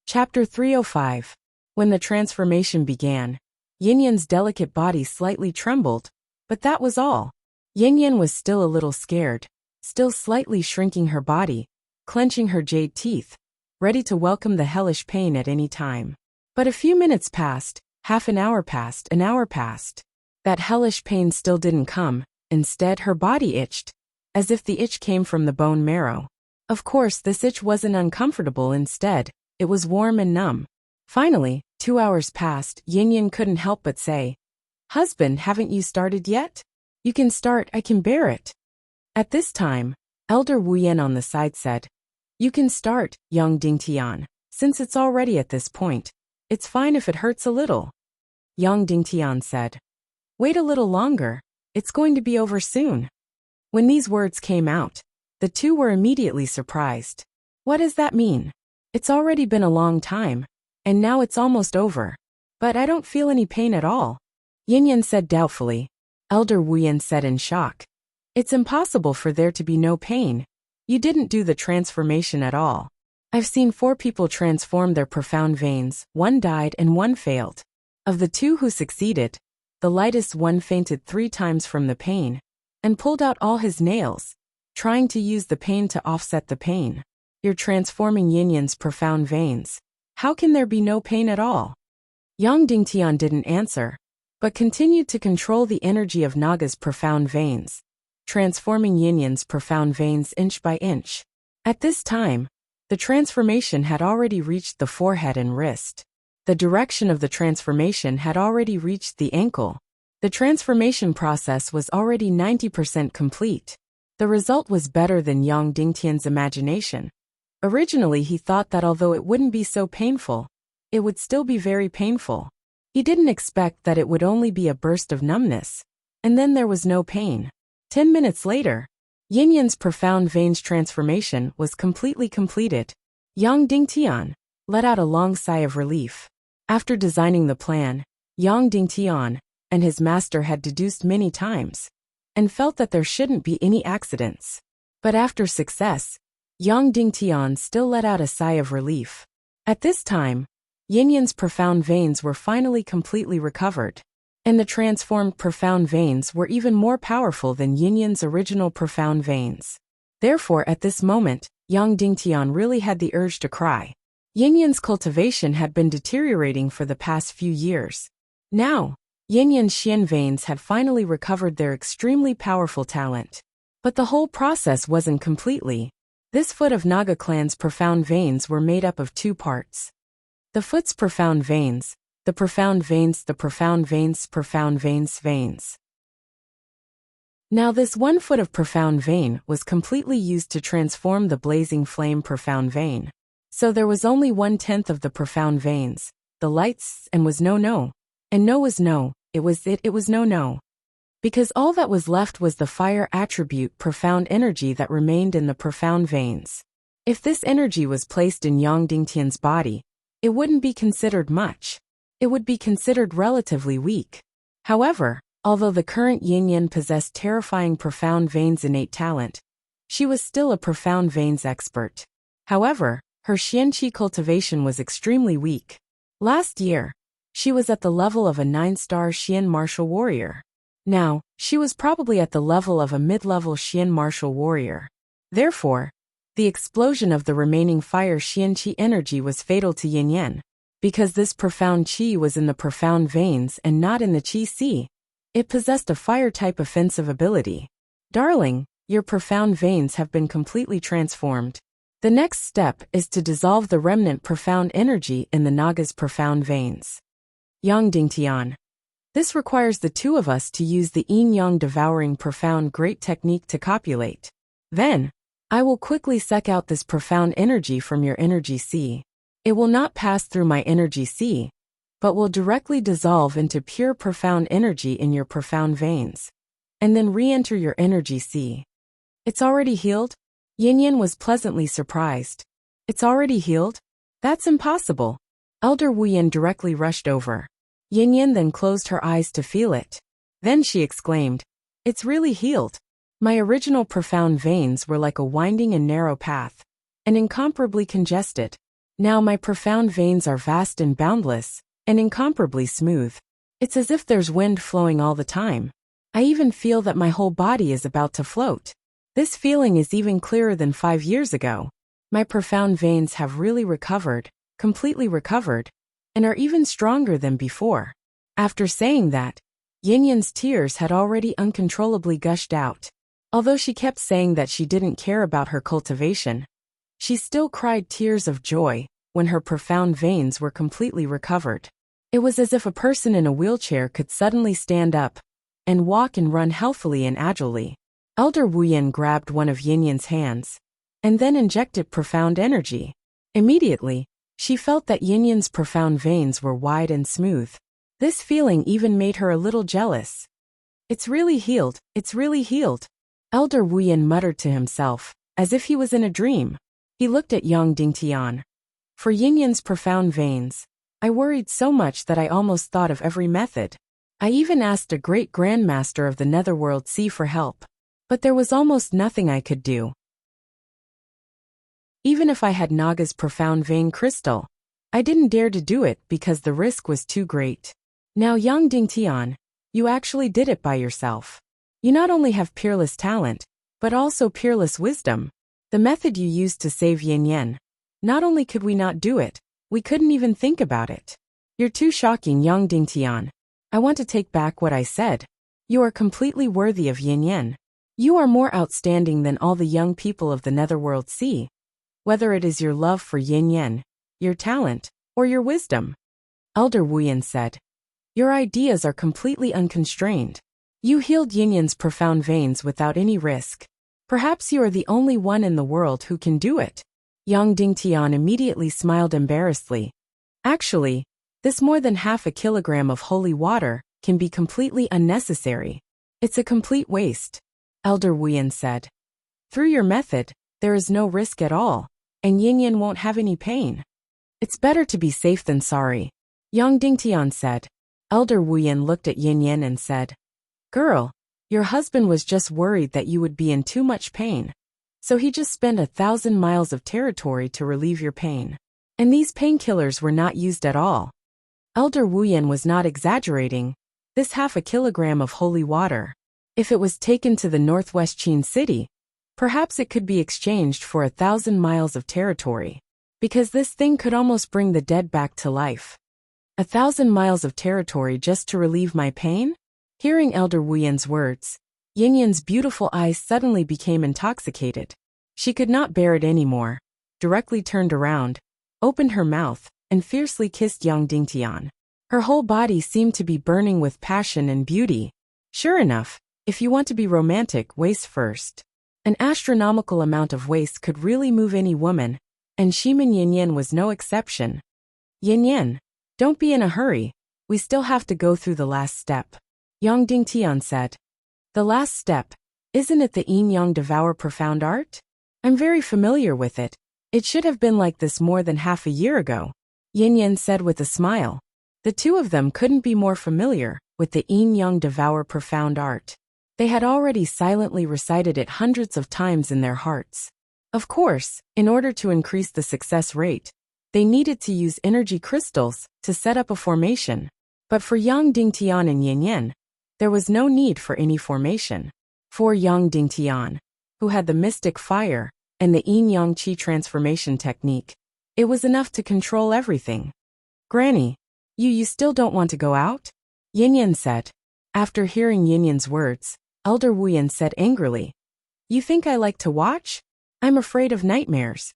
Chapter 305. When the transformation began, Yinyan's delicate body slightly trembled, but that was all. Yinyan was still a little scared, still slightly shrinking her body, clenching her jade teeth, ready to welcome the hellish pain at any time. But a few minutes passed, half an hour passed, an hour passed. That hellish pain still didn't come. Instead, her body itched, as if the itch came from the bone marrow. Of course, this itch wasn't uncomfortable. Instead, it was warm and numb. Finally, 2 hours passed. Yinyan couldn't help but say, "Husband, haven't you started yet? You can start, I can bear it." At this time, Elder Wuyan on the side said, "You can start, young Dingtian, since it's already at this point. It's fine if it hurts a little." Yang Dingtian said, "Wait a little longer, it's going to be over soon." When these words came out, the two were immediately surprised. What does that mean? It's already been a long time, and now it's almost over. But I don't feel any pain at all, Yinyan said doubtfully. Elder Wuyan said in shock, "It's impossible for there to be no pain. You didn't do the transformation at all. I've seen 4 people transform their profound veins, 1 died and 1 failed. Of the 2 who succeeded, the lightest one fainted 3 times from the pain, and pulled out all his nails, trying to use the pain to offset the pain. You're transforming Yinyan's profound veins. How can there be no pain at all?" Yang Dingtian didn't answer, but continued to control the energy of Naga's profound veins, transforming Yinyan's profound veins inch by inch. At this time, the transformation had already reached the forehead and wrist. The direction of the transformation had already reached the ankle. The transformation process was already 90% complete. The result was better than Yang Dingtian's imagination. Originally he thought that although it wouldn't be so painful, it would still be very painful. He didn't expect that it would only be a burst of numbness, and then there was no pain. 10 minutes later, Yinyan's profound veins transformation was completely completed. Yang Dingtian let out a long sigh of relief. After designing the plan, Yang Dingtian and his master had deduced many times, and felt that there shouldn't be any accidents. But after success, Yang Dingtian still let out a sigh of relief. At this time, Yinyan's profound veins were finally completely recovered, and the transformed profound veins were even more powerful than Yinyan's original profound veins. Therefore, at this moment, Yang Dingtian really had the urge to cry. Yinyan's cultivation had been deteriorating for the past few years. Now, Yinyan's Xian veins had finally recovered their extremely powerful talent. But the whole process wasn't completely. This foot of Naga clan's profound veins were made up of 2 parts. The foot's profound veins, the profound veins, the profound veins, profound veins, veins. Now this 1 foot of profound vein was completely used to transform the blazing flame profound vein. So there was only 1/10 of the profound veins, the lights, and was no. And no was no, it was no. Because all that was left was the fire attribute profound energy that remained in the profound veins. If this energy was placed in Yang Dingtian's body, it wouldn't be considered much. it would be considered relatively weak. However, although the current yin-yang possessed terrifying profound veins innate talent, she was still a profound veins expert. However, her xianqi cultivation was extremely weak. Last year, she was at the level of a 9-star Xian martial warrior. Now, she was probably at the level of a mid-level Xian martial warrior. Therefore, the explosion of the remaining fire xianqi energy was fatal to yin-yang. Because this profound qi was in the profound veins and not in the qi si, it possessed a fire-type offensive ability. Darling, your profound veins have been completely transformed. The next step is to dissolve the remnant profound energy in the Naga's profound veins. Yang Dingtian. This requires the two of us to use the yin-yang devouring profound great technique to copulate. Then, I will quickly suck out this profound energy from your energy sea. It will not pass through my energy sea, but will directly dissolve into pure profound energy in your profound veins, and then re-enter your energy sea. It's already healed? Yin-Yin was pleasantly surprised. It's already healed? That's impossible. Elder Wuyan directly rushed over. Yin-Yin then closed her eyes to feel it. Then she exclaimed, "It's really healed. My original profound veins were like a winding and narrow path, and incomparably congested. Now my profound veins are vast and boundless, and incomparably smooth. It's as if there's wind flowing all the time. I even feel that my whole body is about to float. This feeling is even clearer than 5 years ago. My profound veins have really recovered, completely recovered, and are even stronger than before." After saying that, Yin-Yin's tears had already uncontrollably gushed out. Although she kept saying that she didn't care about her cultivation, she still cried tears of joy when her profound veins were completely recovered. It was as if a person in a wheelchair could suddenly stand up and walk and run healthily and agilely. Elder Wuyan grabbed one of Yin-Yin's hands and then injected profound energy. Immediately, she felt that Yin-Yin's profound veins were wide and smooth. This feeling even made her a little jealous. "It's really healed, it's really healed," Elder Wuyan muttered to himself, as if he was in a dream. He looked at Yang Dingtian. "For Yin-Yin's profound veins, I worried so much that I almost thought of every method. I even asked a great grandmaster of the Netherworld Sea for help. But there was almost nothing I could do. Even if I had Naga's profound vein crystal, I didn't dare to do it because the risk was too great. Now Yang Dingtian, you actually did it by yourself. You not only have peerless talent, but also peerless wisdom. The method you used to save Yin-Yen, not only could we not do it, we couldn't even think about it. You're too shocking, Yang Dingtian. I want to take back what I said. You are completely worthy of Yin-Yen. You are more outstanding than all the young people of the Netherworld Sea, whether it is your love for Yin-Yen, your talent, or your wisdom." Elder Wuyan said, "Your ideas are completely unconstrained. You healed Yin-Yan's profound veins without any risk. Perhaps you are the only one in the world who can do it." Yang Dingtian immediately smiled embarrassedly. "Actually, this more than half a kilogram of holy water can be completely unnecessary. It's a complete waste," Elder Wuyan said. "Through your method, there is no risk at all, and Yin-Yin won't have any pain. It's better to be safe than sorry," Yang Dingtian said. Elder Wuyan looked at Yin-Yin and said, "Girl, your husband was just worried that you would be in too much pain. So he just spent 1,000 miles of territory to relieve your pain. And these painkillers were not used at all." Elder Wuyan was not exaggerating. This half a kilogram of holy water, if it was taken to the northwest Qin city, perhaps it could be exchanged for 1,000 miles of territory. Because this thing could almost bring the dead back to life. 1,000 miles of territory just to relieve my pain? Hearing Elder Wuyan's words, Yin-Yan's beautiful eyes suddenly became intoxicated. She could not bear it anymore, directly turned around, opened her mouth, and fiercely kissed Yang Dingtian. Her whole body seemed to be burning with passion and beauty. Sure enough, if you want to be romantic, waist first. An astronomical amount of waste could really move any woman, and Shimin Yin-Yin was no exception. "Yin-Yin, don't be in a hurry, we still have to go through the last step," Yang Dingtian said. "The last step, isn't it the yin-yang devour profound art? I'm very familiar with it. It should have been like this more than half a year ago," Yin-Yin said with a smile. The two of them couldn't be more familiar with the yin-yang devour profound art. They had already silently recited it hundreds of times in their hearts. Of course, in order to increase the success rate, they needed to use energy crystals to set up a formation. But for Yang Dingtian and Yin Yin, there was no need for any formation. For Yang Dingtian, who had the mystic fire and the yin-yang qi transformation technique, it was enough to control everything. Granny, you still don't want to go out? Yin Yin said. After hearing Yin Yin's words, Elder Wuyan said angrily, "You think I like to watch? I'm afraid of nightmares."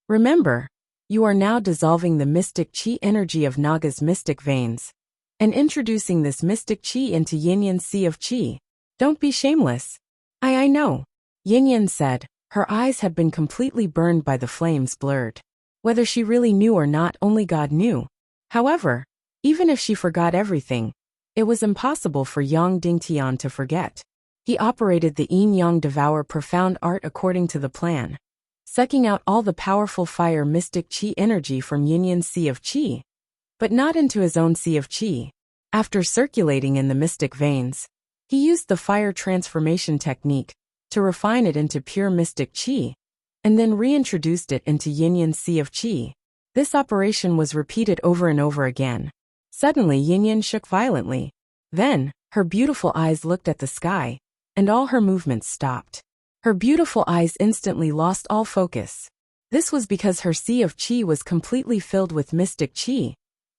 Remember, you are now dissolving the mystic qi energy of Naga's mystic veins and introducing this mystic qi into Yin Yin's sea of qi. Don't be shameless. I know. Yin Yin said. Her eyes had been completely burned by the flames blurred. Whether she really knew or not, only God knew. However, even if she forgot everything, it was impossible for Yang Dingtian to forget. He operated the yin-yang devour profound art according to the plan, sucking out all the powerful fire mystic qi energy from Yin Yin's sea of qi, but not into his own sea of qi. After circulating in the mystic veins, he used the fire transformation technique to refine it into pure mystic qi, and then reintroduced it into Yin Yin's sea of qi. This operation was repeated over and over again. Suddenly Yin Yin shook violently. Then, her beautiful eyes looked at the sky, and all her movements stopped. Her beautiful eyes instantly lost all focus. This was because her sea of qi was completely filled with mystic qi,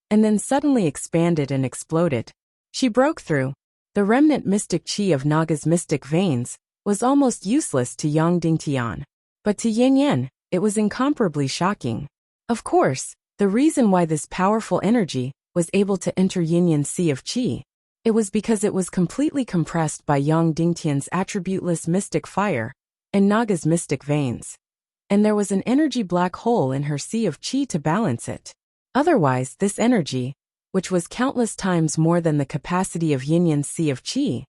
and then suddenly expanded and exploded. She broke through. The remnant mystic qi of Naga's mystic veins was almost useless to Yang Dingtian. But to Yin Yin, it was incomparably shocking. Of course, the reason why this powerful energy was able to enter Yin Yin's sea of qi, it was because it was completely compressed by Yang Dingtian's attributeless mystic fire and Naga's mystic veins. And there was an energy black hole in her sea of qi to balance it. Otherwise, this energy, which was countless times more than the capacity of Yin Yin's sea of qi,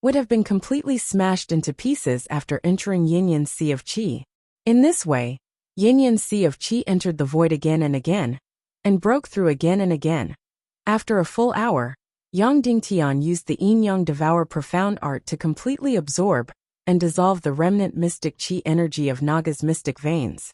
would have been completely smashed into pieces after entering Yin Yin's sea of qi. In this way, Yin Yin's sea of qi entered the void again and broke through again and again. After a full hour, Yang Dingtian used the yin-yang devour profound art to completely absorb and dissolve the remnant mystic qi energy of Naga's mystic veins,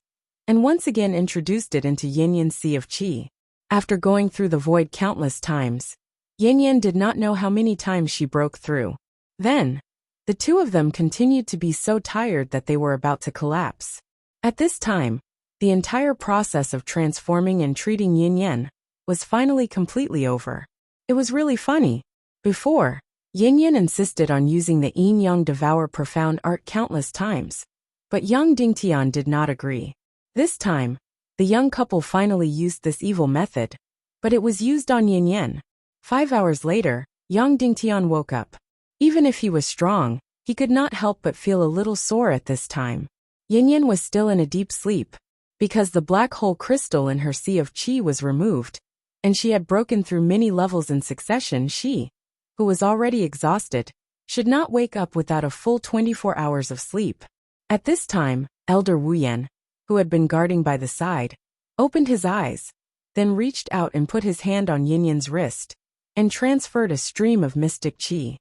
and once again introduced it into Yin Yin's sea of qi. After going through the void countless times, Yin Yin did not know how many times she broke through. Then, the two of them continued to be so tired that they were about to collapse. At this time, the entire process of transforming and treating Yin Yin was finally completely over. It was really funny. Before, Yin Yin insisted on using the yin-yang devour profound art countless times, but Yang Dingtian did not agree. This time, the young couple finally used this evil method, but it was used on Yin Yin. 5 hours later, Yang Dingtian woke up. Even if he was strong, he could not help but feel a little sore at this time. Yin Yin was still in a deep sleep, because the black hole crystal in her sea of qi was removed, and she had broken through many levels in succession. She, who was already exhausted, should not wake up without a full 24 hours of sleep. At this time, Elder Wuyan, who had been guarding by the side, opened his eyes, then reached out and put his hand on Yin Yin's wrist, and transferred a stream of mystic qi.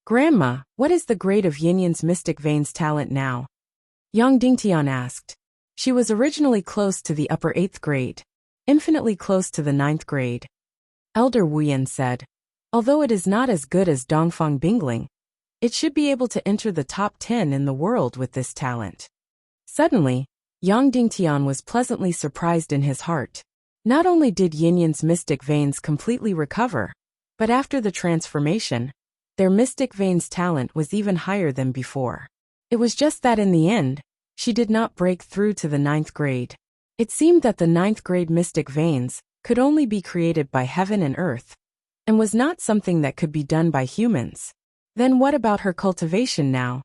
"Grandma, what is the grade of Yin Yin's mystic veins talent now?" Yang Dingtian asked. She was originally close to the upper 8th grade, infinitely close to the 9th grade. Elder Wuyan said, "Although it is not as good as Dongfang Bingling, it should be able to enter the top 10 in the world with this talent." Suddenly, Yang Dingtian was pleasantly surprised in his heart. Not only did Yin Yin's mystic veins completely recover, but after the transformation, their mystic veins talent was even higher than before. It was just that in the end, she did not break through to the 9th grade. It seemed that the 9th grade mystic veins could only be created by heaven and earth, and was not something that could be done by humans. Then what about her cultivation now?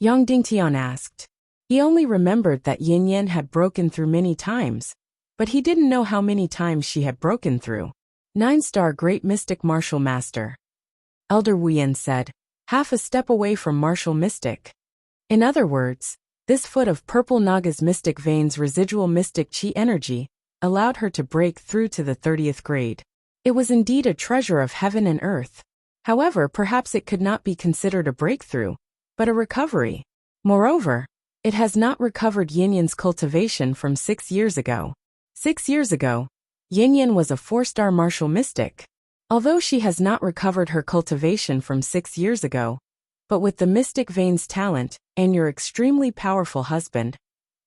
Yang Dingtian asked. He only remembered that Yin Yin had broken through many times, but he didn't know how many times she had broken through. 9-star Great Mystic Martial Master. Elder Wuyan said, half a step away from Martial Mystic. In other words, this foot of purple Naga's mystic veins residual mystic qi energy allowed her to break through to the 30th grade. It was indeed a treasure of heaven and earth. However, perhaps it could not be considered a breakthrough, but a recovery. Moreover, it has not recovered Yinyan's cultivation from 6 years ago. 6 years ago, Yinyan was a 4-star martial mystic. Although she has not recovered her cultivation from 6 years ago, but with the mystic veins talent and your extremely powerful husband,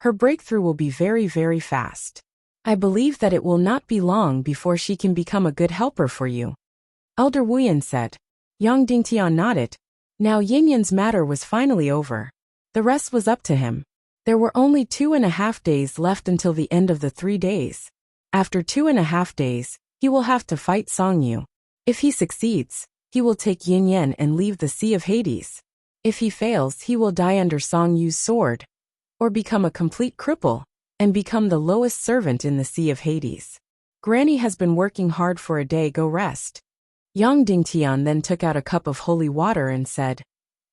her breakthrough will be very, very fast. I believe that it will not be long before she can become a good helper for you. Elder Wuyan said. Yang Dingtian nodded. Now Yinyan's matter was finally over. The rest was up to him. There were only 2.5 days left until the end of the 3 days. After 2.5 days, he will have to fight Songyu. If he succeeds, he will take Yinyan and leave the Sea of Hades. If he fails, he will die under Songyu's sword, or become a complete cripple, and become the lowest servant in the Sea of Hades. Granny has been working hard for a day, go rest. Yang Dingtian then took out a cup of holy water and said,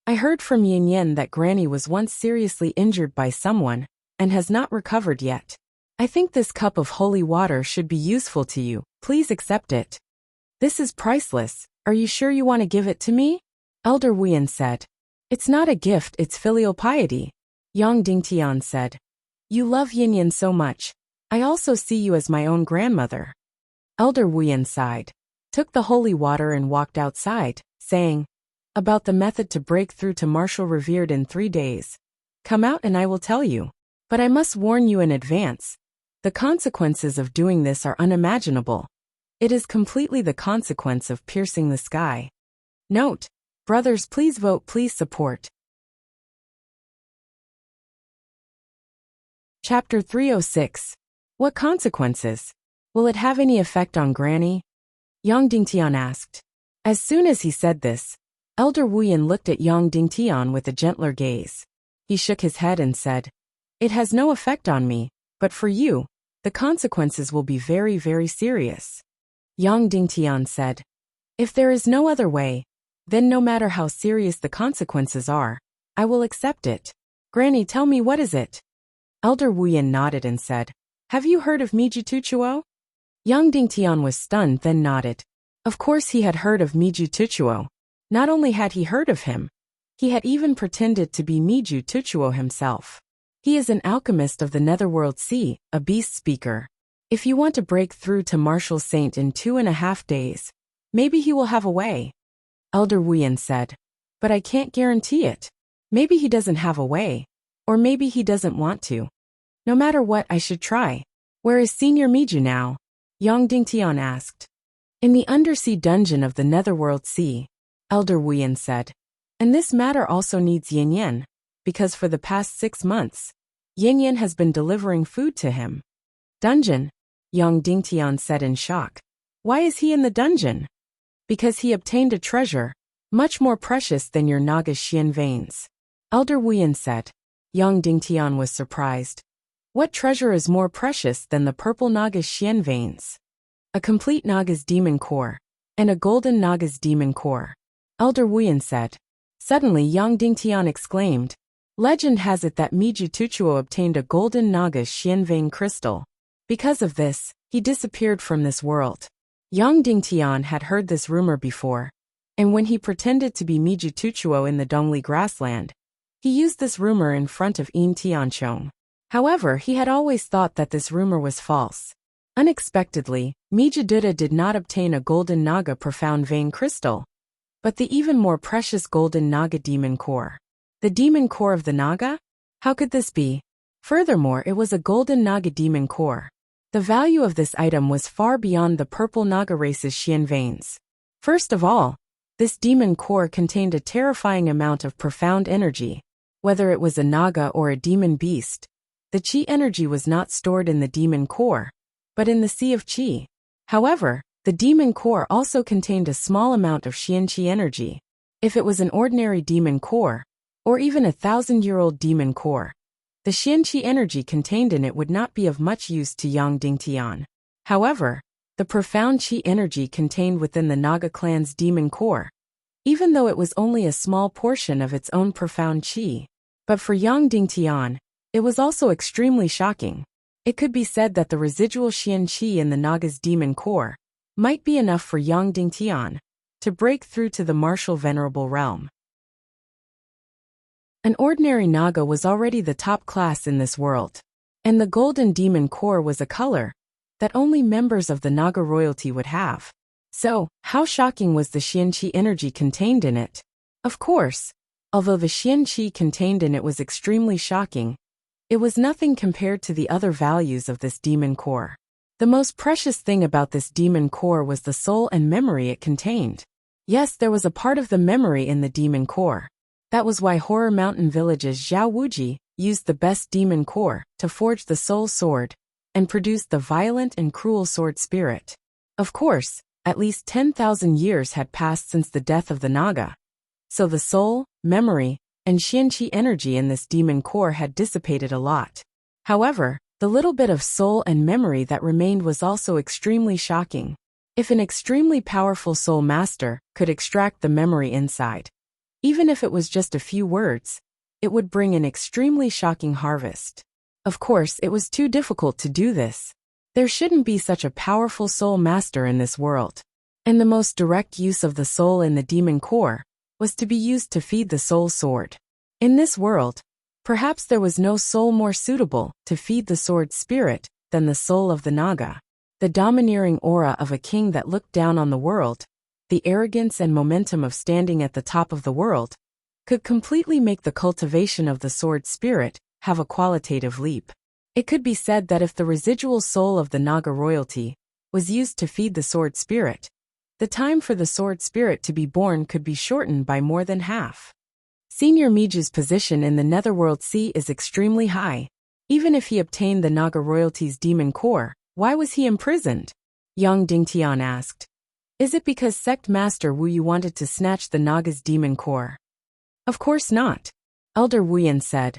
I heard from Yinyan that Granny was once seriously injured by someone, and has not recovered yet. I think this cup of holy water should be useful to you, please accept it. This is priceless, are you sure you want to give it to me? Elder Wuyan said. It's not a gift, it's filial piety. Yang Dingtian said. You love Yinyan so much. I also see you as my own grandmother. Elder Wuyan sighed, took the holy water and walked outside, saying, about the method to break through to martial revered in 3 days. Come out and I will tell you. But I must warn you in advance. The consequences of doing this are unimaginable. It is completely the consequence of piercing the sky. Note, brothers, please vote, please support. Chapter 306. What consequences? Will it have any effect on Granny? Yang Dingtian asked. As soon as he said this, Elder Wuyan looked at Yang Dingtian with a gentler gaze. He shook his head and said, It has no effect on me, but for you, the consequences will be very, very serious. Yang Dingtian said, If there is no other way, then no matter how serious the consequences are, I will accept it. Granny, tell me, what is it? Elder Wuyan nodded and said, Have you heard of Miju Tuchuo? Yang Dingtian was stunned, then nodded. Of course he had heard of Miju Tuchuo. Not only had he heard of him, he had even pretended to be Miju Tuchuo himself. He is an alchemist of the Netherworld Sea, a beast speaker. If you want to break through to Martial Saint in 2.5 days, maybe he will have a way. Elder Wuyan said, But I can't guarantee it. Maybe he doesn't have a way, or maybe he doesn't want to. No matter what, I should try. Where is Senior Miju now? Yang Dingtian asked. In the undersea dungeon of the Netherworld Sea, Elder Wuyan said. And this matter also needs Yinyan, because for the past 6 months, Yinyan has been delivering food to him. Dungeon? Yang Dingtian said in shock. Why is he in the dungeon? Because he obtained a treasure, much more precious than your Naga Xian veins. Elder Wuyan said. Yang Dingtian was surprised. What treasure is more precious than the purple Naga's Xian veins? A complete Naga's demon core, and a golden Naga's demon core. Elder Wuyan said. Suddenly Yang Dingtian exclaimed. Legend has it that Miju Tuchuo obtained a golden Naga's Xian vein crystal. Because of this, he disappeared from this world. Yang Dingtian had heard this rumor before, and when he pretended to be Miju Tuchuo in the Dongli grassland, he used this rumor in front of Yin Tianchong. However, he had always thought that this rumor was false. Unexpectedly, Miju Duda did not obtain a golden Naga profound vein crystal, but the even more precious golden Naga demon core. The demon core of the Naga? How could this be? Furthermore, it was a golden Naga demon core. The value of this item was far beyond the purple Naga race's Xian veins. First of all, this demon core contained a terrifying amount of profound energy. Whether it was a Naga or a demon beast, the Qi energy was not stored in the demon core, but in the Sea of Qi. However, the demon core also contained a small amount of Xian Qi energy. If it was an ordinary demon core, or even a 1,000-year-old demon core, the Xian Qi energy contained in it would not be of much use to Yang Dingtian. However, the profound Qi energy contained within the Naga clan's demon core, even though it was only a small portion of its own profound Qi. But for Yang Dingtian, it was also extremely shocking. It could be said that the residual Xian Qi in the Naga's demon core might be enough for Yang Dingtian to break through to the martial venerable realm. An ordinary Naga was already the top class in this world, and the golden demon core was a color that only members of the Naga royalty would have. So, how shocking was the Xian Qi energy contained in it? Of course, although the Xian Qi contained in it was extremely shocking, it was nothing compared to the other values of this demon core. The most precious thing about this demon core was the soul and memory it contained. Yes, there was a part of the memory in the demon core. That was why Horror Mountain Village's Zhao Wuji used the best demon core to forge the soul sword and produce the violent and cruel sword spirit. Of course, at least 10,000 years had passed since the death of the Naga, so the soul, memory, and Xian Qi energy in this demon core had dissipated a lot. However, the little bit of soul and memory that remained was also extremely shocking. If an extremely powerful soul master could extract the memory inside, even if it was just a few words, it would bring an extremely shocking harvest. Of course, it was too difficult to do this. There shouldn't be such a powerful soul master in this world. And the most direct use of the soul in the demon core was to be used to feed the soul sword. In this world, perhaps there was no soul more suitable to feed the sword spirit than the soul of the Naga. The domineering aura of a king that looked down on the world, the arrogance and momentum of standing at the top of the world, could completely make the cultivation of the sword spirit have a qualitative leap. It could be said that if the residual soul of the Naga royalty was used to feed the sword spirit, the time for the sword spirit to be born could be shortened by more than half. Senior Miju's position in the Netherworld Sea is extremely high. Even if he obtained the Naga royalty's demon core, why was he imprisoned? Yang Dingtian asked. Is it because Sect Master Wu Yu wanted to snatch the Naga's demon core? Of course not, Elder Wu Yan said.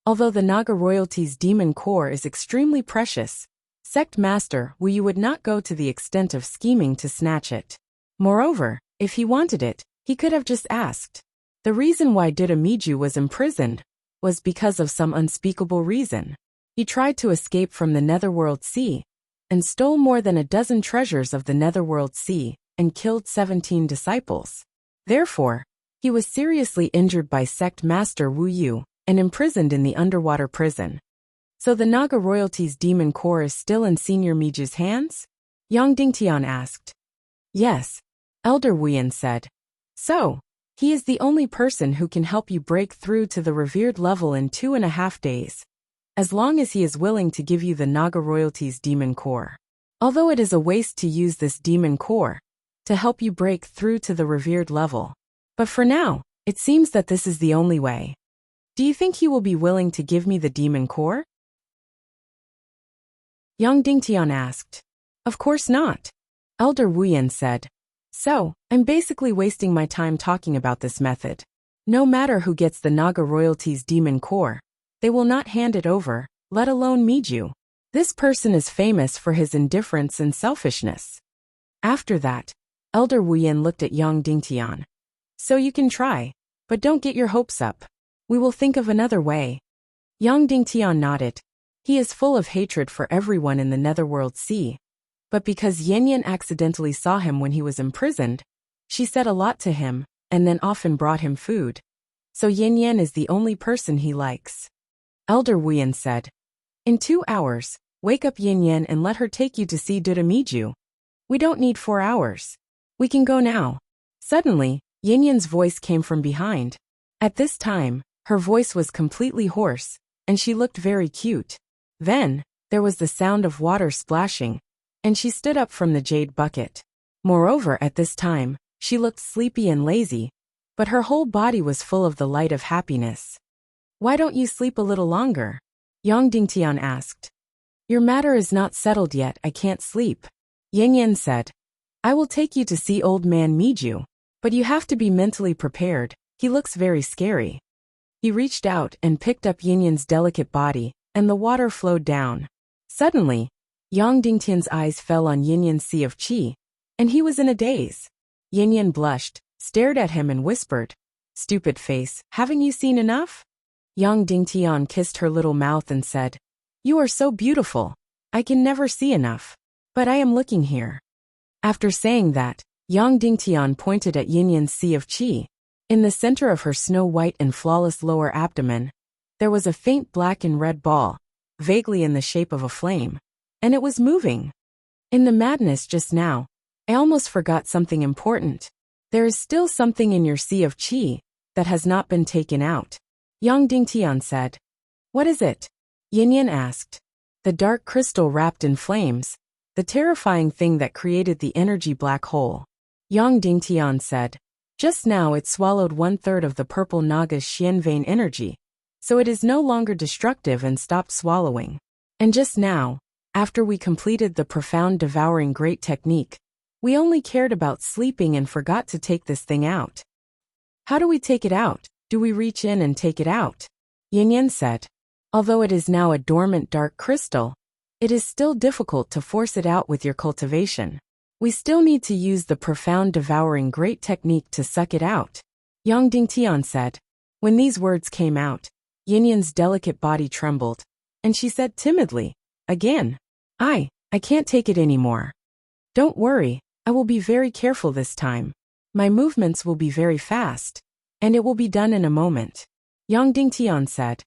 Although the Naga royalty's demon core is extremely precious, Sect Master Wu Yu would not go to the extent of scheming to snatch it. Moreover, if he wanted it, he could have just asked. The reason why Duda Miju was imprisoned was because of some unspeakable reason. He tried to escape from the Netherworld Sea and stole more than a dozen treasures of the Netherworld Sea and killed 17 disciples. Therefore, he was seriously injured by Sect Master Wu Yu and imprisoned in the underwater prison. So the Naga royalty's demon core is still in Senior Miju's hands? Yang Dingtian asked. Yes, Elder Wu Yan said. So, he is the only person who can help you break through to the revered level in 2.5 days, as long as he is willing to give you the Naga royalty's demon core. Although it is a waste to use this demon core to help you break through to the revered level. But for now, it seems that this is the only way. Do you think he will be willing to give me the demon core? Yang Dingtian asked. Of course not, Elder Wu Yan said. So, I'm basically wasting my time talking about this method. No matter who gets the Naga royalty's demon core, they will not hand it over, let alone Miju. This person is famous for his indifference and selfishness. After that, Elder Wu Yan looked at Yang Dingtian. So you can try, but don't get your hopes up. We will think of another way. Yang Dingtian nodded. He is full of hatred for everyone in the Netherworld Sea. But because Yan Yan accidentally saw him when he was imprisoned, she said a lot to him, and then often brought him food. So Yan Yan is the only person he likes. Elder Wu Yan said. In 2 hours, wake up Yan Yan and let her take you to see Duda Miju. We don't need 4 hours. We can go now. Suddenly, Yan Yan's voice came from behind. At this time, her voice was completely hoarse, and she looked very cute. Then, there was the sound of water splashing, and she stood up from the jade bucket. Moreover, at this time, she looked sleepy and lazy, but her whole body was full of the light of happiness. Why don't you sleep a little longer? Yang Dingtian asked. Your matter is not settled yet, I can't sleep. Yan Yan said. I will take you to see old man Miju, but you have to be mentally prepared, he looks very scary. He reached out and picked up Yan Yan's delicate body, and the water flowed down. Suddenly, Yang Dingtian's eyes fell on Yan Yan's sea of qi, and he was in a daze. Yan Yan blushed, stared at him and whispered, Stupid face, haven't you seen enough? Yang Dingtian kissed her little mouth and said, You are so beautiful. I can never see enough. But I am looking here. After saying that, Yang Dingtian pointed at Yinyan's sea of qi. In the center of her snow-white and flawless lower abdomen, there was a faint black and red ball, vaguely in the shape of a flame, and it was moving. In the madness just now, I almost forgot something important. There is still something in your sea of qi that has not been taken out, Yang Dingtian said. What is it? Yinyan asked. The dark crystal wrapped in flames, the terrifying thing that created the energy black hole. Yang Dingtian said. Just now it swallowed 1/3 of the purple Naga's Xian vein energy, so it is no longer destructive and stopped swallowing. And just now, after we completed the profound devouring great technique, we only cared about sleeping and forgot to take this thing out. How do we take it out? Do we reach in and take it out? Yinyan said. Although it is now a dormant dark crystal, it is still difficult to force it out with your cultivation. We still need to use the profound devouring great technique to suck it out, Yang Dingtian said. When these words came out, Yinyan's delicate body trembled, and she said timidly, again, I can't take it anymore. Don't worry, I will be very careful this time. My movements will be very fast, and it will be done in a moment, Yang Dingtian said.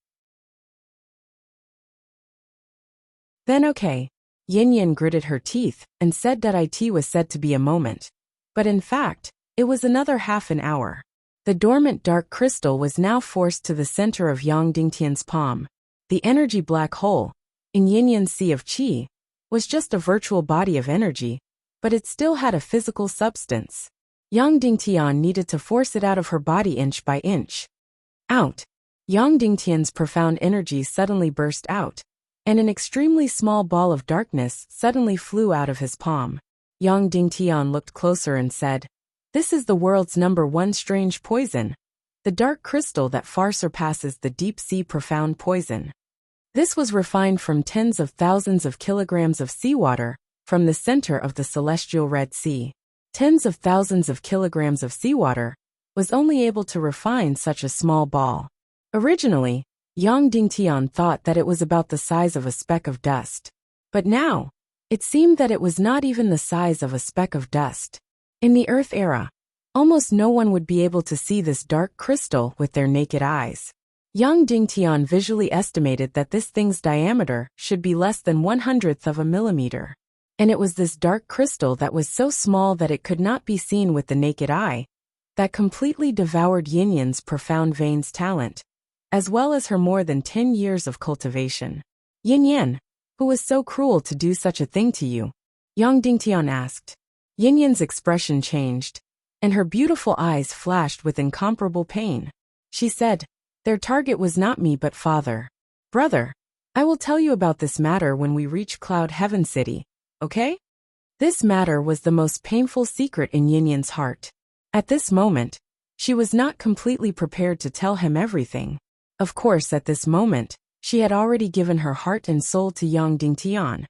Then okay. Yinyan gritted her teeth and said that it was said to be a moment. But in fact, it was another half an hour. The dormant dark crystal was now forced to the center of Yang Dingtian's palm. The energy black hole, in Yinyan's sea of qi, was just a virtual body of energy, but it still had a physical substance. Yang Dingtian needed to force it out of her body inch by inch. Out. Yang Dingtian's profound energy suddenly burst out, and an extremely small ball of darkness suddenly flew out of his palm. Yang Dingtian looked closer and said, This is the world's #1 strange poison, the dark crystal that far surpasses the deep-sea profound poison. This was refined from tens of thousands of kilograms of seawater from the center of the celestial Red Sea. Tens of thousands of kilograms of seawater was only able to refine such a small ball. Originally, Yang Dingtian thought that it was about the size of a speck of dust. But now, it seemed that it was not even the size of a speck of dust. In the Earth era, almost no one would be able to see this dark crystal with their naked eyes. Yang Dingtian visually estimated that this thing's diameter should be less than 1/100th of a millimeter. And it was this dark crystal that was so small that it could not be seen with the naked eye, that completely devoured Yinyan's profound veins talent, as well as her more than 10 years of cultivation. Yinyan, who was so cruel to do such a thing to you? Yang Dingtian asked. Yinyan's expression changed, and her beautiful eyes flashed with incomparable pain. She said, Their target was not me but father. Brother, I will tell you about this matter when we reach Cloud Heaven City, okay? This matter was the most painful secret in Yinyan's heart. At this moment, she was not completely prepared to tell him everything. Of course, at this moment, she had already given her heart and soul to Yang Dingtian,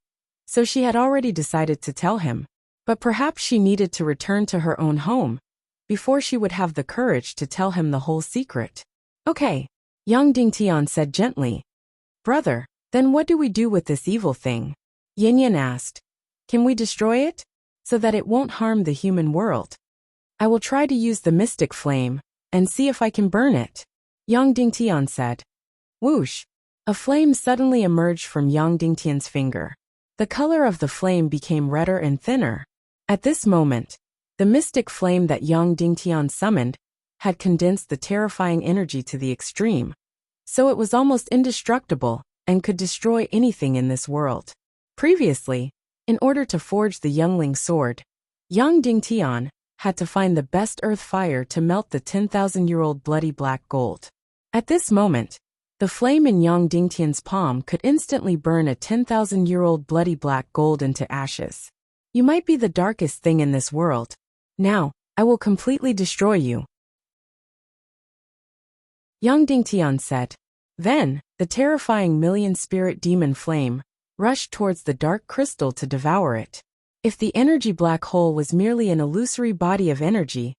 so she had already decided to tell him. But perhaps she needed to return to her own home before she would have the courage to tell him the whole secret. Okay, Yang Dingtian said gently. Brother, then what do we do with this evil thing? Yinyan asked. Can we destroy it? So that it won't harm the human world. I will try to use the mystic flame and see if I can burn it, Yang Dingtian said. Whoosh! A flame suddenly emerged from Yang Dingtian's finger. The color of the flame became redder and thinner. At this moment, the mystic flame that Yang Dingtian summoned had condensed the terrifying energy to the extreme, so it was almost indestructible and could destroy anything in this world. Previously, in order to forge the youngling sword, Yang Dingtian had to find the best earth fire to melt the 10,000-year-old bloody black gold. At this moment, the flame in Yang Dingtian's palm could instantly burn a 10,000-year-old bloody black gold into ashes. You might be the darkest thing in this world. Now, I will completely destroy you, Yang Dingtian said. Then, the terrifying million-spirit demon flame rushed towards the dark crystal to devour it. If the energy black hole was merely an illusory body of energy,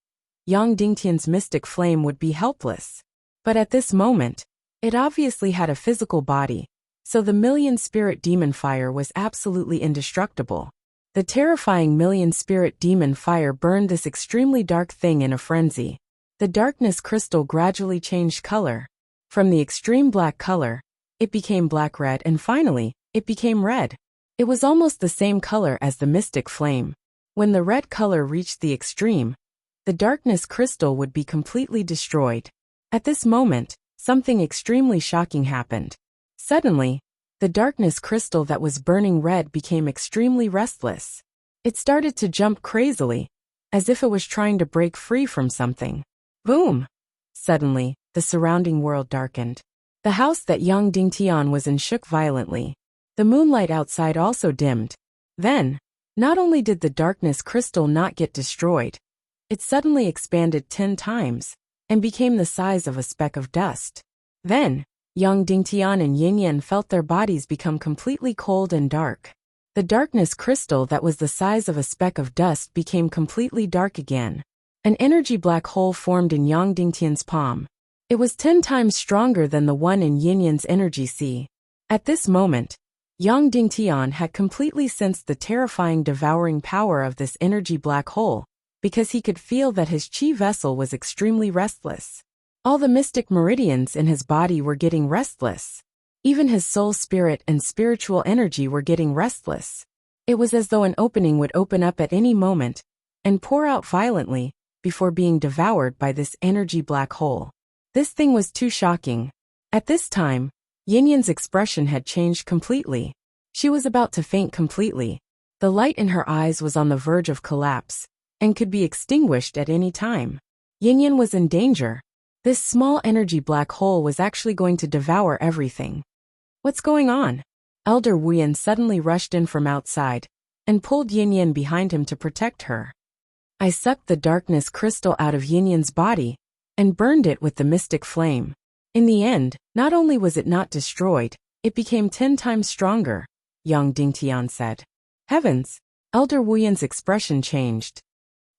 Yang Dingtian's mystic flame would be helpless. But at this moment, it obviously had a physical body, So the million-spirit demon fire was absolutely indestructible. The terrifying million-spirit demon fire burned this extremely dark thing in a frenzy. The darkness crystal gradually changed color. From the extreme black color, it became black-red and finally, it became red. It was almost the same color as the mystic flame. When the red color reached the extreme, the darkness crystal would be completely destroyed. At this moment, something extremely shocking happened. Suddenly, the darkness crystal that was burning red became extremely restless. It started to jump crazily, as if it was trying to break free from something. Boom! Suddenly, the surrounding world darkened. The house that young Ding Tian was in shook violently. The moonlight outside also dimmed. Then, not only did the darkness crystal not get destroyed, it suddenly expanded 10 times and became the size of a speck of dust. Then, young Ding Tian and Yin Yan felt their bodies become completely cold and dark. The darkness crystal that was the size of a speck of dust became completely dark again. An energy black hole formed in Yang Dingtian's palm. It was 10 times stronger than the one in Yin Yan's energy sea. At this moment, Yang Dingtian had completely sensed the terrifying devouring power of this energy black hole, because he could feel that his chi vessel was extremely restless. All the mystic meridians in his body were getting restless. Even his soul spirit and spiritual energy were getting restless. It was as though an opening would open up at any moment and pour out violently before being devoured by this energy black hole. This thing was too shocking. At this time, Yin Yan's expression had changed completely. She was about to faint completely. The light in her eyes was on the verge of collapse and could be extinguished at any time. Yin Yan was in danger. This small energy black hole was actually going to devour everything. What's going on? Elder Wuyan suddenly rushed in from outside and pulled Yin Yan behind him to protect her. I sucked the darkness crystal out of Yin Yan's body and burned it with the mystic flame. In the end, not only was it not destroyed, it became 10 times stronger, young Dingtian said. Heavens! Elder Wuyan's expression changed.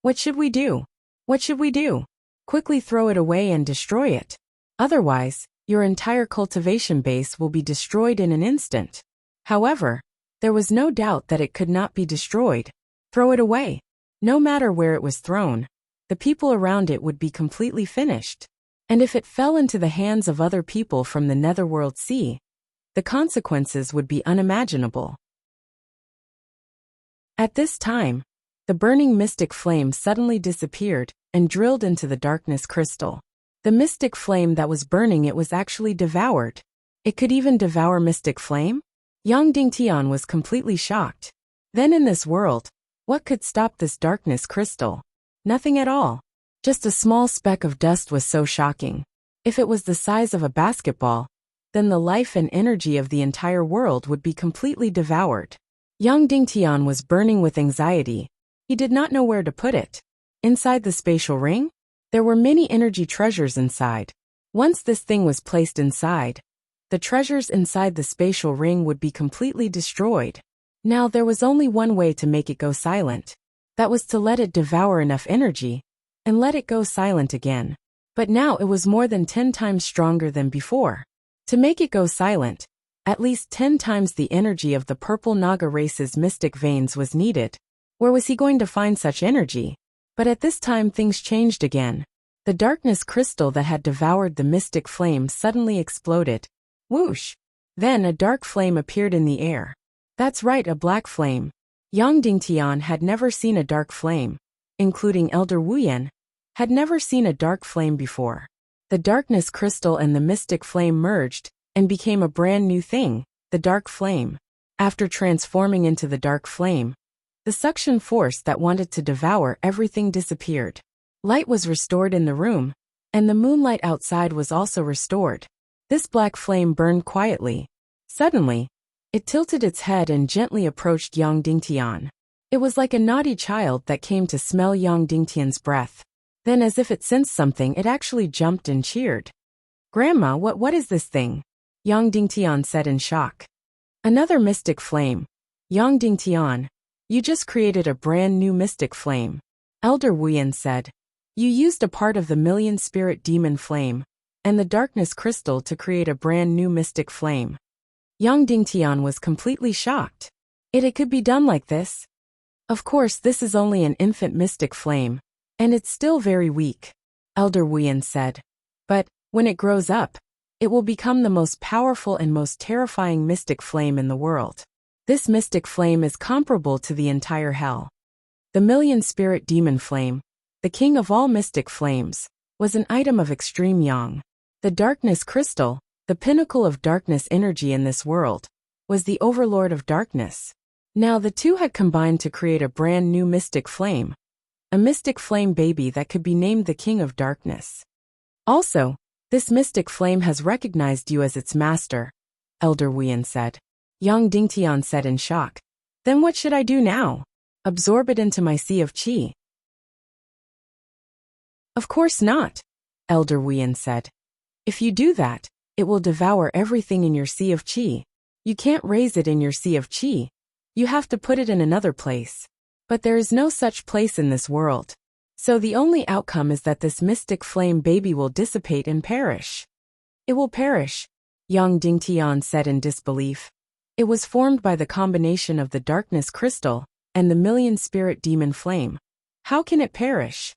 What should we do? What should we do? Quickly throw it away and destroy it. Otherwise, your entire cultivation base will be destroyed in an instant. However, there was no doubt that it could not be destroyed. Throw it away. No matter where it was thrown, the people around it would be completely finished. And if it fell into the hands of other people from the Netherworld Sea, the consequences would be unimaginable. At this time, the burning mystic flame suddenly disappeared and drilled into the darkness crystal. The mystic flame that was burning it was actually devoured. It could even devour mystic flame? Yang Dingtian was completely shocked. Then in this world, what could stop this darkness crystal? Nothing at all. Just a small speck of dust was so shocking. If it was the size of a basketball, then the life and energy of the entire world would be completely devoured. Yang Dingtian was burning with anxiety. He did not know where to put it. Inside the spatial ring, there were many energy treasures inside. Once this thing was placed inside, the treasures inside the spatial ring would be completely destroyed. Now there was only one way to make it go silent. That was to let it devour enough energy and let it go silent again. But now it was more than 10 times stronger than before. To make it go silent, at least 10 times the energy of the purple Naga race's mystic veins was needed. Where was he going to find such energy? But at this time things changed again. The darkness crystal that had devoured the mystic flame suddenly exploded. Whoosh! Then a dark flame appeared in the air. That's right, a black flame. Yang Dingtian had never seen a dark flame, including Elder Wuyan, had never seen a dark flame before. The darkness crystal and the mystic flame merged and became a brand new thing, the dark flame. After transforming into the dark flame, the suction force that wanted to devour everything disappeared. Light was restored in the room, and the moonlight outside was also restored. This black flame burned quietly. Suddenly, it tilted its head and gently approached Yang Dingtian. It was like a naughty child that came to smell Yang Dingtian's breath. Then as if it sensed something, it actually jumped and cheered. Grandma, what is this thing? Yang Dingtian said in shock. Another mystic flame. Yang Dingtian, you just created a brand new mystic flame. Elder Wuyan said. You used a part of the million spirit demon flame and the darkness crystal to create a brand new mystic flame. Yang Dingtian was completely shocked. It could be done like this? Of course, this is only an infant mystic flame, and it's still very weak, Elder Wuyan said. But, when it grows up, it will become the most powerful and most terrifying mystic flame in the world. This mystic flame is comparable to the entire hell. The million-spirit demon flame, the king of all mystic flames, was an item of extreme yang. The darkness crystal, the pinnacle of darkness energy in this world, was the overlord of darkness. Now the two had combined to create a brand new mystic flame, a mystic flame baby that could be named the king of darkness. Also, this mystic flame has recognized you as its master, Elder Wuyan said. Yang Dingtian said in shock. Then what should I do now? Absorb it into my sea of qi? Of course not, Elder Wuyan said. If you do that, it will devour everything in your sea of qi. You can't raise it in your sea of qi. You have to put it in another place. But there is no such place in this world. So the only outcome is that this mystic flame baby will dissipate and perish. It will perish, Yang Dingtian said in disbelief. It was formed by the combination of the darkness crystal and the million-spirit demon flame. How can it perish?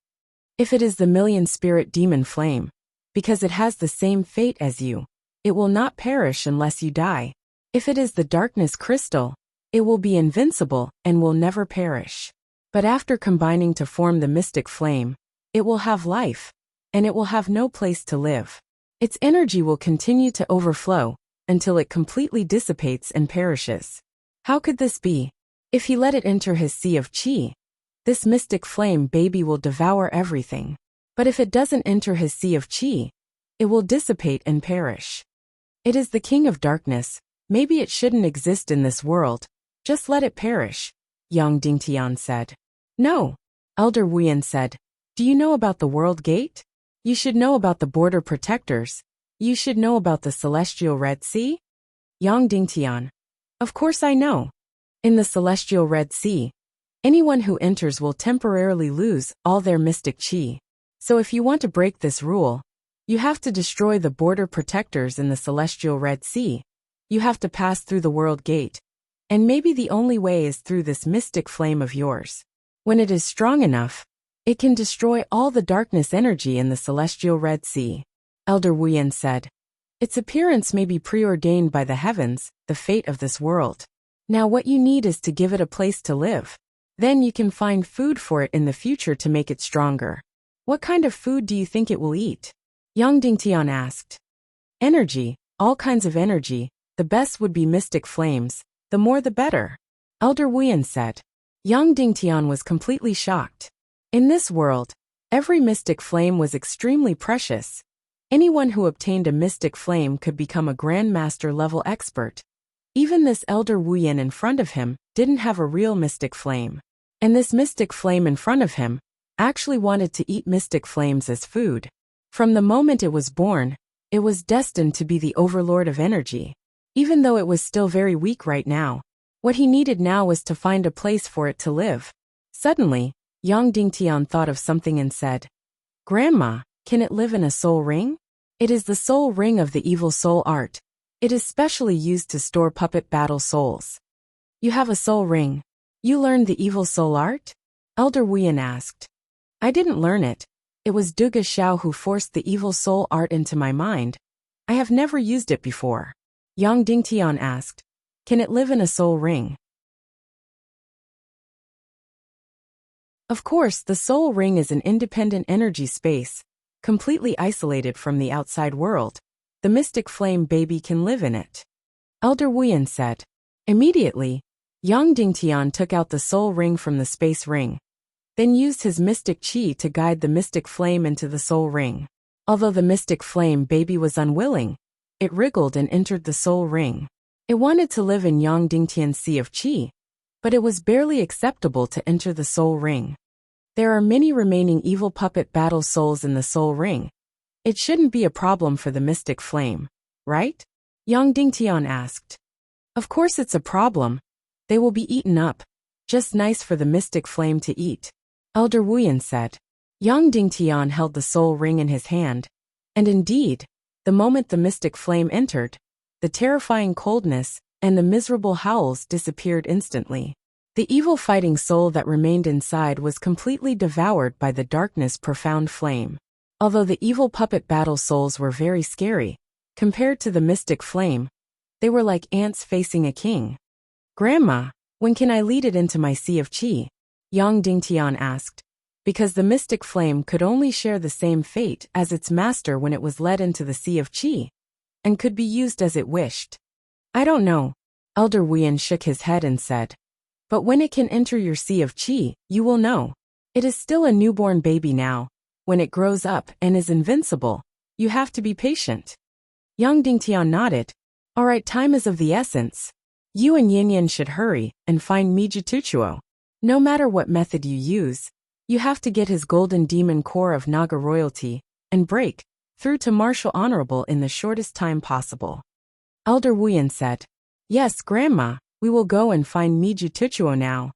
If it is the million-spirit demon flame, because it has the same fate as you, it will not perish unless you die. If it is the darkness crystal, it will be invincible and will never perish. But after combining to form the mystic flame, it will have life, and it will have no place to live. Its energy will continue to overflow until it completely dissipates and perishes. How could this be? If he let it enter his sea of qi, this mystic flame baby will devour everything. But if it doesn't enter his sea of qi, it will dissipate and perish. It is the king of darkness. Maybe it shouldn't exist in this world. Just let it perish, Yang Dingtian said. No, Elder Wuyan said. Do you know about the World Gate? You should know about the border protectors. You should know about the Celestial Red Sea? Yang Dingtian. Of course I know. In the Celestial Red Sea, anyone who enters will temporarily lose all their mystic qi. So if you want to break this rule, you have to destroy the border protectors in the Celestial Red Sea. You have to pass through the World Gate. And maybe the only way is through this mystic flame of yours. When it is strong enough, it can destroy all the darkness energy in the Celestial Red Sea. Elder Wuyan said. Its appearance may be preordained by the heavens, the fate of this world. Now what you need is to give it a place to live. Then you can find food for it in the future to make it stronger. What kind of food do you think it will eat? Yang Dingtian asked. Energy, all kinds of energy. The best would be mystic flames. The more the better, Elder Wuyan said. Yang Dingtian was completely shocked. In this world, every mystic flame was extremely precious. Anyone who obtained a mystic flame could become a grandmaster level expert. Even this Elder Wuyan in front of him didn't have a real mystic flame. And this mystic flame in front of him actually wanted to eat mystic flames as food. From the moment it was born, it was destined to be the overlord of energy. Even though it was still very weak right now, what he needed now was to find a place for it to live. Suddenly, Yang Dingtian thought of something and said, Grandma, can it live in a soul ring? It is the soul ring of the evil soul art. It is specially used to store puppet battle souls. You have a soul ring. You learned the evil soul art? Elder Wuyan asked. I didn't learn it. It was Duga Xiao who forced the evil soul art into my mind. I have never used it before. Yang Dingtian asked. Can it live in a soul ring? Of course, the soul ring is an independent energy space, completely isolated from the outside world. The mystic flame baby can live in it. Elder Wuyan said. Immediately, Yang Dingtian took out the soul ring from the space ring, then used his mystic qi to guide the mystic flame into the soul ring. Although the mystic flame baby was unwilling, it wriggled and entered the soul ring. It wanted to live in Yang Dingtian's sea of qi, but it was barely acceptable to enter the soul ring. There are many remaining evil puppet battle souls in the soul ring. It shouldn't be a problem for the mystic flame, right? Yang Dingtian asked. Of course it's a problem. They will be eaten up. Just nice for the mystic flame to eat. Elder Wuyan said. Yang Dingtian held the soul ring in his hand, and indeed, the moment the mystic flame entered, the terrifying coldness, and the miserable howls disappeared instantly. The evil fighting soul that remained inside was completely devoured by the darkness' profound flame. Although the evil puppet battle souls were very scary, compared to the mystic flame, they were like ants facing a king. "Grandma, when can I lead it into my sea of qi?" Yang Dingtian asked, because the mystic flame could only share the same fate as its master when it was led into the sea of qi, and could be used as it wished. "I don't know." Elder Wuyan shook his head and said, "But when it can enter your sea of qi, you will know. It is still a newborn baby now. When it grows up and is invincible, you have to be patient." Yang Dingtian nodded. "All right, time is of the essence. You and Yin should hurry and find Mijituchuo. No matter what method you use, you have to get his golden demon core of Naga royalty and break through to Martial Honorable in the shortest time possible." Elder Wuyan said, "Yes, Grandma, we will go and find Mijituchuo now."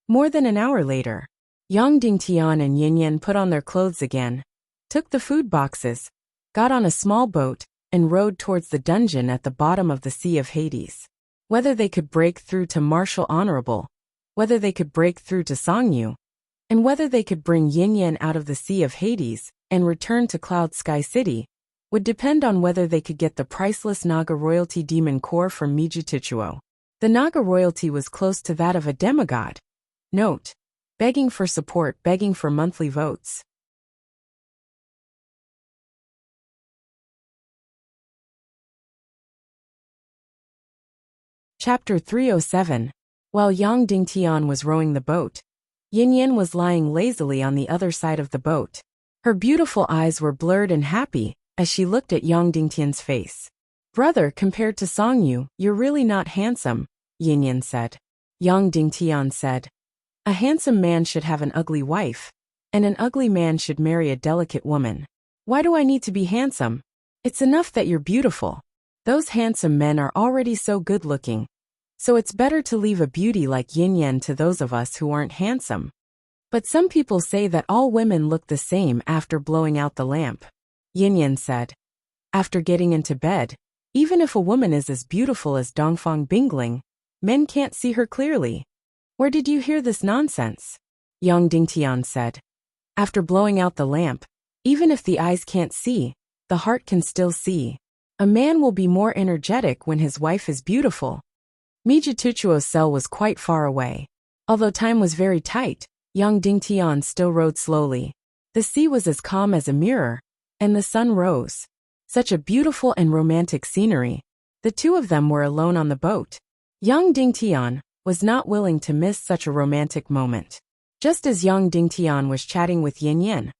More than an hour later, Yang Dingtian and Yin put on their clothes again, took the food boxes, got on a small boat, and rowed towards the dungeon at the bottom of the Sea of Hades. Whether they could break through to Martial Honorable, whether they could break through to Songyu, and whether they could bring Yin out of the Sea of Hades and return to Cloud Sky City, would depend on whether they could get the priceless Naga royalty demon core from Mijituchuo. The Naga royalty was close to that of a demigod. Note: begging for support, begging for monthly votes. Chapter 307. While Yang Dingtian was rowing the boat, Yin was lying lazily on the other side of the boat. Her beautiful eyes were blurred and happy as she looked at Yang Dingtian's face. "Brother, compared to Songyu, you're really not handsome," Yin said. Yang Dingtian said, "A handsome man should have an ugly wife, and an ugly man should marry a delicate woman. Why do I need to be handsome? It's enough that you're beautiful. Those handsome men are already so good-looking, so it's better to leave a beauty like Yin to those of us who aren't handsome. But some people say that all women look the same after blowing out the lamp," Yin said. "After getting into bed, even if a woman is as beautiful as Dongfang Bingling, men can't see her clearly." "Where did you hear this nonsense?" Yang Dingtian said. "After blowing out the lamp, even if the eyes can't see, the heart can still see. A man will be more energetic when his wife is beautiful." Mijituchuo's cell was quite far away. Although time was very tight, Yang Dingtian still rowed slowly. The sea was as calm as a mirror, and the sun rose. Such a beautiful and romantic scenery. The two of them were alone on the boat. Yang Dingtian was not willing to miss such a romantic moment. Just as Yang Dingtian was chatting with Yin,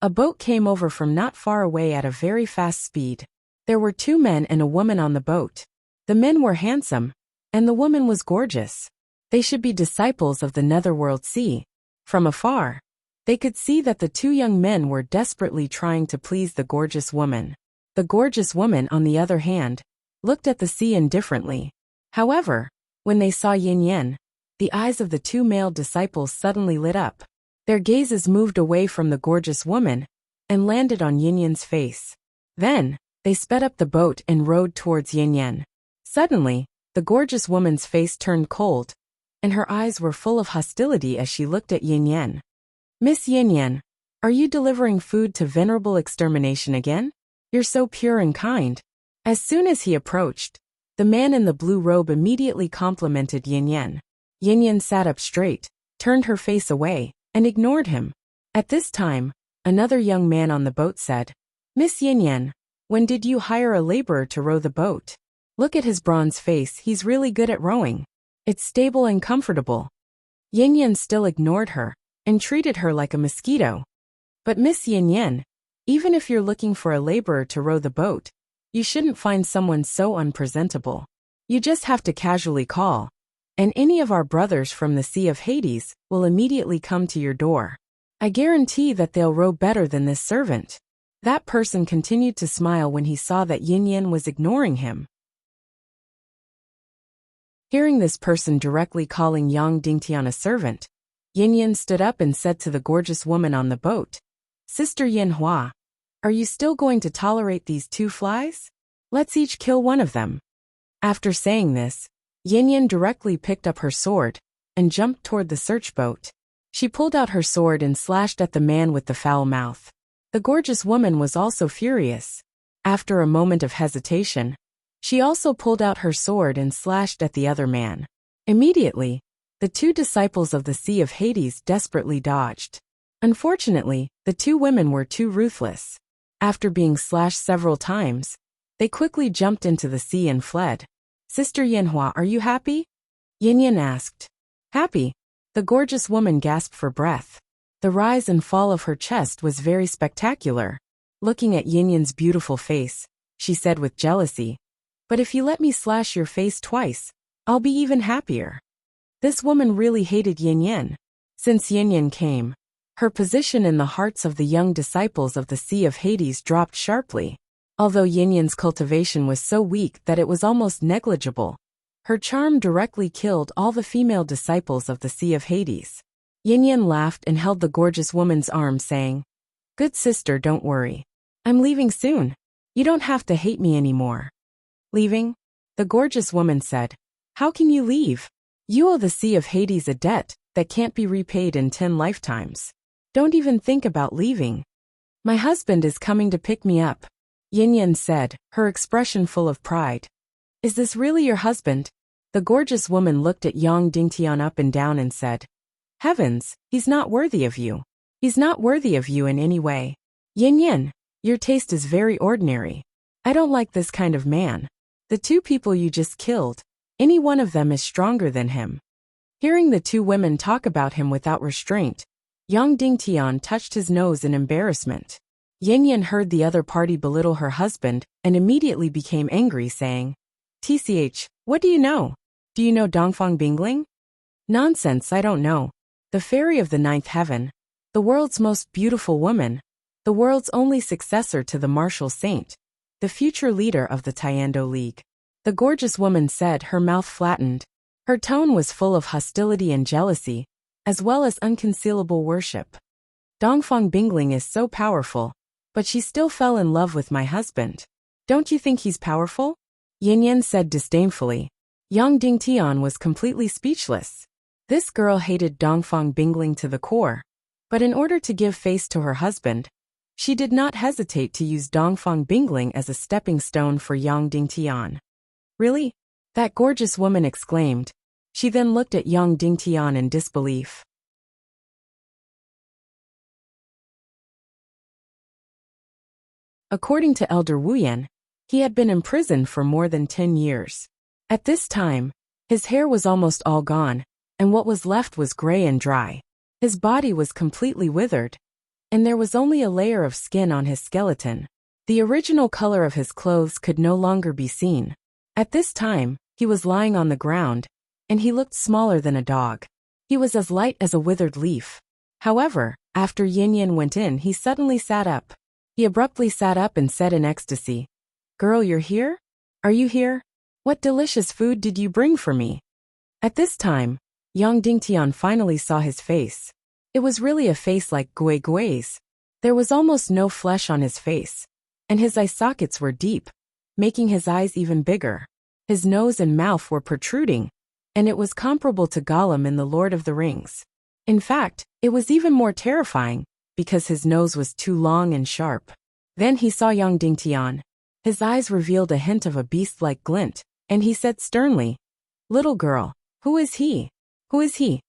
a boat came over from not far away at a very fast speed. There were two men and a woman on the boat. The men were handsome, and the woman was gorgeous. They should be disciples of the Netherworld Sea. From afar, they could see that the two young men were desperately trying to please the gorgeous woman. The gorgeous woman, on the other hand, looked at the sea indifferently. However, when they saw Yin, the eyes of the two male disciples suddenly lit up. Their gazes moved away from the gorgeous woman and landed on Yin's face. Then, they sped up the boat and rowed towards Yin. Suddenly, the gorgeous woman's face turned cold, and her eyes were full of hostility as she looked at Yin. "Miss Yin, are you delivering food to venerable extermination again? You're so pure and kind." As soon as he approached, the man in the blue robe immediately complimented Yin. Yin sat up straight, turned her face away, and ignored him. At this time, another young man on the boat said, "Miss Yin, when did you hire a laborer to row the boat? Look at his bronze face, he's really good at rowing. It's stable and comfortable." Yin still ignored her and treated her like a mosquito. "But Miss Yin, even if you're looking for a laborer to row the boat, you shouldn't find someone so unpresentable. You just have to casually call, and any of our brothers from the Sea of Hades will immediately come to your door. I guarantee that they'll row better than this servant." That person continued to smile when he saw that Yin was ignoring him. Hearing this person directly calling Yang Dingtian a servant, Yin stood up and said to the gorgeous woman on the boat, "Sister Yinhua, are you still going to tolerate these two flies? Let's each kill one of them." After saying this, Yin Yin directly picked up her sword and jumped toward the search boat. She pulled out her sword and slashed at the man with the foul mouth. The gorgeous woman was also furious. After a moment of hesitation, she also pulled out her sword and slashed at the other man. Immediately, the two disciples of the Sea of Hades desperately dodged. Unfortunately, the two women were too ruthless. After being slashed several times, they quickly jumped into the sea and fled. Sister Yanhua, are you happy? Yin Yin asked. Happy? The gorgeous woman gasped for breath. The rise and fall of her chest was very spectacular. Looking at Yin Yin's beautiful face, she said with jealousy, "But if you let me slash your face twice, I'll be even happier." This woman really hated Yin Yin. Since Yin Yin came, her position in the hearts of the young disciples of the Sea of Hades dropped sharply. Although Yin Yin's cultivation was so weak that it was almost negligible, her charm directly killed all the female disciples of the Sea of Hades. Yin Yin laughed and held the gorgeous woman's arm, saying, "Good sister, don't worry. I'm leaving soon. You don't have to hate me anymore." Leaving? The gorgeous woman said, "How can you leave? You owe the Sea of Hades a debt that can't be repaid in 10 lifetimes. Don't even think about leaving. My husband is coming to pick me up," Yin Yin said, her expression full of pride. "Is this really your husband?" The gorgeous woman looked at Yang Dingtian up and down and said, "Heavens, he's not worthy of you. He's not worthy of you in any way. Yin Yin, your taste is very ordinary. I don't like this kind of man. The two people you just killed, any one of them is stronger than him." Hearing the two women talk about him without restraint, Yang Dingtian touched his nose in embarrassment. Yin Yin heard the other party belittle her husband and immediately became angry, saying, "TCH, what do you know? Do you know Dongfang Bingling?" "Nonsense, I don't know. The fairy of the ninth heaven, the world's most beautiful woman, the world's only successor to the martial saint, the future leader of the Tiando League," the gorgeous woman said, her mouth flattened. Her tone was full of hostility and jealousy, as well as unconcealable worship. "Dongfang Bingling is so powerful, but she still fell in love with my husband. Don't you think he's powerful?" Yin Yin said disdainfully. Yang Dingtian was completely speechless. This girl hated Dongfang Bingling to the core, but in order to give face to her husband, she did not hesitate to use Dongfang Bingling as a stepping stone for Yang Dingtian. "Really?" that gorgeous woman exclaimed. She then looked at Yang Dingtian in disbelief. According to Elder Wuyan, he had been imprisoned for more than 10 years. At this time, his hair was almost all gone, and what was left was gray and dry. His body was completely withered, and there was only a layer of skin on his skeleton. The original color of his clothes could no longer be seen. At this time, he was lying on the ground, and he looked smaller than a dog. He was as light as a withered leaf. However, after Yin Yin went in, he suddenly sat up. He abruptly sat up and said in ecstasy, "Girl, you're here? Are you here? What delicious food did you bring for me?" At this time, Yang Dingtian finally saw his face. It was really a face like Gui Gui's. There was almost no flesh on his face, and his eye sockets were deep, making his eyes even bigger. His nose and mouth were protruding, and it was comparable to Gollum in The Lord of the Rings. In fact, it was even more terrifying, because his nose was too long and sharp. Then he saw Yang Dingtian. His eyes revealed a hint of a beast-like glint, and he said sternly, "Little girl, who is he? Who is he?"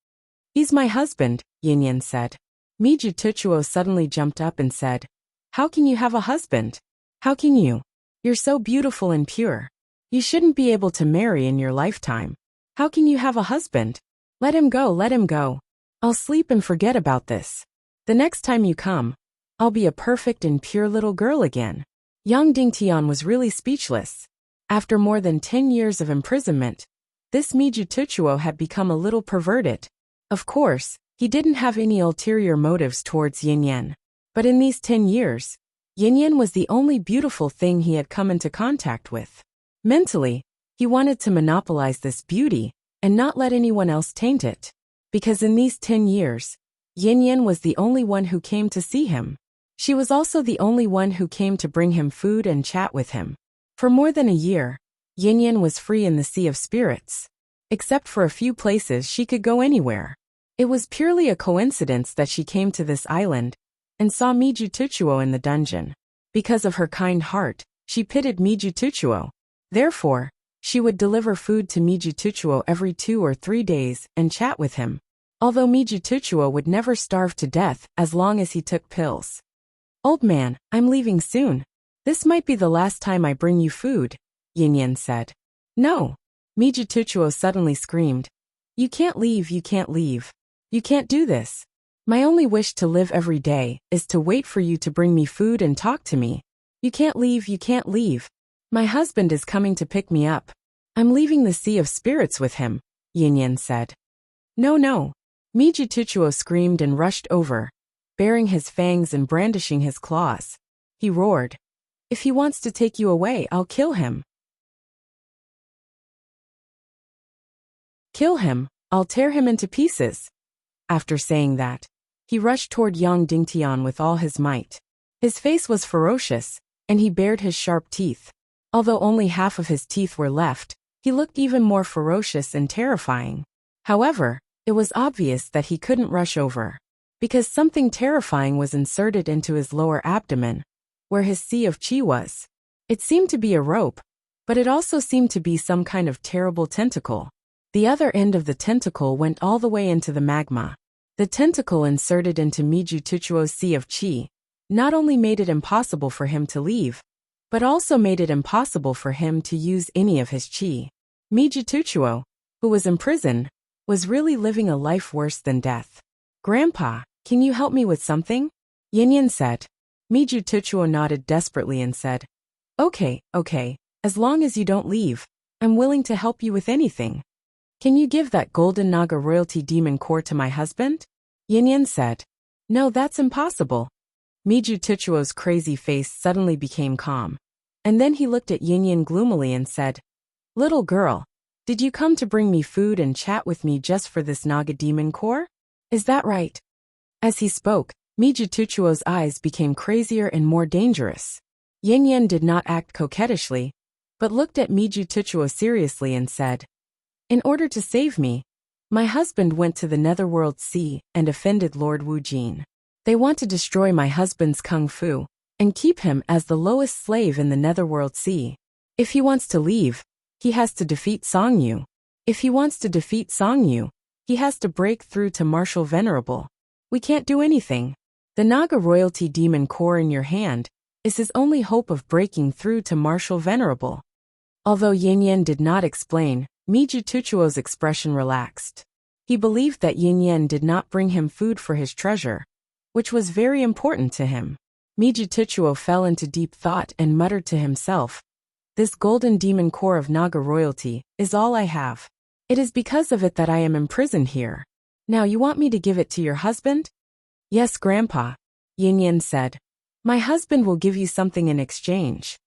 "He's my husband," Yin Yin said. Miju Tuchuo suddenly jumped up and said, "How can you have a husband? How can you? You're so beautiful and pure. You shouldn't be able to marry in your lifetime. How can you have a husband? Let him go, let him go. I'll sleep and forget about this. The next time you come, I'll be a perfect and pure little girl again." Yang Dingtian was really speechless. After more than 10 years of imprisonment, this Miju Tuchuo had become a little perverted. Of course, he didn't have any ulterior motives towards Yin Yin. But in these 10 years, Yin Yin was the only beautiful thing he had come into contact with. Mentally, he wanted to monopolize this beauty and not let anyone else taint it. Because in these 10 years, Yin Yin was the only one who came to see him. She was also the only one who came to bring him food and chat with him. For more than a year, Yin Yan was free in the Sea of Spirits. Except for a few places she could go anywhere. It was purely a coincidence that she came to this island and saw Mijutuchuo in the dungeon. Because of her kind heart, she pitied Mijutuchuo. Therefore, she would deliver food to Mijutuchuo every 2 or 3 days and chat with him. Although Mijutuchuo would never starve to death as long as he took pills. "Old man, I'm leaving soon. This might be the last time I bring you food," Yin Yan said. "No!" Mijutuchuo suddenly screamed. "You can't leave, you can't leave. You can't do this. My only wish to live every day is to wait for you to bring me food and talk to me. You can't leave, you can't leave. My husband is coming to pick me up. I'm leaving the Sea of Spirits with him," Yin Yan said. "No, no." Mijutuchuo screamed and rushed over, baring his fangs and brandishing his claws. He roared, "If he wants to take you away, I'll kill him. Kill him, I'll tear him into pieces." After saying that, he rushed toward Yang Dingtian with all his might. His face was ferocious, and he bared his sharp teeth. Although only half of his teeth were left, he looked even more ferocious and terrifying. However, it was obvious that he couldn't rush over, because something terrifying was inserted into his lower abdomen, where his sea of qi was. It seemed to be a rope, but it also seemed to be some kind of terrible tentacle. The other end of the tentacle went all the way into the magma. The tentacle inserted into Mijutuchuo's sea of qi not only made it impossible for him to leave, but also made it impossible for him to use any of his qi. Mijutuchuo, who was imprisoned, was really living a life worse than death. "Grandpa, can you help me with something?" Yin Yan said. Mijutuchuo nodded desperately and said, Okay, as long as you don't leave, I'm willing to help you with anything. Can you give that golden Naga royalty demon core to my husband?" Yin Yan said. "No, that's impossible." Mijutuchuo's crazy face suddenly became calm. And then he looked at Yin Yan gloomily and said, "Little girl, did you come to bring me food and chat with me just for this Naga demon core? Is that right?" As he spoke, Mijutuchuo's eyes became crazier and more dangerous. Yin Yan did not act coquettishly, but looked at Mijutuchuo seriously and said, "In order to save me, my husband went to the Netherworld Sea and offended Lord Wu Jin. They want to destroy my husband's kung fu and keep him as the lowest slave in the Netherworld Sea. If he wants to leave, he has to defeat Song Yu. If he wants to defeat Song Yu, he has to break through to Martial Venerable. We can't do anything. The Naga royalty demon core in your hand is his only hope of breaking through to Martial Venerable." Although Yin Yan did not explain, Mijutuchuo's expression relaxed. He believed that Yin Yan did not bring him food for his treasure, which was very important to him. Mijutuchuo fell into deep thought and muttered to himself, "This golden demon core of Naga royalty is all I have. It is because of it that I am imprisoned here. Now you want me to give it to your husband?" "Yes, Grandpa," Yin Yan said. "My husband will give you something in exchange."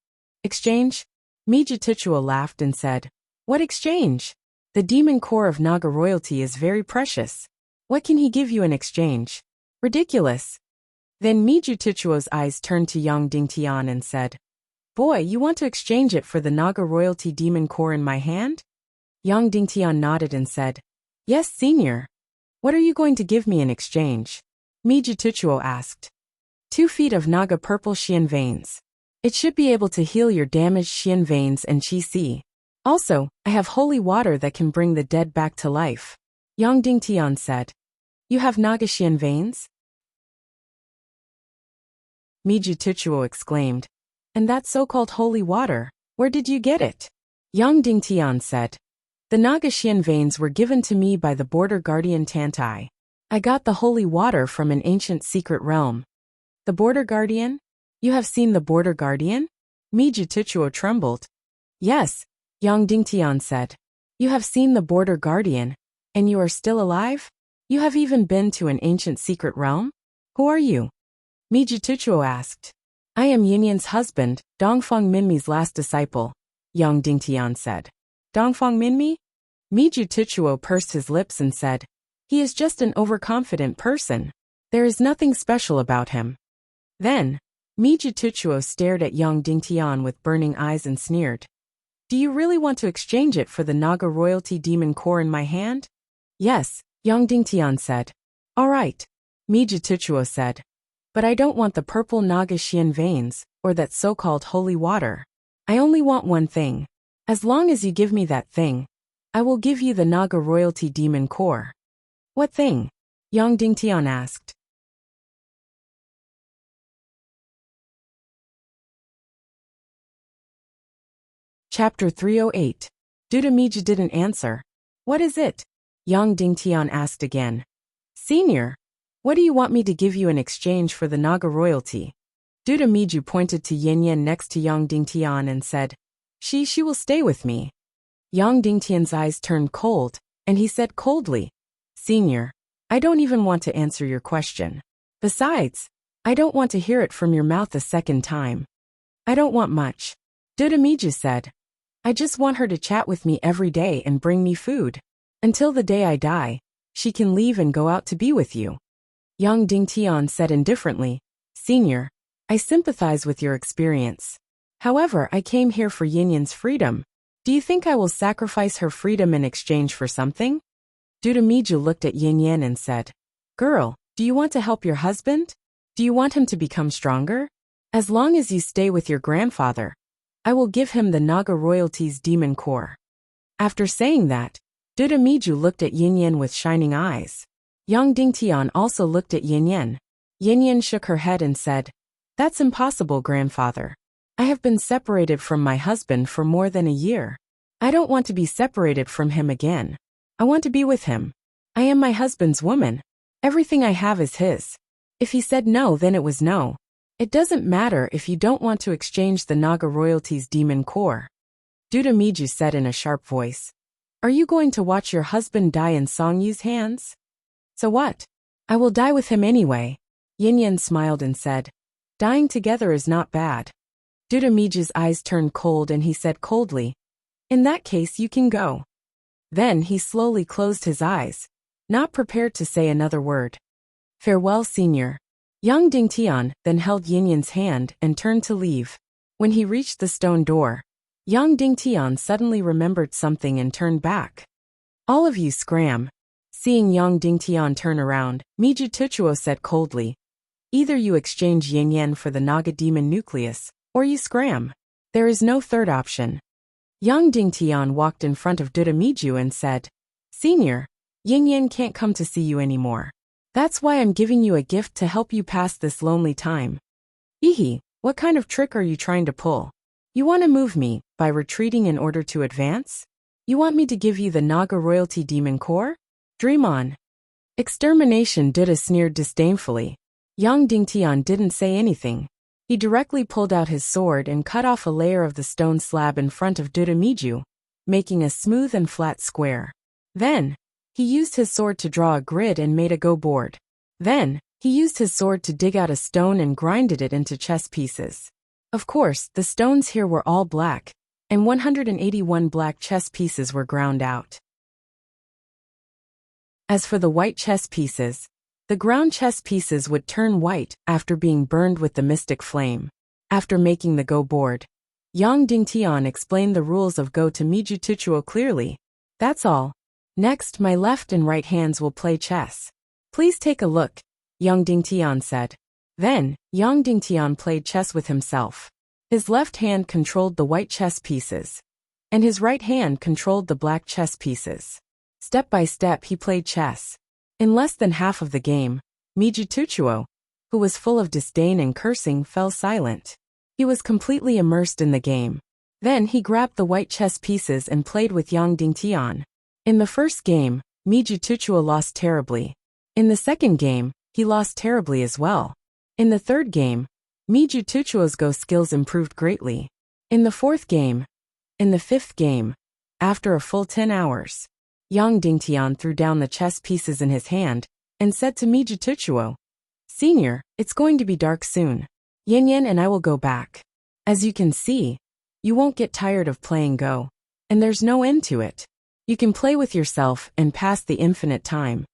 "Exchange?" Mijutuchuo laughed and said, "What exchange? The demon core of Naga royalty is very precious. What can he give you in exchange? Ridiculous." Then Mijutuchuo's eyes turned to Yang Dingtian and said, "Boy, you want to exchange it for the Naga royalty demon core in my hand?" Yang Dingtian nodded and said, "Yes, senior." "What are you going to give me in exchange?" Mijutuchuo asked. 2 feet of Naga purple Xian veins. It should be able to heal your damaged Xian veins and Qi Si. Also, I have holy water that can bring the dead back to life," Yang Dingtian said. "You have Naga Xian veins?" Mijutuchuo exclaimed. "And that so-called holy water, where did you get it?" Yang Dingtian said. "The Naga Xian veins were given to me by the border guardian Tantai. I got the holy water from an ancient secret realm." "The border guardian? You have seen the border guardian?" Mijutuchuo trembled. "Yes," Yang Dingtian said. "You have seen the border guardian, and you are still alive? You have even been to an ancient secret realm? Who are you?" Mijutuchuo asked. "I am Yin Yan's husband, Dongfang Minmi's last disciple," Yang Dingtian said. "Dongfang Minmi?" Mijutuchuo pursed his lips and said, "He is just an overconfident person. There is nothing special about him." Then, Mijutuchuo stared at Yang Dingtian with burning eyes and sneered. Do you really want to exchange it for the Naga royalty demon core in my hand? Yes, Yang Dingtian said. All right, Miju Tuchuo said. But I don't want the purple Naga Xian veins, or that so-called holy water. I only want one thing. As long as you give me that thing, I will give you the Naga royalty demon core. What thing? Yang Dingtian asked. Chapter 308. Duda Miju didn't answer. What is it? Yang Dingtian asked again. Senior, what do you want me to give you in exchange for the Naga royalty? Duda Miju pointed to Yin Yin next to Yang Dingtian and said, She will stay with me. Yang Dingtian's eyes turned cold, and he said coldly, Senior, I don't even want to answer your question. Besides, I don't want to hear it from your mouth a second time. I don't want much. Duda Miju said. I just want her to chat with me every day and bring me food. Until the day I die, she can leave and go out to be with you. Yang Dingtian said indifferently, Senior, I sympathize with your experience. However, I came here for Yin Yin's freedom. Do you think I will sacrifice her freedom in exchange for something? Duda Miju looked at Yin Yin and said, Girl, do you want to help your husband? Do you want him to become stronger? As long as you stay with your grandfather, I will give him the Naga royalty's demon core. After saying that, Duda Miju looked at Yin Yin with shining eyes. Yang Dingtian also looked at Yin Yin. Yin Yin shook her head and said, That's impossible, grandfather. I have been separated from my husband for more than a year. I don't want to be separated from him again. I want to be with him. I am my husband's woman. Everything I have is his. If he said no, then it was no. It doesn't matter if you don't want to exchange the Naga royalty's demon core. Duda Miju said in a sharp voice. Are you going to watch your husband die in Songyu's hands? So what? I will die with him anyway. Yin Yin smiled and said, Dying together is not bad. Duda Miju's eyes turned cold and he said coldly, In that case you can go. Then he slowly closed his eyes, not prepared to say another word. Farewell, Senior. Yang Dingtian then held Yin Yin's hand and turned to leave. When he reached the stone door, Yang Dingtian suddenly remembered something and turned back. All of you scram. Seeing Yang Dingtian turn around, Miju Tuchuo said coldly, Either you exchange Yin Yin for the Naga demon nucleus, or you scram. There is no third option. Yang Dingtian walked in front of Duda Miju and said, Senior, Yin Yin can't come to see you anymore. That's why I'm giving you a gift to help you pass this lonely time. Ehe, what kind of trick are you trying to pull? You want to move me by retreating in order to advance? You want me to give you the Naga royalty demon core? Dream on. Extermination, Duda sneered disdainfully. Yang Dingtian didn't say anything. He directly pulled out his sword and cut off a layer of the stone slab in front of Duda Miju, making a smooth and flat square. Then, he used his sword to draw a grid and made a go board. Then, he used his sword to dig out a stone and grinded it into chess pieces. Of course, the stones here were all black, and 181 black chess pieces were ground out. As for the white chess pieces, the ground chess pieces would turn white after being burned with the mystic flame. After making the Go board, Yang Dingtian explained the rules of Go to Miju Tuchuo clearly. That's all. Next, my left and right hands will play chess. Please take a look, Yang Dingtian said. Then, Yang Dingtian played chess with himself. His left hand controlled the white chess pieces, and his right hand controlled the black chess pieces. Step by step he played chess. In less than half of the game, Miju Tuchuo, who was full of disdain and cursing, fell silent. He was completely immersed in the game. Then he grabbed the white chess pieces and played with Yang Dingtian. In the first game, Miju Tuchuo lost terribly. In the second game, he lost terribly as well. In the third game, Miju Tuchuo's Go skills improved greatly. In the fourth game, in the fifth game, after a full 10 hours, Yang Dingtian threw down the chess pieces in his hand and said to Miju Tuchuo, Senior, it's going to be dark soon. Yin Yin and I will go back. As you can see, you won't get tired of playing Go, and there's no end to it. You can play with yourself and pass the infinite time.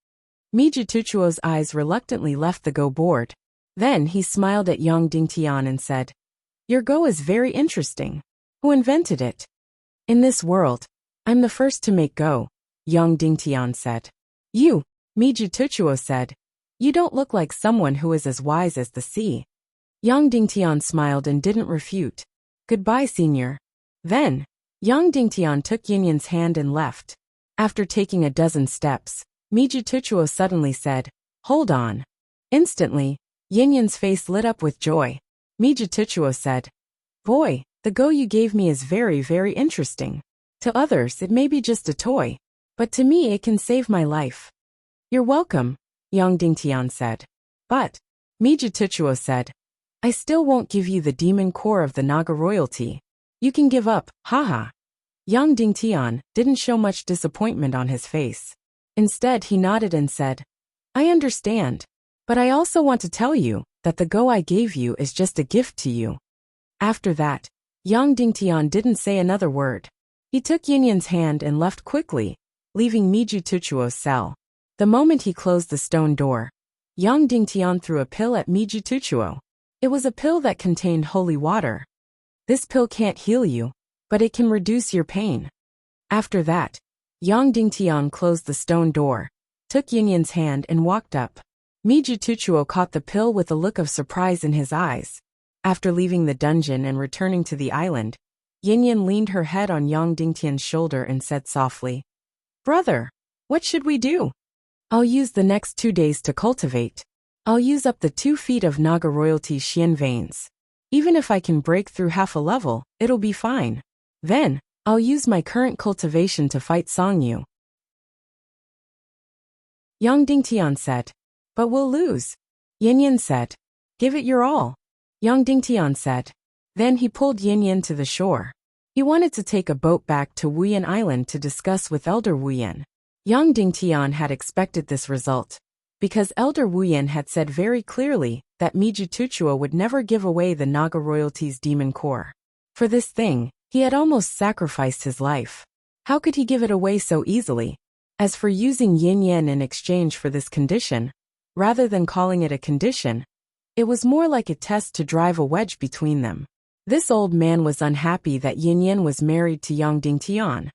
Miju Tuchuo's eyes reluctantly left the Go board. Then he smiled at Yang Dingtian and said, Your Go is very interesting. Who invented it? In this world, I'm the first to make go, young Dingtian said. You, Miju Tuchuo said. You don't look like someone who is as wise as the sea. Yang Dingtian smiled and didn't refute. Goodbye, senior. Then, Yang Dingtian took Yinyan's hand and left. After taking a dozen steps, Miju Tuchuo suddenly said, Hold on. Instantly, Yinyan's face lit up with joy. Miju Tuchuo said, Boy, the go you gave me is very, very interesting. To others it may be just a toy, but to me it can save my life. You're welcome, Yang Dingtian said. But, Miju Tuchuo said, I still won't give you the demon core of the Naga royalty. You can give up, haha. Yang Dingtian didn't show much disappointment on his face. Instead he nodded and said, I understand. But I also want to tell you that the go I gave you is just a gift to you. After that, Yang Dingtian didn't say another word. He took Yinyan's hand and left quickly, leaving Miju Tuchuo's cell. The moment he closed the stone door, Yang Dingtian threw a pill at Miju Tuchuo. It was a pill that contained holy water. This pill can't heal you, but it can reduce your pain. After that, Yang Dingtian closed the stone door, took Yinyan's hand and walked up. Miju Tuchuo caught the pill with a look of surprise in his eyes. After leaving the dungeon and returning to the island, Yinyan leaned her head on Yang Dingtian's shoulder and said softly, Brother, what should we do? I'll use the next 2 days to cultivate. I'll use up the 2 feet of Naga royalty Xian veins. Even if I can break through half a level, it'll be fine. Then, I'll use my current cultivation to fight Songyu. Yang Dingtian said, But we'll lose. Yinyan said, Give it your all. Yang Dingtian said. Then he pulled Yinyan to the shore. He wanted to take a boat back to Wuyan Island to discuss with Elder Wuyan. Yang Dingtian had expected this result, because Elder Wuyan had said very clearly that Miju Tuchuo would never give away the Naga royalty's demon core. For this thing, he had almost sacrificed his life. How could he give it away so easily? As for using Yinyan in exchange for this condition, rather than calling it a condition, it was more like a test to drive a wedge between them. This old man was unhappy that Yinyan was married to Yang Dingtian,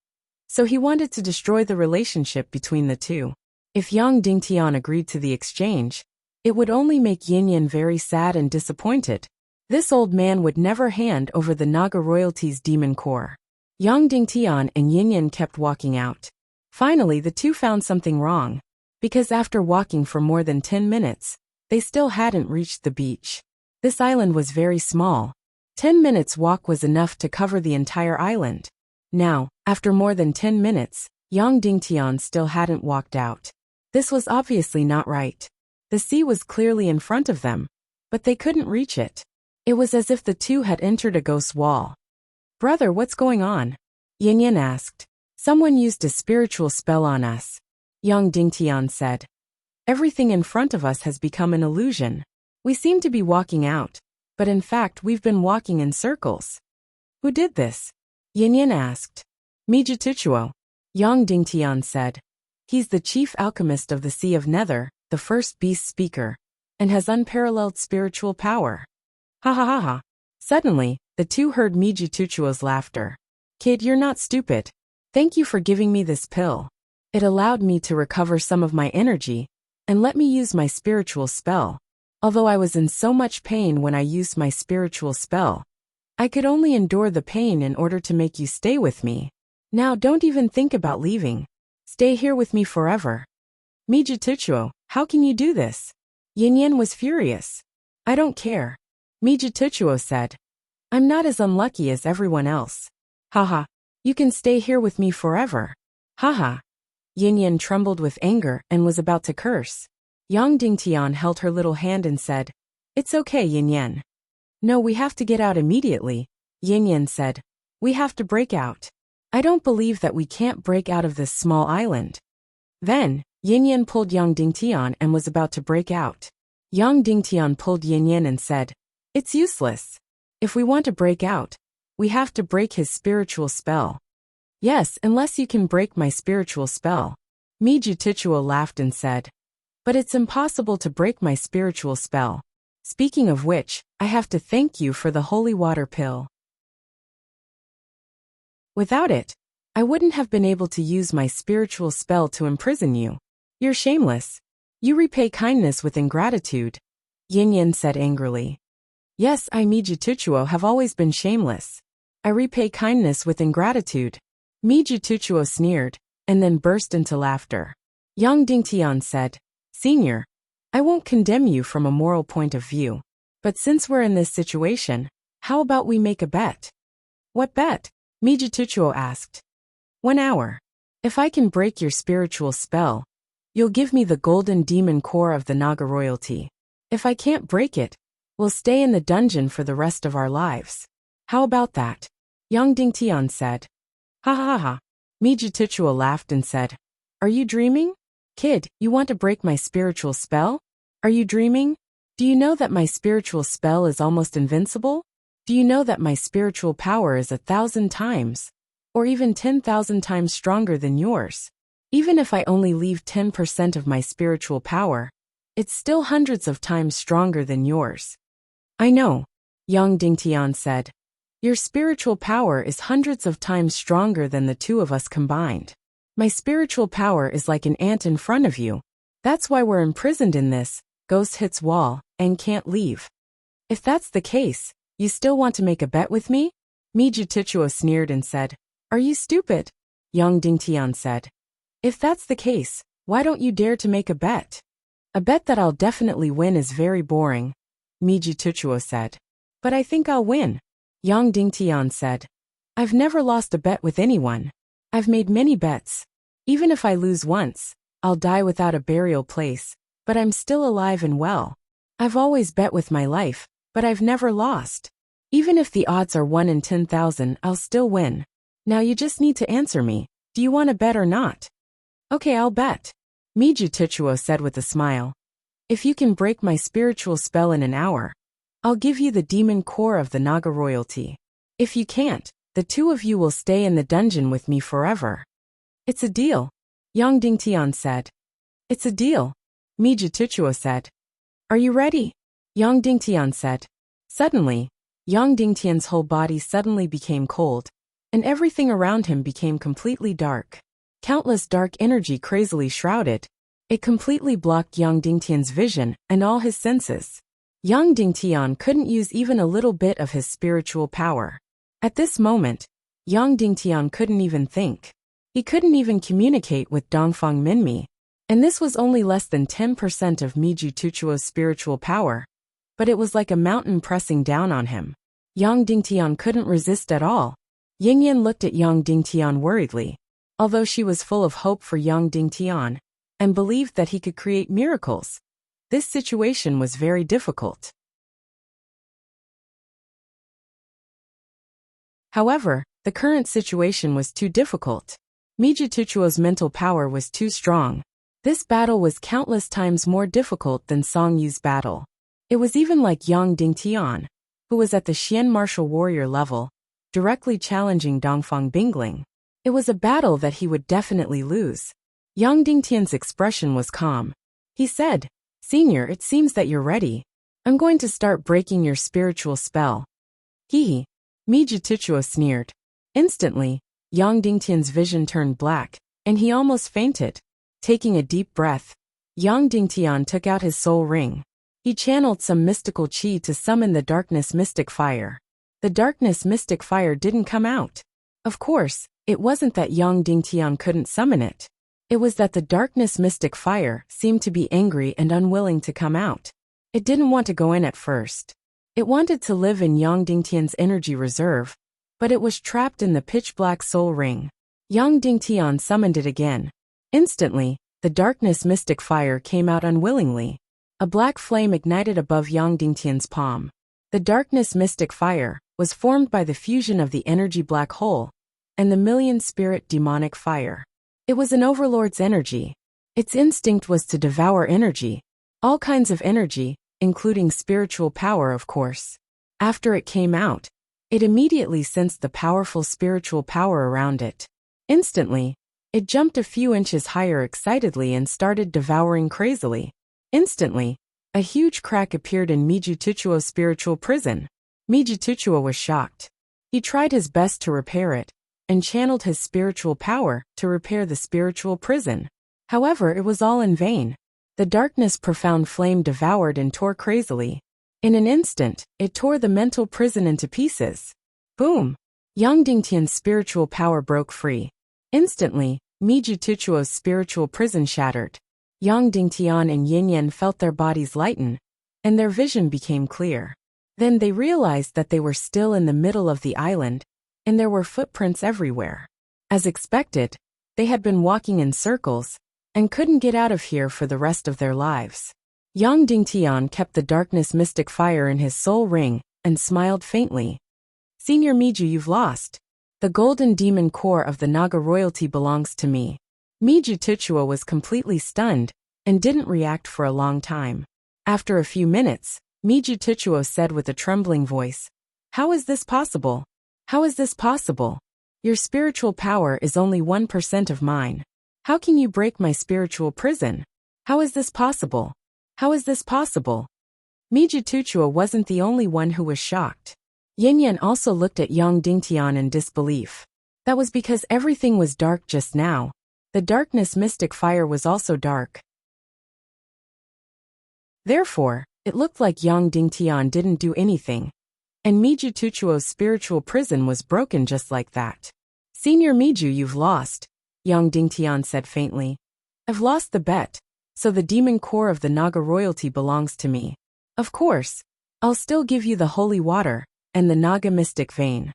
so he wanted to destroy the relationship between the two. If Yang Dingtian agreed to the exchange, it would only make Yinyan very sad and disappointed. This old man would never hand over the Naga royalty's demon core. Yang Dingtian and Yinyan kept walking out. Finally the two found something wrong, because after walking for more than 10 minutes, they still hadn't reached the beach. This island was very small. 10 minutes walk was enough to cover the entire island. Now, after more than 10 minutes, Yang Dingtian still hadn't walked out. This was obviously not right. The sea was clearly in front of them, but they couldn't reach it. It was as if the two had entered a ghost wall. Brother, what's going on? Yinyan asked. Someone used a spiritual spell on us. Yang Dingtian said. Everything in front of us has become an illusion. We seem to be walking out, but in fact we've been walking in circles. Who did this? Yinyan asked. Miju Tuchuo. Yang Dingtian said. He's the chief alchemist of the Sea of Nether, the first beast speaker, and has unparalleled spiritual power. Ha ha ha ha. Suddenly, the two heard Miju Tuchuo's laughter. Kid, you're not stupid. Thank you for giving me this pill. It allowed me to recover some of my energy, and let me use my spiritual spell. Although I was in so much pain when I used my spiritual spell, I could only endure the pain in order to make you stay with me. Now don't even think about leaving. Stay here with me forever. Miju Tuchuo, how can you do this? Yinyan was furious. I don't care. Miju Tuchuo said. I'm not as unlucky as everyone else. Haha. You can stay here with me forever. Haha. Yinyan trembled with anger and was about to curse. Yang Dingtian held her little hand and said, It's okay, Yinyan. No, we have to get out immediately. Yinyan said. We have to break out. I don't believe that we can't break out of this small island. Then, Yinyan pulled Yang Dingtian and was about to break out. Yang Dingtian pulled Yinyan and said, It's useless. If we want to break out, we have to break his spiritual spell. Yes, unless you can break my spiritual spell. Miju Tuchuo laughed and said, But it's impossible to break my spiritual spell. Speaking of which, I have to thank you for the holy water pill. Without it, I wouldn't have been able to use my spiritual spell to imprison you. You're shameless. You repay kindness with ingratitude, Yin Yin said angrily. Yes, I Mijituchuo have always been shameless. I repay kindness with ingratitude. Mijituchuo sneered, and then burst into laughter. Yang Dingtian said, Senior, I won't condemn you from a moral point of view. But since we're in this situation, how about we make a bet? What bet? Mijituchuo asked. 1 hour. If I can break your spiritual spell, you'll give me the golden demon core of the Naga royalty. If I can't break it, we'll stay in the dungeon for the rest of our lives. How about that? Yang Dingtian said. Ha ha ha. Mijituchuo laughed and said, Are you dreaming? Kid, you want to break my spiritual spell? Are you dreaming? Do you know that my spiritual spell is almost invincible? Do you know that my spiritual power is 1,000 times, or even 10,000 times stronger than yours? Even if I only leave 10% of my spiritual power, it's still hundreds of times stronger than yours. I know, Yang Dingtian said. Your spiritual power is hundreds of times stronger than the two of us combined. My spiritual power is like an ant in front of you. That's why we're imprisoned in this ghost hits wall and can't leave. If that's the case, you still want to make a bet with me? Mijituchuo sneered and said, Are you stupid? Yang Dingtian said. If that's the case, why don't you dare to make a bet? A bet that I'll definitely win is very boring, Mijituchuo said. But I think I'll win, Yang Dingtian said. I've never lost a bet with anyone. I've made many bets. Even if I lose once, I'll die without a burial place, but I'm still alive and well. I've always bet with my life, but I've never lost. Even if the odds are 1 in 10,000, I'll still win. Now you just need to answer me. Do you want to bet or not? Okay, I'll bet, Mijituchuo said with a smile. If you can break my spiritual spell in an hour, I'll give you the demon core of the Naga royalty. If you can't, the two of you will stay in the dungeon with me forever. It's a deal, Yang Dingtian said. It's a deal, Mijituchuo said. Are you ready? Yang Dingtian said. Suddenly, Yang Dingtian's whole body suddenly became cold, and everything around him became completely dark. Countless dark energy crazily shrouded. It completely blocked Yang Dingtian's vision and all his senses. Yang Dingtian couldn't use even a little bit of his spiritual power. At this moment, Yang Dingtian couldn't even think. He couldn't even communicate with Dongfang Minmi. And this was only less than 10% of Mijituchuo's spiritual power. But it was like a mountain pressing down on him. Yang Dingtian couldn't resist at all. Yin Yin looked at Yang Dingtian worriedly. Although she was full of hope for Yang Dingtian, and believed that he could create miracles, this situation was very difficult. However, the current situation was too difficult. Mijituchuo's mental power was too strong. This battle was countless times more difficult than Song Yu's battle. It was even like Yang Dingtian, who was at the Xian martial warrior level, directly challenging Dongfang Bingling. It was a battle that he would definitely lose. Yang Dingtian's expression was calm. He said, Senior, it seems that you're ready. I'm going to start breaking your spiritual spell. Hee. Mijituchuo sneered. Instantly, Yang Dingtian's vision turned black, and he almost fainted. Taking a deep breath, Yang Dingtian took out his soul ring. He channeled some mystical qi to summon the darkness mystic fire. The darkness mystic fire didn't come out. Of course, it wasn't that Yang Dingtian couldn't summon it. It was that the darkness mystic fire seemed to be angry and unwilling to come out. It didn't want to go in at first. It wanted to live in Yang Dingtian's energy reserve, but it was trapped in the pitch-black soul ring. Yang Dingtian summoned it again. Instantly, the darkness mystic fire came out unwillingly. A black flame ignited above Yang Dingtian's palm. The darkness mystic fire was formed by the fusion of the energy black hole and the million-spirit demonic fire. It was an overlord's energy. Its instinct was to devour energy, all kinds of energy, including spiritual power, of course. After it came out, it immediately sensed the powerful spiritual power around it. Instantly, it jumped a few inches higher excitedly and started devouring crazily. Instantly, a huge crack appeared in Mijituchuo's spiritual prison. Mijituchuo was shocked. He tried his best to repair it, and channeled his spiritual power to repair the spiritual prison. However, it was all in vain. The darkness profound flame devoured and tore crazily. In an instant, it tore the mental prison into pieces. Boom! Yang Dingtian's spiritual power broke free. Instantly, Miju Tuchuo's spiritual prison shattered. Yang Dingtian and Yin Yan felt their bodies lighten, and their vision became clear. Then they realized that they were still in the middle of the island, and there were footprints everywhere. As expected, they had been walking in circles, and couldn't get out of here for the rest of their lives. Yang Dingtian kept the darkness mystic fire in his soul ring, and smiled faintly. Senior Miju, you've lost. The golden demon core of the Naga royalty belongs to me. Miju Tuchuo was completely stunned, and didn't react for a long time. After a few minutes, Miju Tuchuo said with a trembling voice, "How is this possible? How is this possible? Your spiritual power is only 1% of mine. How can you break my spiritual prison? How is this possible? How is this possible?" Miju Tuchuo wasn't the only one who was shocked. Yin Yan also looked at Yang Dingtian in disbelief. That was because everything was dark just now. The darkness mystic fire was also dark. Therefore, it looked like Yang Dingtian didn't do anything, and Miju Tuchuo's spiritual prison was broken just like that. "Senior Miju, you've lost," Yang Dingtian said faintly. "I've lost the bet, so the demon core of the Naga royalty belongs to me. Of course, I'll still give you the holy water and the Naga mystic vein."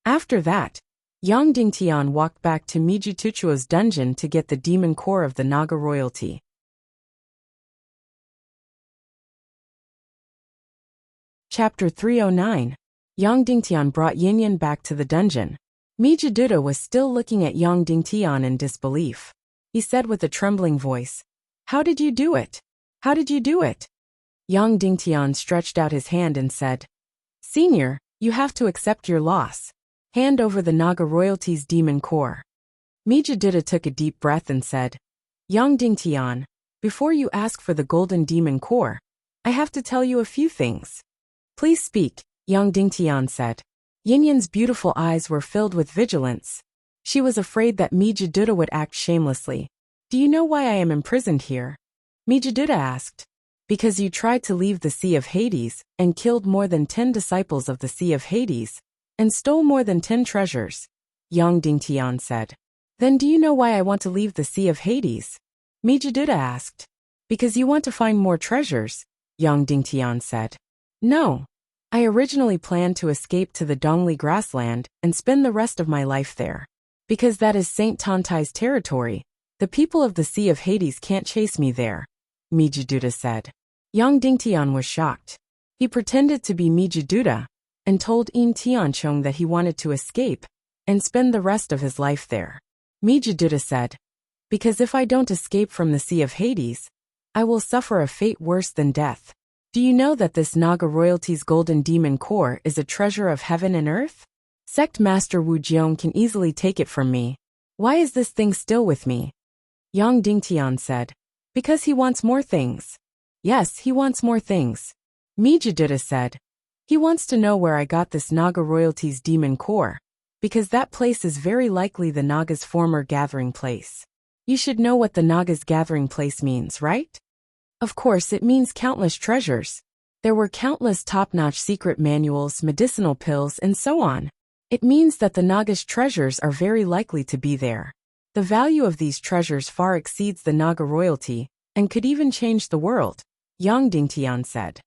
After that, Yang Dingtian walked back to Miju Tuchuo's dungeon to get the demon core of the Naga royalty. Chapter 309. Yang Dingtian brought Yin Yan back to the dungeon. Miju Duda was still looking at Yang Dingtian in disbelief. He said with a trembling voice, "How did you do it? How did you do it?" Yang Dingtian stretched out his hand and said, "Senior, you have to accept your loss. Hand over the Naga royalty's demon core." Miju Duda took a deep breath and said, "Yang Dingtian, before you ask for the golden demon core, I have to tell you a few things." "Please speak," Yang Dingtian said. Yin Yan's beautiful eyes were filled with vigilance. She was afraid that Miju Duda would act shamelessly. "Do you know why I am imprisoned here?" Miju Duda asked. "Because you tried to leave the Sea of Hades, and killed more than 10 disciples of the Sea of Hades, and stole more than 10 treasures," Yang Dingtian said. "Then do you know why I want to leave the Sea of Hades?" Miju Duda asked. "Because you want to find more treasures," Yang Dingtian said. "No. I originally planned to escape to the Dongli grassland and spend the rest of my life there. Because that is Saint Tantai's territory, the people of the Sea of Hades can't chase me there," Miju Duda said. Yang Dingtian was shocked. He pretended to be Miju Duda, and told Yin Tianchong that he wanted to escape, and spend the rest of his life there. Miju Duda said, "Because if I don't escape from the Sea of Hades, I will suffer a fate worse than death. Do you know that this Naga royalty's golden demon core is a treasure of heaven and earth? Sect Master Wu Jiong can easily take it from me. Why is this thing still with me?" Yang Dingtian said, "Because he wants more things." "Yes, he wants more things," Miju Duda said. "He wants to know where I got this Naga royalty's demon core, because that place is very likely the Naga's former gathering place. You should know what the Naga's gathering place means, right? Of course, it means countless treasures. There were countless top-notch secret manuals, medicinal pills, and so on. It means that the Naga's treasures are very likely to be there. The value of these treasures far exceeds the Naga royalty, and could even change the world," Yang Dingtian said.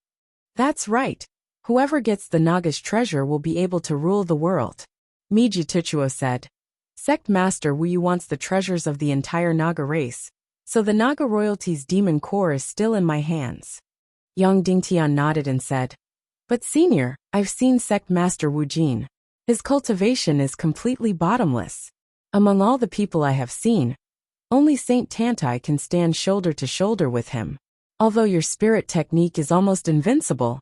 "That's right. Whoever gets the Naga's treasure will be able to rule the world," Miju Tuchuo said. "Sect Master Wu Yu wants the treasures of the entire Naga race, so the Naga royalty's demon core is still in my hands." Yang Dingtian nodded and said, "But Senior, I've seen Sect Master Wu Jin. His cultivation is completely bottomless. Among all the people I have seen, only Saint Tantai can stand shoulder to shoulder with him. Although your spirit technique is almost invincible,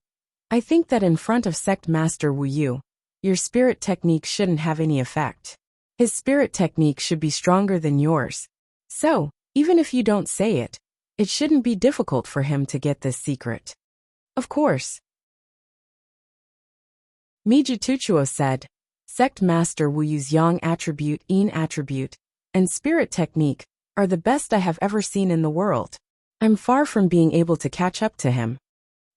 I think that in front of Sect Master Wu Yu, your spirit technique shouldn't have any effect. His spirit technique should be stronger than yours. So, even if you don't say it, it shouldn't be difficult for him to get this secret." "Of course," Miju Tuchuo said. Sect Master Wuyu's Yang attribute, Yin attribute, and spirit technique are the best I have ever seen in the world. I'm far from being able to catch up to him.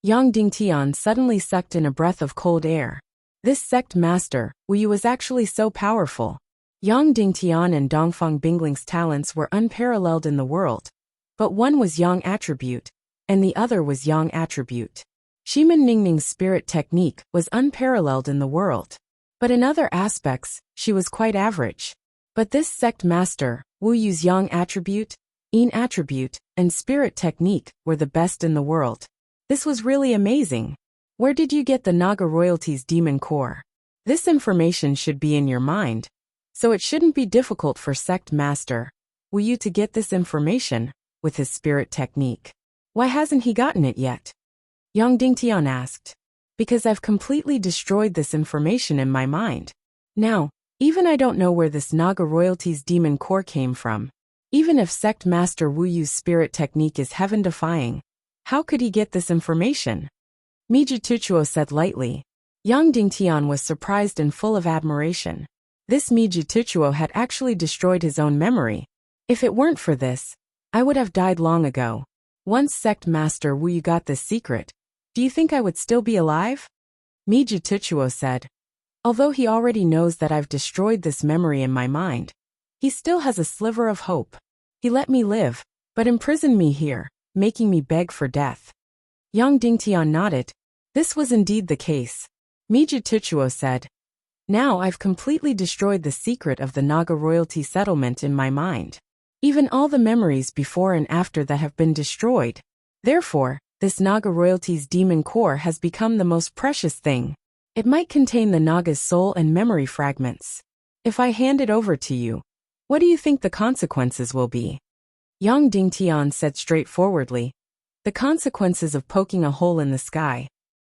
Yang Dingtian suddenly sucked in a breath of cold air. This sect master, Wuyu, was actually so powerful. Yang Dingtian and Dongfang Bingling's talents were unparalleled in the world. But one was Yang attribute, and the other was Yang attribute. Shiman Ningning's spirit technique was unparalleled in the world. But in other aspects, she was quite average. But this sect master, Wuyu's Yang attribute, Yin attribute, and spirit technique were the best in the world. This was really amazing. Where did you get the Naga royalty's demon core? This information should be in your mind. So it shouldn't be difficult for sect master Wuyu to get this information with his spirit technique. Why hasn't he gotten it yet? Yang Dingtian asked. Because I've completely destroyed this information in my mind. Now, even I don't know where this Naga royalty's demon core came from. Even if sect master Wuyu's spirit technique is heaven-defying, how could he get this information? Mijituchuo said lightly. Yang Dingtian was surprised and full of admiration. This Mijituchuo had actually destroyed his own memory. If it weren't for this, I would have died long ago. Once sect master Wuyu got this secret, do you think I would still be alive? Mijituchuo said. Although he already knows that I've destroyed this memory in my mind, he still has a sliver of hope. He let me live, but imprisoned me here, making me beg for death. Yang Dingtian nodded. This was indeed the case. Mijituchuo said. Now I've completely destroyed the secret of the Naga royalty settlement in my mind. Even all the memories before and after that have been destroyed. Therefore, this Naga royalty's demon core has become the most precious thing. It might contain the Naga's soul and memory fragments. If I hand it over to you, what do you think the consequences will be? Yang Dingtian said straightforwardly. The consequences of poking a hole in the sky.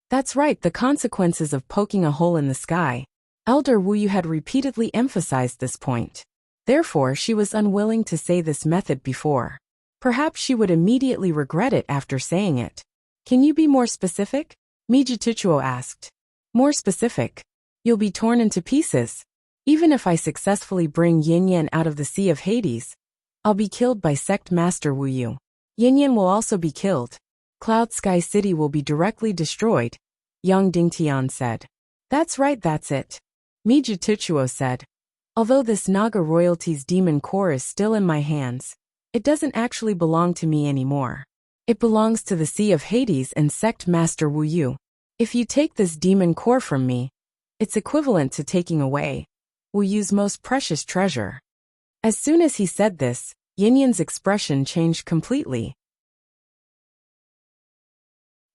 That's right, the consequences of poking a hole in the sky. Elder Wuyu had repeatedly emphasized this point. Therefore, she was unwilling to say this method before. Perhaps she would immediately regret it after saying it. Can you be more specific? Mijituchuo asked. More specific? You'll be torn into pieces. Even if I successfully bring Yin Yan out of the Sea of Hades, I'll be killed by sect master Wuyu. Yin Yan will also be killed. Cloud Sky City will be directly destroyed, Yang Dingtian said. That's right, that's it. Mijituchuo said. Although this Naga royalty's demon core is still in my hands, it doesn't actually belong to me anymore. It belongs to the Sea of Hades and sect master Wuyu. If you take this demon core from me, it's equivalent to taking away Wuyu's most precious treasure. As soon as he said this, Yin Yan's expression changed completely.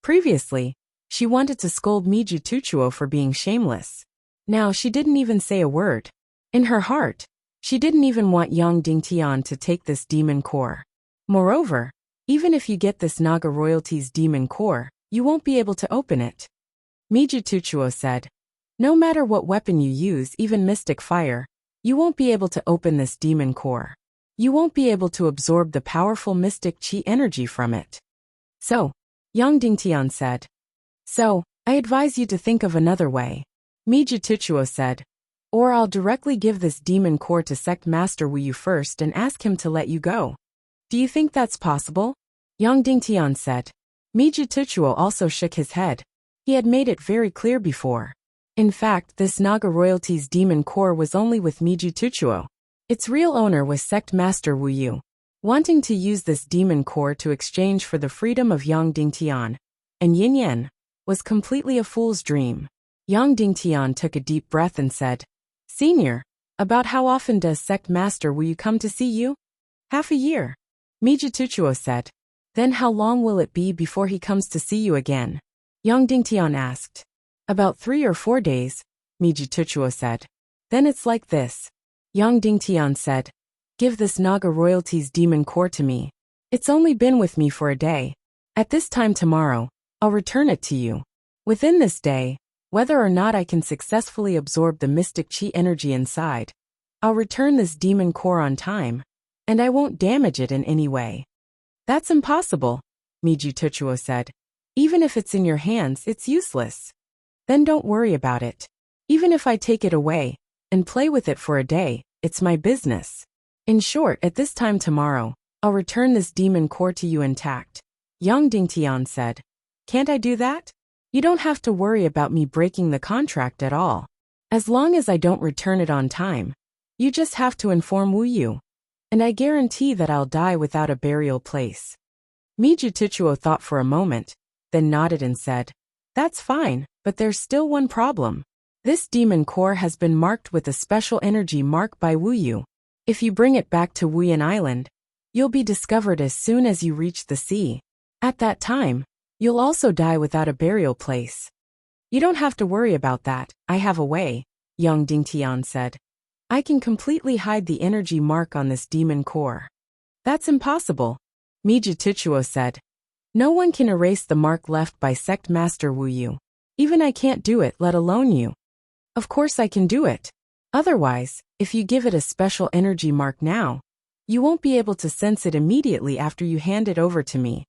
Previously, she wanted to scold Mijituchuo for being shameless. Now she didn't even say a word. In her heart, she didn't even want Yang Dingtian to take this demon core. Moreover, even if you get this Naga royalty's demon core, you won't be able to open it. Mijituchuo said. No matter what weapon you use, even mystic fire, you won't be able to open this demon core. You won't be able to absorb the powerful mystic chi energy from it. So, Yang Dingtian said. So, I advise you to think of another way. Mijituchuo said. Or I'll directly give this demon core to sect master Wuyu first and ask him to let you go. Do you think that's possible? Yang Dingtian said. Mijituchuo also shook his head. He had made it very clear before. In fact, this Naga royalty's demon core was only with Mijituchuo. Its real owner was sect master Wuyu. Wanting to use this demon core to exchange for the freedom of Yang Dingtian and Yin Yan was completely a fool's dream. Yang Dingtian took a deep breath and said, Senior, about how often does sect master Wuyu come to see you? Half a year. Mijituchuo said. Then how long will it be before he comes to see you again? Yang Dingtian asked. About 3 or 4 days, Mijituchuo said. Then it's like this. Yang Dingtian said. Give this Naga royalty's demon core to me. It's only been with me for a day. At this time tomorrow, I'll return it to you. Within this day, whether or not I can successfully absorb the mystic chi energy inside, I'll return this demon core on time, and I won't damage it in any way. That's impossible, Mijituchuo said. Even if it's in your hands, it's useless. Then don't worry about it. Even if I take it away and play with it for a day, it's my business. In short, at this time tomorrow, I'll return this demon core to you intact. Yang Dingtian said. Can't I do that? You don't have to worry about me breaking the contract at all. As long as I don't return it on time, you just have to inform Wu Yu. And I guarantee that I'll die without a burial place. Mijituchuo thought for a moment, then nodded and said, That's fine, but there's still one problem. This demon core has been marked with a special energy mark by Wu Yu. If you bring it back to Wuyan Island, you'll be discovered as soon as you reach the sea. At that time, you'll also die without a burial place. You don't have to worry about that, I have a way, Yang Dingtian said. I can completely hide the energy mark on this demon core. That's impossible, Mijituchuo said. No one can erase the mark left by Sect Master Wu Yu. Even I can't do it, let alone you. Of course I can do it. Otherwise, if you give it a special energy mark now, you won't be able to sense it immediately after you hand it over to me,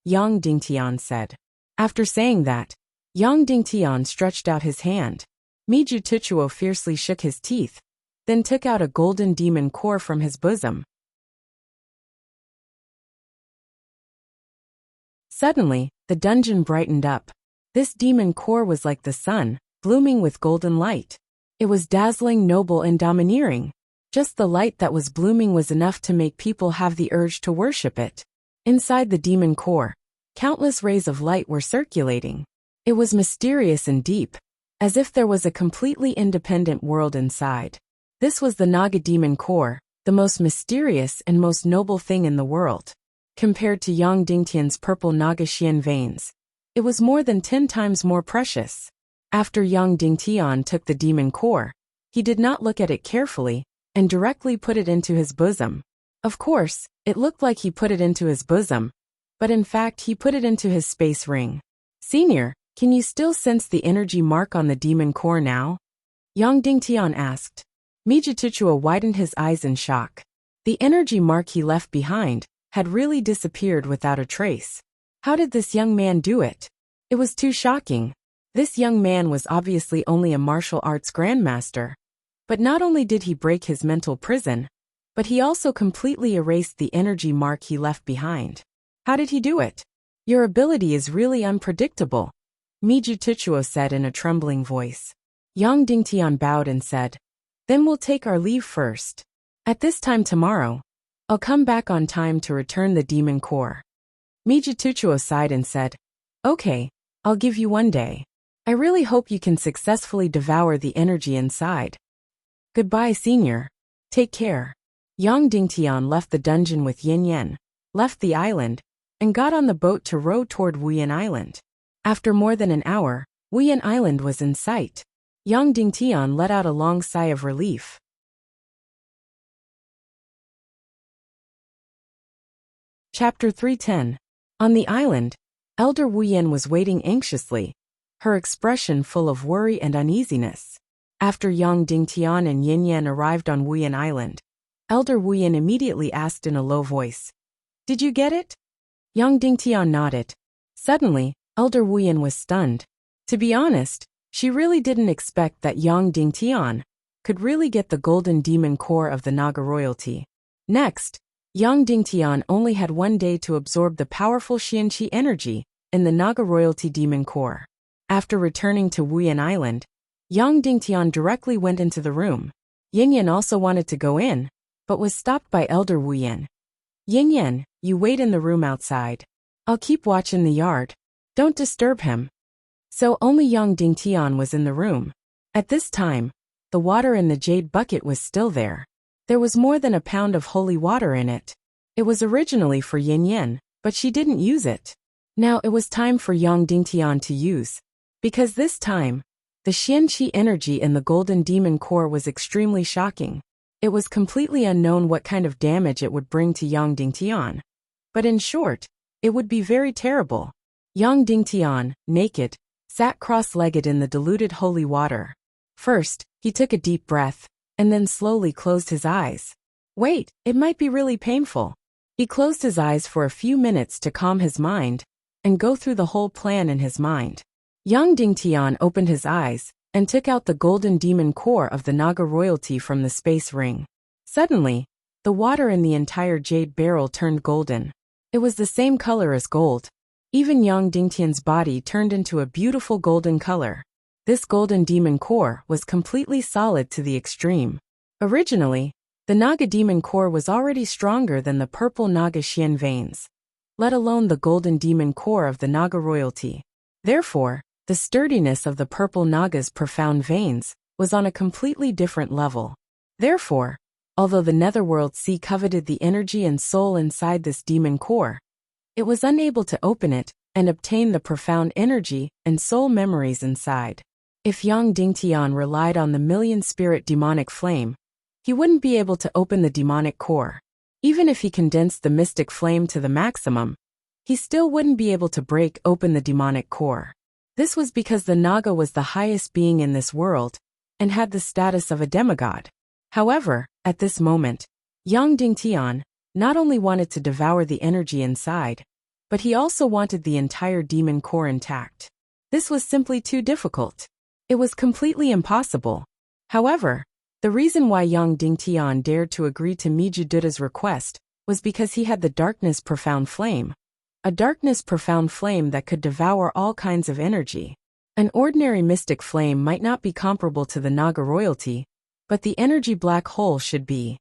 Yang Dingtian said. After saying that, Yang Dingtian stretched out his hand. Mijituchuo fiercely shook his teeth, then took out a golden demon core from his bosom. Suddenly, the dungeon brightened up. This demon core was like the sun, blooming with golden light. It was dazzling, noble, and domineering. Just the light that was blooming was enough to make people have the urge to worship it. Inside the demon core, countless rays of light were circulating. It was mysterious and deep, as if there was a completely independent world inside. This was the Naga demon core, the most mysterious and most noble thing in the world. Compared to Yang Dingtian's purple Naga Xian veins, it was more than 10 times more precious. After Yang Dingtian took the demon core, he did not look at it carefully, and directly put it into his bosom. Of course, it looked like he put it into his bosom, but in fact he put it into his space ring. Senior, can you still sense the energy mark on the demon core now? Yang Dingtian asked. Mijituchuo widened his eyes in shock. The energy mark he left behind had really disappeared without a trace. How did this young man do it? It was too shocking. This young man was obviously only a martial arts grandmaster. But not only did he break his mental prison, but he also completely erased the energy mark he left behind. How did he do it? Your ability is really unpredictable, Mijituchuo said in a trembling voice. Yang Dingtian bowed and said, Then we'll take our leave first. At this time tomorrow, I'll come back on time to return the demon core. Mijituchuo sighed and said, Okay, I'll give you 1 day. I really hope you can successfully devour the energy inside. Goodbye, senior. Take care. Yang Dingtian left the dungeon with Yin Yen, left the island, and got on the boat to row toward Wuyan Island. After more than an hour, Wuyan Island was in sight. Yang Dingtian let out a long sigh of relief. Chapter 310. On the island, Elder Wu Yan was waiting anxiously, her expression full of worry and uneasiness. After Yang Dingtian and Yin Yan arrived on Wuyan Island, Elder Wu Yan immediately asked in a low voice, Did you get it? Yang Dingtian nodded. Suddenly, Elder Wu Yan was stunned. To be honest, she really didn't expect that Yang Dingtian could really get the golden demon core of the Naga royalty. Next, Yang Dingtian only had 1 day to absorb the powerful Xianqi energy in the Naga royalty demon core. After returning to Wuyan Island, Yang Dingtian directly went into the room. Yin Yan also wanted to go in, but was stopped by Elder Wu Yan. Yin Yan, you wait in the room outside. I'll keep watch in the yard. Don't disturb him. So only Yang Dingtian was in the room. At this time, the water in the jade bucket was still there. There was more than a pound of holy water in it. It was originally for Yin Yan, but she didn't use it. Now it was time for Yang Dingtian to use. Because this time, the Xianqi energy in the golden demon core was extremely shocking. It was completely unknown what kind of damage it would bring to Yang Dingtian. But in short, it would be very terrible. Yang Dingtian, naked, sat cross-legged in the diluted holy water. First, he took a deep breath, and then slowly closed his eyes. Wait, it might be really painful. He closed his eyes for a few minutes to calm his mind, and go through the whole plan in his mind. Yang Dingtian opened his eyes, and took out the golden demon core of the Naga royalty from the space ring. Suddenly, the water in the entire jade barrel turned golden. It was the same color as gold. Even Yang Dingtian's body turned into a beautiful golden color. This golden demon core was completely solid to the extreme. Originally, the Naga demon core was already stronger than the purple Naga Xian veins, let alone the golden demon core of the Naga royalty. Therefore, the sturdiness of the purple Naga's profound veins was on a completely different level. Therefore, although the Netherworld Sea coveted the energy and soul inside this demon core, it was unable to open it and obtain the profound energy and soul memories inside. If Yang Dingtian relied on the million-spirit demonic flame, he wouldn't be able to open the demonic core. Even if he condensed the mystic flame to the maximum, he still wouldn't be able to break open the demonic core. This was because the Naga was the highest being in this world and had the status of a demigod. However, at this moment, Yang Dingtian not only wanted to devour the energy inside, but he also wanted the entire demon core intact. This was simply too difficult. It was completely impossible. However, the reason why Yang Dingtian dared to agree to Mijududa's request was because he had the darkness profound flame. A darkness profound flame that could devour all kinds of energy. An ordinary mystic flame might not be comparable to the Naga royalty, but the energy black hole should be.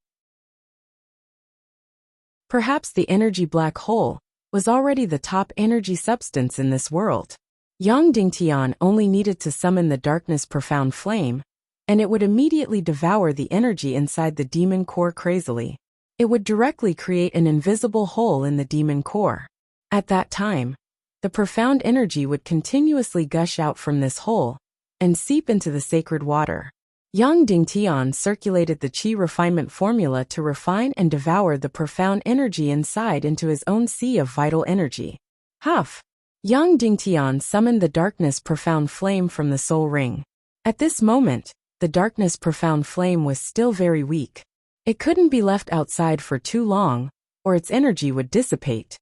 Perhaps the energy black hole was already the top energy substance in this world. Yang Dingtian only needed to summon the darkness profound flame, and it would immediately devour the energy inside the demon core crazily. It would directly create an invisible hole in the demon core. At that time, the profound energy would continuously gush out from this hole and seep into the sacred water. Yang Dingtian circulated the qi refinement formula to refine and devour the profound energy inside into his own sea of vital energy. Huff! Yang Dingtian summoned the darkness profound flame from the soul ring. At this moment, the darkness profound flame was still very weak. It couldn't be left outside for too long, or its energy would dissipate.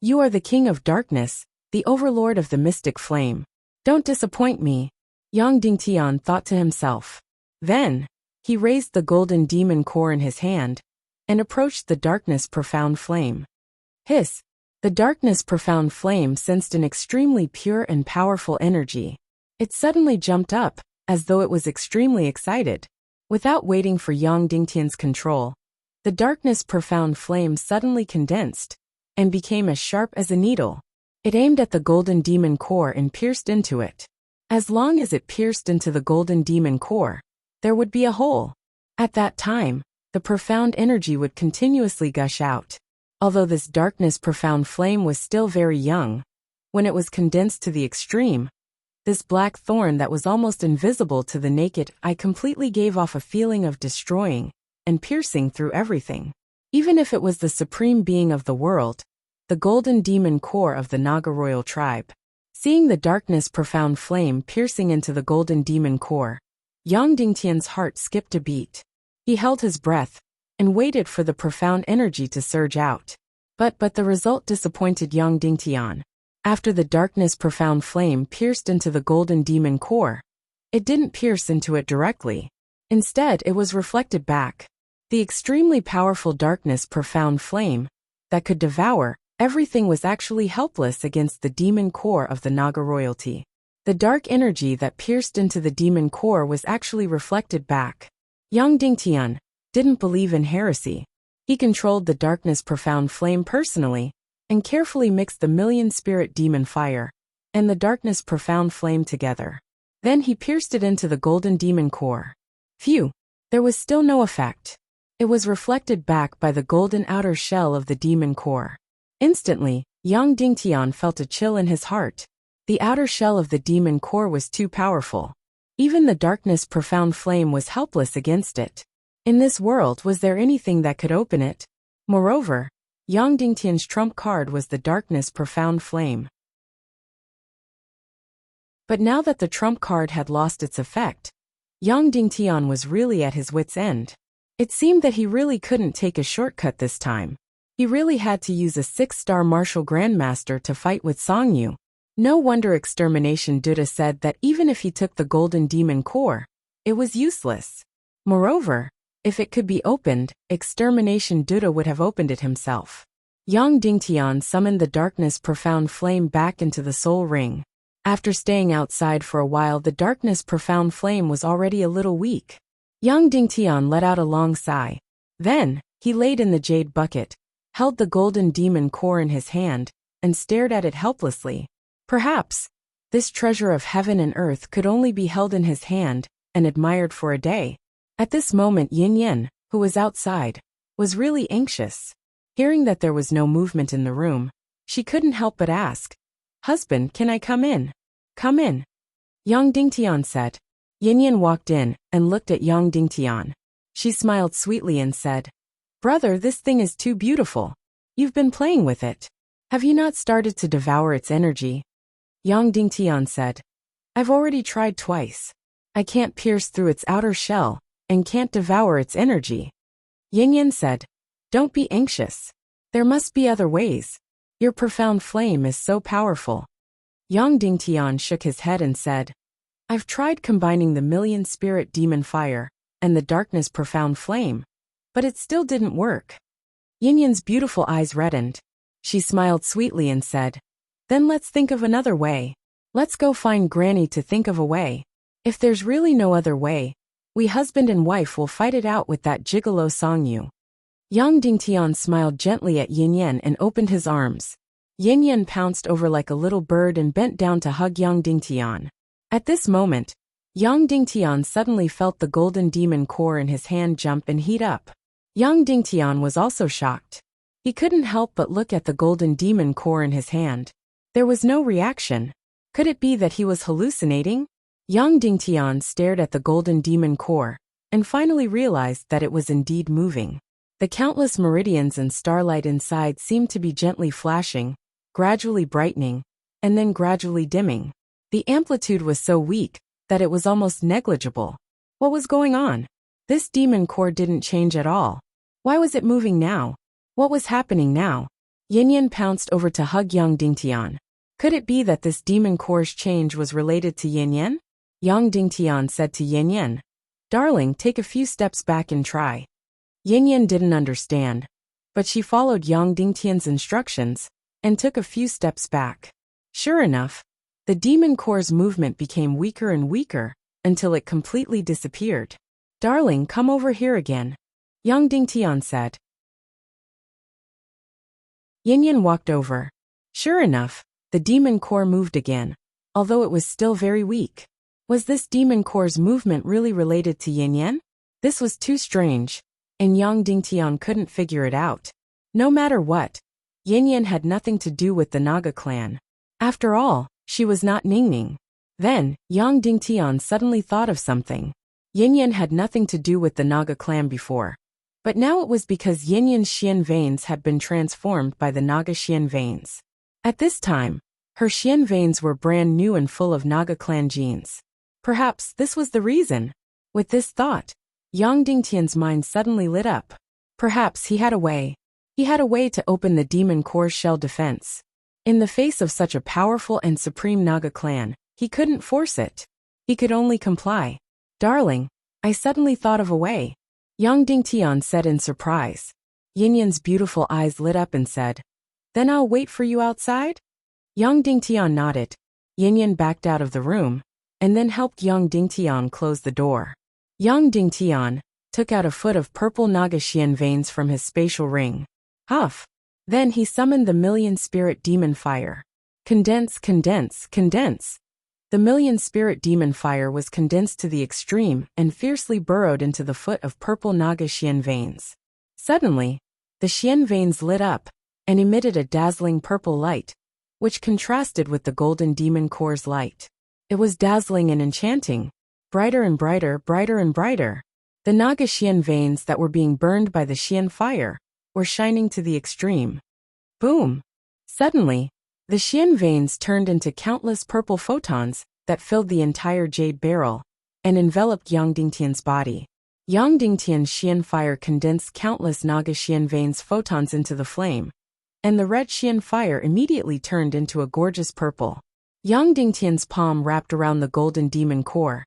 You are the king of darkness, the overlord of the mystic flame. Don't disappoint me, Yang Dingtian thought to himself. Then, he raised the golden demon core in his hand and approached the darkness profound flame. Hiss! The darkness profound flame sensed an extremely pure and powerful energy. It suddenly jumped up, as though it was extremely excited. Without waiting for Yang Dingtian's control, the darkness profound flame suddenly condensed and became as sharp as a needle. It aimed at the golden demon core and pierced into it. As long as it pierced into the golden demon core, there would be a hole. At that time, the profound energy would continuously gush out. Although this darkness profound flame was still very young, when it was condensed to the extreme, this black thorn that was almost invisible to the naked eye completely gave off a feeling of destroying and piercing through everything. Even if it was the supreme being of the world, the golden demon core of the Naga royal tribe. Seeing the darkness profound flame piercing into the golden demon core, Yang Dingtian's heart skipped a beat. He held his breath and waited for the profound energy to surge out. But the result disappointed Yang Dingtian. After the darkness profound flame pierced into the golden demon core, it didn't pierce into it directly. Instead, it was reflected back. The extremely powerful darkness profound flame that could devour everything was actually helpless against the demon core of the Naga royalty. The dark energy that pierced into the demon core was actually reflected back. Yang Dingtian didn't believe in heresy. He controlled the darkness profound flame personally and carefully mixed the million-spirit demon fire and the darkness profound flame together. Then he pierced it into the golden demon core. Phew! There was still no effect. It was reflected back by the golden outer shell of the demon core. Instantly, Yang Dingtian felt a chill in his heart. The outer shell of the demon core was too powerful. Even the darkness profound flame was helpless against it. In this world, was there anything that could open it? Moreover, Yang Dingtian's trump card was the darkness profound flame. But now that the trump card had lost its effect, Yang Dingtian was really at his wit's end. It seemed that he really couldn't take a shortcut this time. He really had to use a 6-star martial grandmaster to fight with Song Yu. No wonder Extermination Duda said that even if he took the golden demon core, it was useless. Moreover, if it could be opened, Extermination Duda would have opened it himself. Yang Dingtian summoned the darkness profound flame back into the soul ring. After staying outside for a while, the darkness profound flame was already a little weak. Yang Dingtian let out a long sigh. Then, he laid in the jade bucket, held the golden demon core in his hand, and stared at it helplessly. Perhaps, this treasure of heaven and earth could only be held in his hand and admired for a day. At this moment Yin Yin, who was outside, was really anxious. Hearing that there was no movement in the room, she couldn't help but ask, "Husband, can I come in?" "Come in," Yang Dingtian said. Yin Yin walked in and looked at Yang Dingtian. She smiled sweetly and said, "Brother, this thing is too beautiful. You've been playing with it. Have you not started to devour its energy?" Yang Dingtian said, "I've already tried twice. I can't pierce through its outer shell and can't devour its energy." Yin Yin said, "Don't be anxious. There must be other ways. Your profound flame is so powerful." Yang Dingtian shook his head and said, "I've tried combining the million spirit demon fire and the darkness profound flame, but it still didn't work." Yin Yin's beautiful eyes reddened. She smiled sweetly and said, "Then let's think of another way. Let's go find Granny to think of a way. If there's really no other way, we husband and wife will fight it out with that gigolo Songyu." Yang Dingtian smiled gently at Yin Yin and opened his arms. Yin Yin pounced over like a little bird and bent down to hug Yang Dingtian. At this moment, Yang Dingtian suddenly felt the golden demon core in his hand jump and heat up. Yang Dingtian was also shocked. He couldn't help but look at the golden demon core in his hand. There was no reaction. Could it be that he was hallucinating? Yang Dingtian stared at the golden demon core, and finally realized that it was indeed moving. The countless meridians and starlight inside seemed to be gently flashing, gradually brightening, and then gradually dimming. The amplitude was so weak that it was almost negligible. What was going on? This demon core didn't change at all. Why was it moving now? What was happening now? Yin Yin pounced over to hug Yang Dingtian. Could it be that this demon core's change was related to Yin Yin? Yang Dingtian said to Yin Yin, "Darling, take a few steps back and try." Yin Yin didn't understand, but she followed Yang Dingtian's instructions and took a few steps back. Sure enough, the demon core's movement became weaker and weaker until it completely disappeared. "Darling, come over here again," Yang Dingtian said. Yin Yin walked over. Sure enough, the demon core moved again, although it was still very weak. Was this demon core's movement really related to Yin Yin? This was too strange, and Yang Dingtian couldn't figure it out. No matter what, Yin Yin had nothing to do with the Naga clan. After all, she was not Ningning. Then, Yang Dingtian suddenly thought of something. Yin Yin had nothing to do with the Naga clan before. But now it was because Yin Yin's Xian veins had been transformed by the Naga Xian veins. At this time, her Xian veins were brand new and full of Naga clan genes. Perhaps this was the reason. With this thought, Yang Dingtian's mind suddenly lit up. Perhaps he had a way. He had a way to open the demon core's shell defense. In the face of such a powerful and supreme Naga clan, he couldn't force it. He could only comply. "Darling, I suddenly thought of a way," Yang Dingtian said in surprise. Yin Yin's beautiful eyes lit up and said, "Then I'll wait for you outside?" Yang Dingtian nodded. Yin Yin backed out of the room, and then helped Yang Dingtian close the door. Yang Dingtian took out a foot of purple Naga Xian veins from his spatial ring. Huff! Then he summoned the million spirit demon fire. Condense, condense, condense! The million spirit demon fire was condensed to the extreme and fiercely burrowed into the foot of purple Naga Xian veins. Suddenly, the Xian veins lit up and emitted a dazzling purple light, which contrasted with the golden demon core's light. It was dazzling and enchanting, brighter and brighter, brighter and brighter. The Naga Xian veins that were being burned by the Xian fire were shining to the extreme. Boom! Suddenly, the Xian veins turned into countless purple photons that filled the entire jade barrel and enveloped Yang Dingtian's body. Yang Dingtian's Xian fire condensed countless Naga Xian veins photons into the flame, and the red Xian fire immediately turned into a gorgeous purple. Yang Dingtian's palm wrapped around the golden demon core,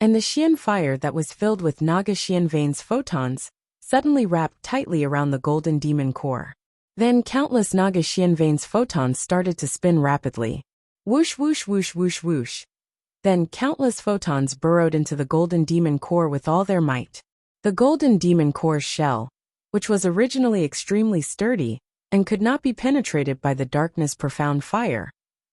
and the Xian fire that was filled with Naga Xian Vein's photons suddenly wrapped tightly around the golden demon core. Then countless Naga Xian Vein's photons started to spin rapidly. Whoosh whoosh whoosh whoosh whoosh. Then countless photons burrowed into the golden demon core with all their might. The golden demon core's shell, which was originally extremely sturdy and could not be penetrated by the darkness profound fire,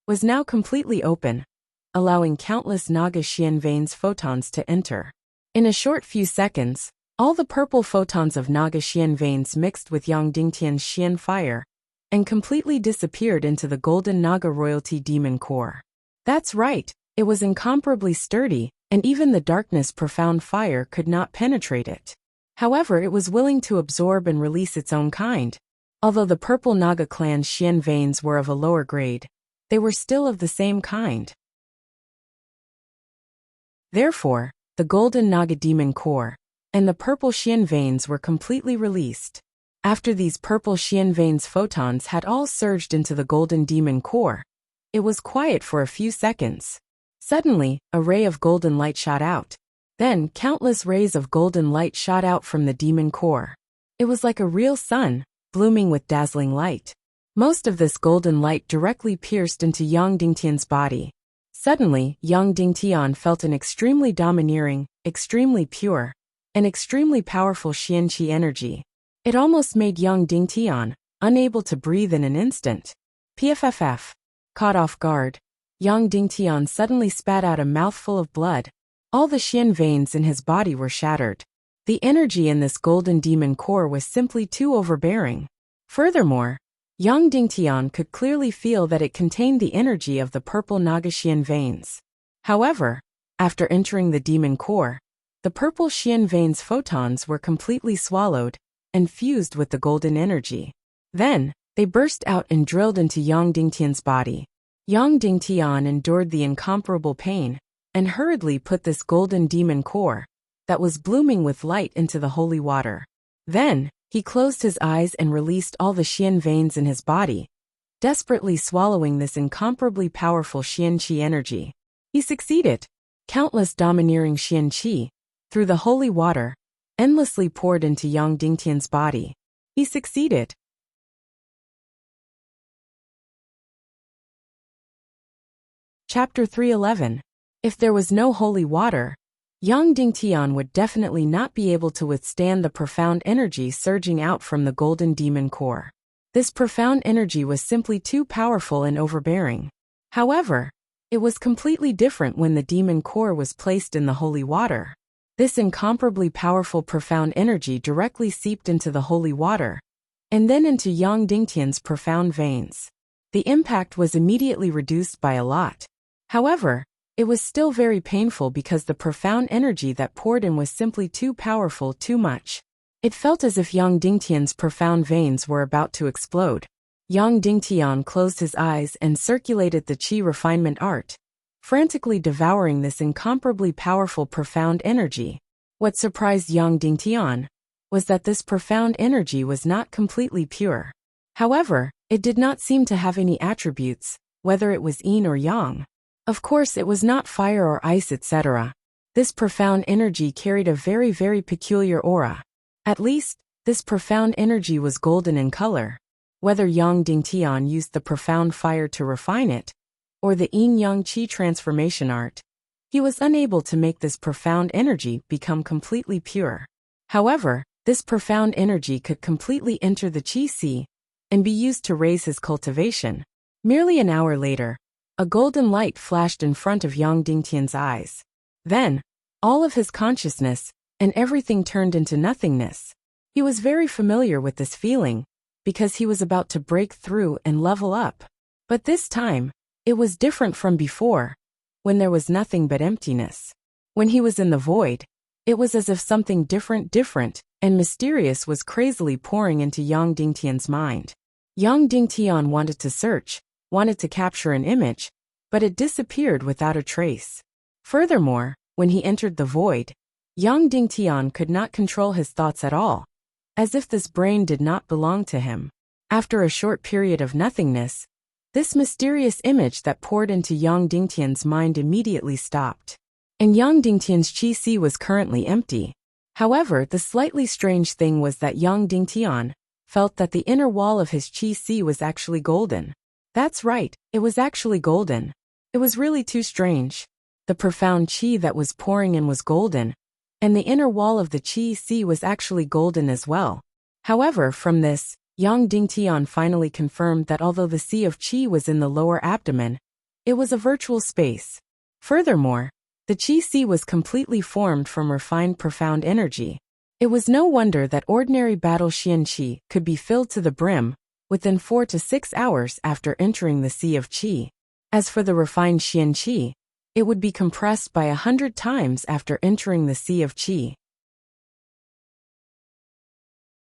was now completely open, allowing countless Naga Xian Vein's photons to enter. In a short few seconds, all the purple photons of Naga Xian Veins mixed with Yang Dingtian's Xian fire and completely disappeared into the golden Naga royalty demon core. That's right, it was incomparably sturdy, and even the darkness profound fire could not penetrate it. However, it was willing to absorb and release its own kind. Although the purple Naga clan's Xian Veins were of a lower grade, they were still of the same kind. Therefore, the golden Naga demon core and the purple Xian Veins were completely released. After these purple Xian Veins photons had all surged into the golden demon core, it was quiet for a few seconds. Suddenly, a ray of golden light shot out. Then, countless rays of golden light shot out from the demon core. It was like a real sun, blooming with dazzling light. Most of this golden light directly pierced into Yang Dingtian's body. Suddenly, Yang Dingtian felt an extremely domineering, extremely pure, and extremely powerful Xian Qi energy. It almost made Yang Dingtian unable to breathe in an instant. PFFF. Caught off guard, Yang Dingtian suddenly spat out a mouthful of blood. All the Xian Veins in his body were shattered. The energy in this golden demon core was simply too overbearing. Furthermore, Yang Dingtian could clearly feel that it contained the energy of the purple Naga Xian Veins. However, after entering the demon core, the purple Xian Veins photons were completely swallowed and fused with the golden energy. Then, they burst out and drilled into Yang Dingtian's body. Yang Dingtian endured the incomparable pain and hurriedly put this golden demon core that was blooming with light into the holy water. Then, he closed his eyes and released all the Xian Veins in his body, desperately swallowing this incomparably powerful Xian Qi energy. He succeeded. Countless domineering Xian Qi, through the holy water, endlessly poured into Yang Dingtian's body. He succeeded. Chapter 311. If there was no holy water, Yang Dingtian would definitely not be able to withstand the profound energy surging out from the golden demon core. This profound energy was simply too powerful and overbearing. However, it was completely different when the demon core was placed in the holy water. This incomparably powerful profound energy directly seeped into the holy water, and then into Yang Dingtian's profound veins. The impact was immediately reduced by a lot. However, it was still very painful because the profound energy that poured in was simply too powerful, too much. It felt as if Yang Dingtian's profound veins were about to explode. Yang Dingtian closed his eyes and circulated the Qi refinement art, frantically devouring this incomparably powerful profound energy. What surprised Yang Dingtian was that this profound energy was not completely pure. However, it did not seem to have any attributes, whether it was yin or yang. Of course, it was not fire or ice, etc. This profound energy carried a very, very peculiar aura. At least, this profound energy was golden in color. Whether Yang Dingtian used the profound fire to refine it, or the yin-yang qi transformation art, he was unable to make this profound energy become completely pure. However, this profound energy could completely enter the qi sea and be used to raise his cultivation. Merely an hour later, a golden light flashed in front of Yang Dingtian's eyes. Then, all of his consciousness and everything turned into nothingness. He was very familiar with this feeling, because he was about to break through and level up. But this time, it was different from before, when there was nothing but emptiness. When he was in the void, it was as if something different and mysterious was crazily pouring into Yang Dingtian's mind. Yang Dingtian wanted to search, wanted to capture an image, but it disappeared without a trace. Furthermore, when he entered the void, Yang Dingtian could not control his thoughts at all, as if this brain did not belong to him. After a short period of nothingness, This mysterious image that poured into Yang Dingtian's mind immediately stopped. And Yang Dingtian's qi was currently empty. However, the slightly strange thing was that Yang Dingtian felt that the inner wall of his qi was actually golden. That's right, it was actually golden. It was really too strange. The profound qi that was pouring in was golden, and the inner wall of the qi was actually golden as well. However, from this, Yang Dingtian finally confirmed that although the sea of qi was in the lower abdomen, it was a virtual space. Furthermore, the qi was completely formed from refined profound energy. It was no wonder that ordinary battle xian qi could be filled to the brim within 4 to 6 hours after entering the sea of qi. As for the refined xian qi, it would be compressed by 100 times after entering the sea of qi.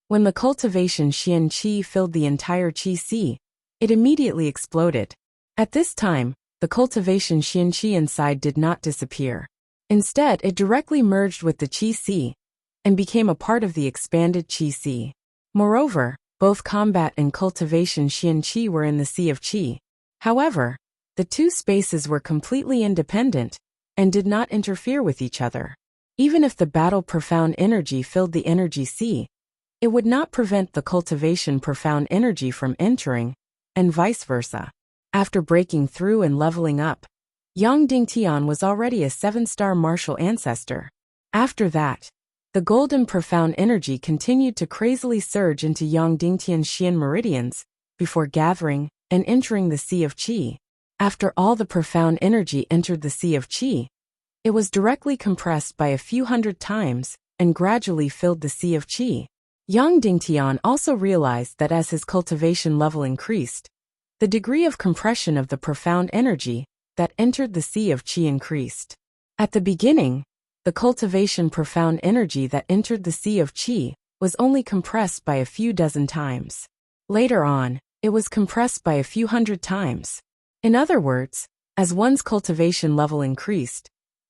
When the cultivation xian qi filled the entire qi, it immediately exploded. At this time, the cultivation xian qi inside did not disappear. Instead, it directly merged with the qi and became a part of the expanded qi. Moreover, both combat and cultivation xian qi were in the sea of qi. However, the two spaces were completely independent and did not interfere with each other. Even if the battle profound energy filled the energy sea, it would not prevent the cultivation profound energy from entering, and vice versa. After breaking through and leveling up, Yang Dingtian was already a 7-star martial ancestor. After that, the golden profound energy continued to crazily surge into Yang Dingtian's Xian meridians before gathering and entering the sea of qi. After all the profound energy entered the sea of qi, it was directly compressed by a few hundred times and gradually filled the sea of qi. Yang Dingtian also realized that as his cultivation level increased, the degree of compression of the profound energy that entered the sea of qi increased. At the beginning, the cultivation profound energy that entered the sea of qi was only compressed by a few dozen times. Later on, it was compressed by a few hundred times. In other words, as one's cultivation level increased,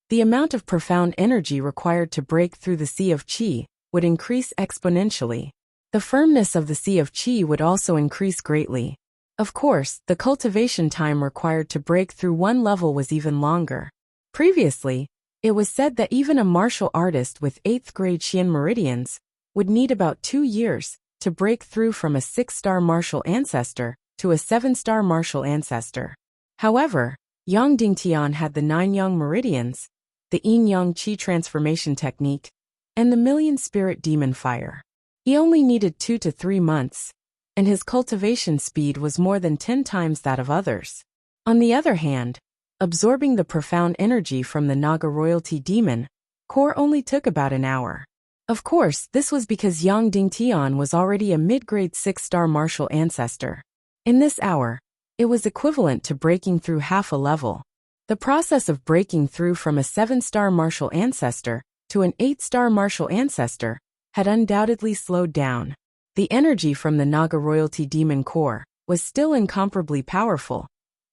the amount of profound energy required to break through the sea of qi would increase exponentially. The firmness of the sea of qi would also increase greatly. Of course, the cultivation time required to break through one level was even longer. Previously, it was said that even a martial artist with 8th grade Xian meridians would need about 2 years to break through from a 6-star martial ancestor to a 7-star martial ancestor. However, Yang Dingtian had the 9 Yang meridians, the Yin Yang Qi transformation technique, and the million spirit demon fire. He only needed 2 to 3 months, and his cultivation speed was more than 10 times that of others. On the other hand, absorbing the profound energy from the Naga royalty demon core only took about an hour. Of course, this was because Yang Dingtian was already a mid-grade 6-star martial ancestor. In this hour, it was equivalent to breaking through half a level. The process of breaking through from a 7-star martial ancestor to an 8-star martial ancestor had undoubtedly slowed down. The energy from the Naga royalty demon core was still incomparably powerful,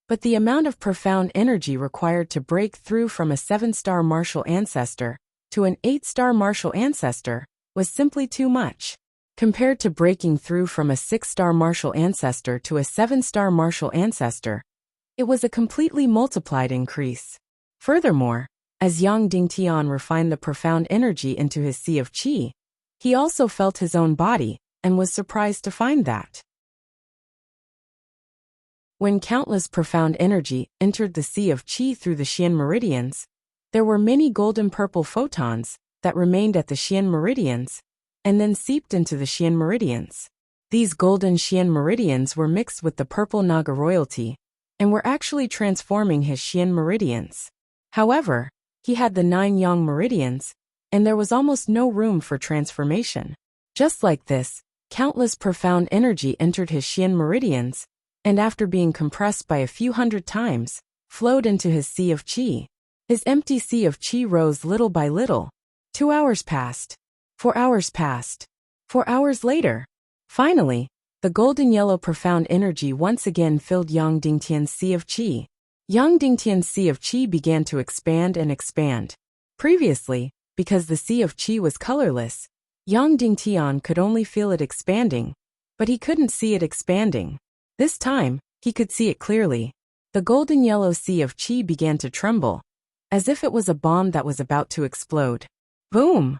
but the amount of profound energy required to break through from a 7-star martial ancestor to an 8-star martial ancestor was simply too much. Compared to breaking through from a 6-star martial ancestor to a 7-star martial ancestor, it was a completely multiplied increase. Furthermore, as Yang Dingtian refined the profound energy into his sea of qi, he also felt his own body and was surprised to find that when countless profound energy entered the sea of qi through the Xian meridians, there were many golden purple photons that remained at the Xian meridians and then seeped into the Xian meridians. These golden Xian meridians were mixed with the purple Naga royalty and were actually transforming his Xian meridians. However, he had the 9 Yang meridians, and there was almost no room for transformation. Just like this, countless profound energy entered his Xian meridians, and after being compressed by a few hundred times, flowed into his sea of qi. His empty sea of qi rose little by little. 2 hours passed. 4 hours passed. 4 hours later, finally, the golden yellow profound energy once again filled Yang Dingtian's sea of qi. Yang Dingtian's sea of qi began to expand and expand. Previously, because the sea of qi was colorless, Yang Dingtian could only feel it expanding, but he couldn't see it expanding. This time, He could see it clearly. The golden yellow sea of qi began to tremble, as if it was a bomb that was about to explode. Boom!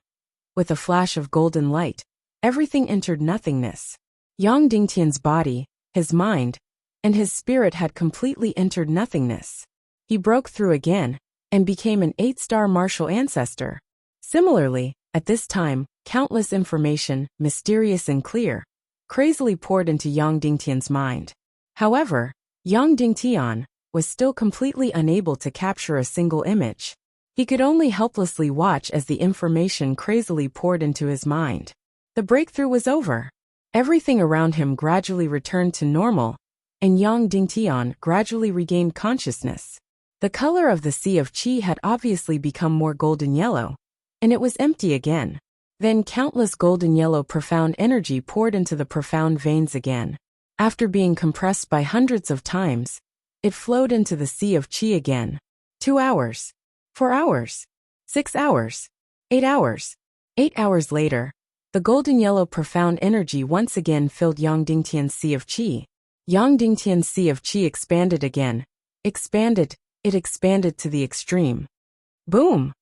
With a flash of golden light, everything entered nothingness. Yang Dingtian's body, his mind, and his spirit had completely entered nothingness. He broke through again, and became an 8-star martial ancestor. Similarly, at this time, countless information, mysterious and clear, crazily poured into Yang Dingtian's mind. However, Yang Dingtian was still completely unable to capture a single image. He could only helplessly watch as the information crazily poured into his mind. The breakthrough was over. Everything around him gradually returned to normal, and Yang Dingtian gradually regained consciousness. The color of the sea of qi had obviously become more golden yellow, and it was empty again. Then countless golden yellow profound energy poured into the profound veins again. After being compressed by hundreds of times, it flowed into the sea of qi again. 2 hours. 4 hours. 6 hours. 8 hours. 8 hours later, the golden yellow profound energy once again filled Yang Dingtian's sea of qi. Yang Dingtian's sea of qi expanded again. Expanded, it expanded to the extreme. Boom!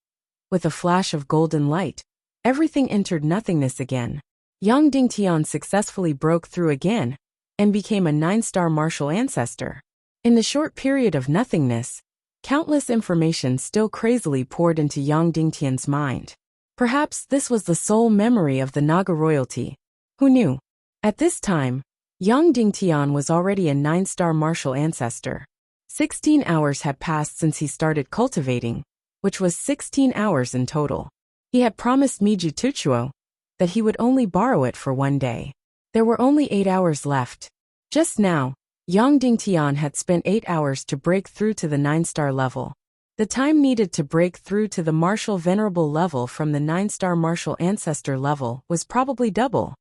With a flash of golden light, everything entered nothingness again. Yang Dingtian successfully broke through again, and became a 9-star martial ancestor. In the short period of nothingness, countless information still crazily poured into Yang Dingtian's mind. Perhaps this was the sole memory of the Naga royalty. Who knew? At this time, Yang Dingtian was already a 9-star martial ancestor. 16 hours had passed since he started cultivating, which was 16 hours in total. He had promised Miju Tuchuo that he would only borrow it for 1 day. There were only 8 hours left. Just now, Yang Dingtian had spent 8 hours to break through to the 9-star level. The time needed to break through to the martial venerable level from the 9-star martial ancestor level was probably double.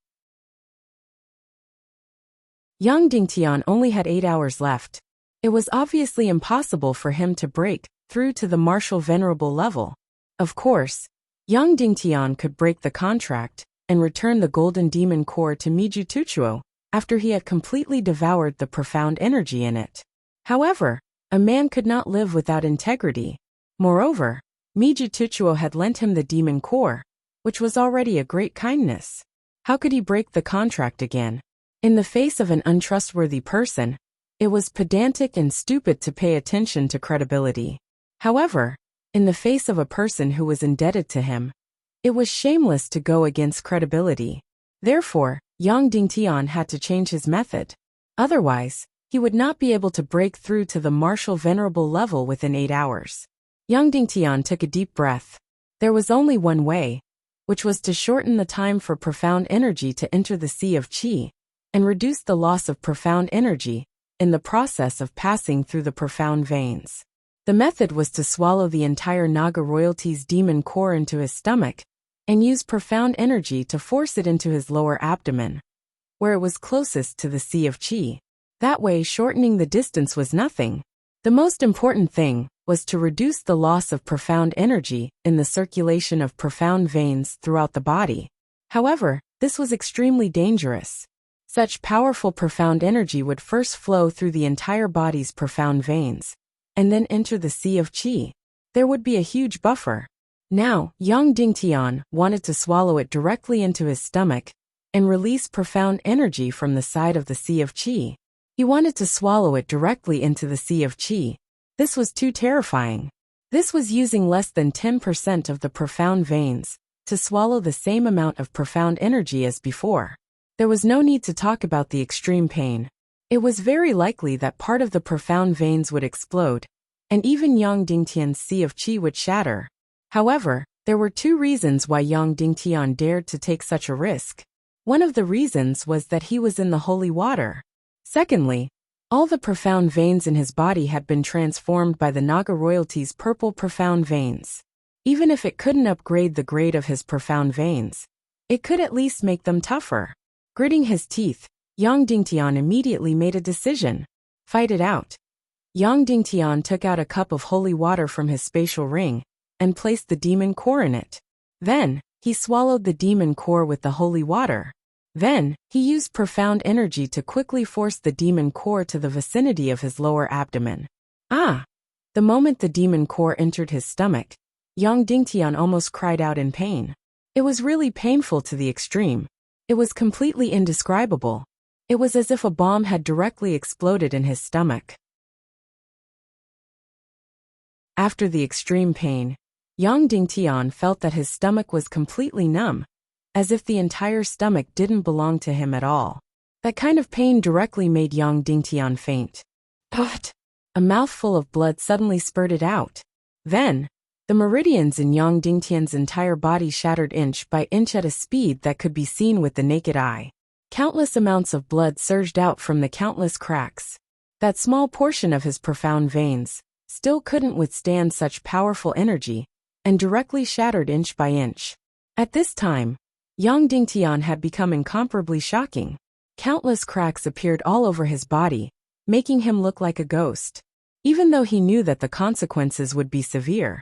Yang Dingtian only had 8 hours left. It was obviously impossible for him to break through to the martial venerable level. Of course, Yang Dingtian could break the contract and return the golden demon core to Miju Tuchuo after he had completely devoured the profound energy in it. However, a man could not live without integrity. Moreover, Miju Tuchuo had lent him the demon core, which was already a great kindness. How could he break the contract again? In the face of an untrustworthy person, it was pedantic and stupid to pay attention to credibility. However, in the face of a person who was indebted to him, it was shameless to go against credibility. Therefore, Yang Dingtian had to change his method. Otherwise, he would not be able to break through to the martial venerable level within 8 hours. Yang Dingtian took a deep breath. There was only one way, which was to shorten the time for profound energy to enter the sea of qi, and reduce the loss of profound energy in the process of passing through the profound veins. The method was to swallow the entire Naga royalty's demon core into his stomach, and use profound energy to force it into his lower abdomen, where it was closest to the sea of qi. That way, shortening the distance was nothing. The most important thing was to reduce the loss of profound energy in the circulation of profound veins throughout the body. However, this was extremely dangerous. Such powerful profound energy would first flow through the entire body's profound veins, and then enter the sea of qi. There would be a huge buffer. Now, Yang Dingtian wanted to swallow it directly into his stomach and release profound energy from the side of the sea of qi. He wanted to swallow it directly into the sea of qi. This was too terrifying. This was using less than 10% of the profound veins to swallow the same amount of profound energy as before. There was no need to talk about the extreme pain. It was very likely that part of the profound veins would explode, and even Yang Dingtian's sea of qi would shatter. However, there were 2 reasons why Yang Dingtian dared to take such a risk. One of the reasons was that he was in the holy water. Secondly, all the profound veins in his body had been transformed by the Naga royalty's purple profound veins. Even if it couldn't upgrade the grade of his profound veins, it could at least make them tougher. Gritting his teeth, Yang Dingtian immediately made a decision. Fight it out. Yang Dingtian took out a cup of holy water from his spatial ring and placed the demon core in it. Then, he swallowed the demon core with the holy water. Then, he used profound energy to quickly force the demon core to the vicinity of his lower abdomen. Ah! The moment the demon core entered his stomach, Yang Dingtian almost cried out in pain. It was really painful to the extreme. It was completely indescribable. It was as if a bomb had directly exploded in his stomach. After the extreme pain, Yang Dingtian felt that his stomach was completely numb, as if the entire stomach didn't belong to him at all. That kind of pain directly made Yang Dingtian faint. But a mouthful of blood suddenly spurted out. Then, the meridians in Yang Dingtian's entire body shattered inch by inch at a speed that could be seen with the naked eye. Countless amounts of blood surged out from the countless cracks. That small portion of his profound veins still couldn't withstand such powerful energy, and directly shattered inch by inch. At this time, Yang Dingtian had become incomparably shocking. Countless cracks appeared all over his body, making him look like a ghost. Even though he knew that the consequences would be severe,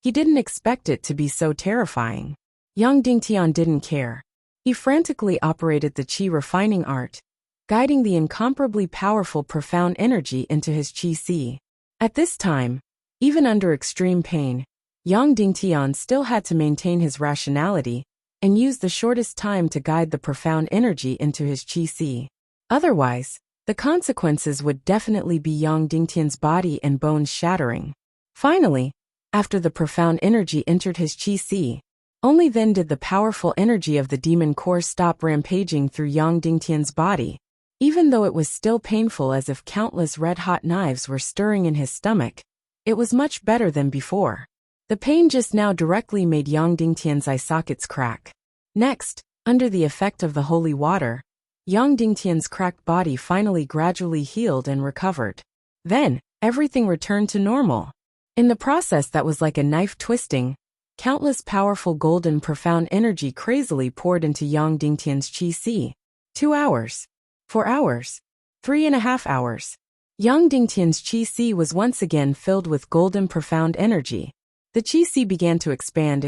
he didn't expect it to be so terrifying. Yang Dingtian didn't care. He frantically operated the qi refining art, guiding the incomparably powerful profound energy into his qi si. At this time, even under extreme pain, Yang Dingtian still had to maintain his rationality and use the shortest time to guide the profound energy into his qi si. Otherwise, the consequences would definitely be Yang Dingtian's body and bones shattering. Finally, after the profound energy entered his qi si, only then did the powerful energy of the demon core stop rampaging through Yang Dingtian's body. Even though it was still painful as if countless red-hot knives were stirring in his stomach, it was much better than before. The pain just now directly made Yang Dingtian's eye sockets crack. Next, under the effect of the holy water, Yang Dingtian's cracked body finally gradually healed and recovered. Then, everything returned to normal. In the process that was like a knife twisting, countless powerful golden profound energy crazily poured into Yang Dingtian's qi si. 2 hours. 4 hours. 3.5 hours. Yang Dingtian's qi si was once again filled with golden profound energy. The qi si began to expand.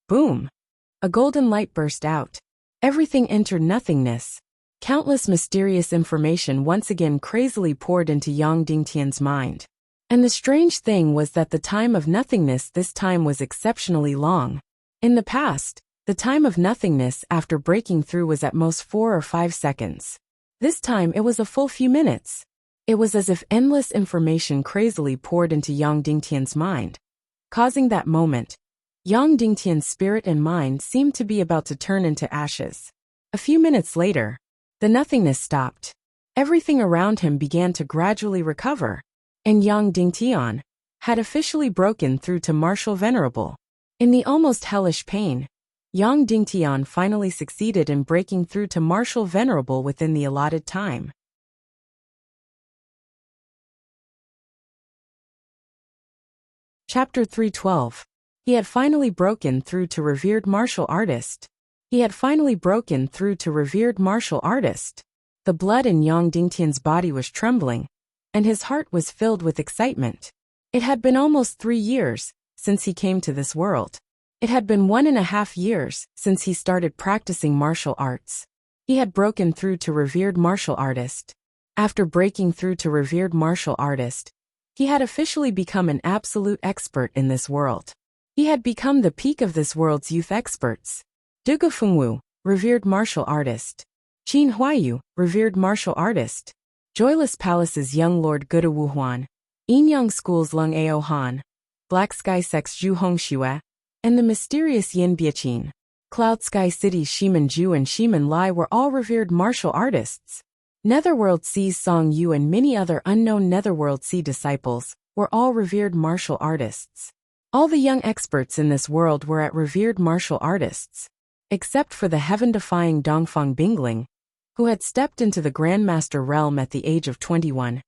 Boom! A golden light burst out. Everything entered nothingness. Countless mysterious information once again crazily poured into Yang Dingtian's mind. And the strange thing was that the time of nothingness this time was exceptionally long. In the past, the time of nothingness after breaking through was at most 4 or 5 seconds. This time it was a full few minutes. It was as if endless information crazily poured into Yang Dingtian's mind. Causing that moment, Yang Dingtian's spirit and mind seemed to be about to turn into ashes. A few minutes later, the nothingness stopped. Everything around him began to gradually recover, and Yang Dingtian had officially broken through to Martial Venerable. In the almost hellish pain, Yang Dingtian finally succeeded in breaking through to Martial Venerable within the allotted time. Chapter 312. He had finally broken through to revered martial artist. He had finally broken through to revered martial artist. The blood in Yang Dingtian's body was trembling, and his heart was filled with excitement. It had been almost 3 years since he came to this world. It had been 1.5 years since he started practicing martial arts. He had broken through to revered martial artist. After breaking through to revered martial artist, he had officially become an absolute expert in this world. He had become the peak of this world's youth experts. Duge Fengwu, revered martial artist. Qin Huayu, revered martial artist. Joyless Palace's young lord Guda Wuhuan. Yinyang School's Lung Ao Han. Black Sky Sect's Zhu Hongxue. And the mysterious Yin Biaqin. Cloud Sky City's Shiman Ju and Shiman Lai were all revered martial artists. Netherworld C's Song Yu and many other unknown Netherworld C disciples were all revered martial artists. All the young experts in this world were at revered martial artists, except for the heaven-defying Dongfang Bingling, who had stepped into the Grandmaster realm at the age of 21,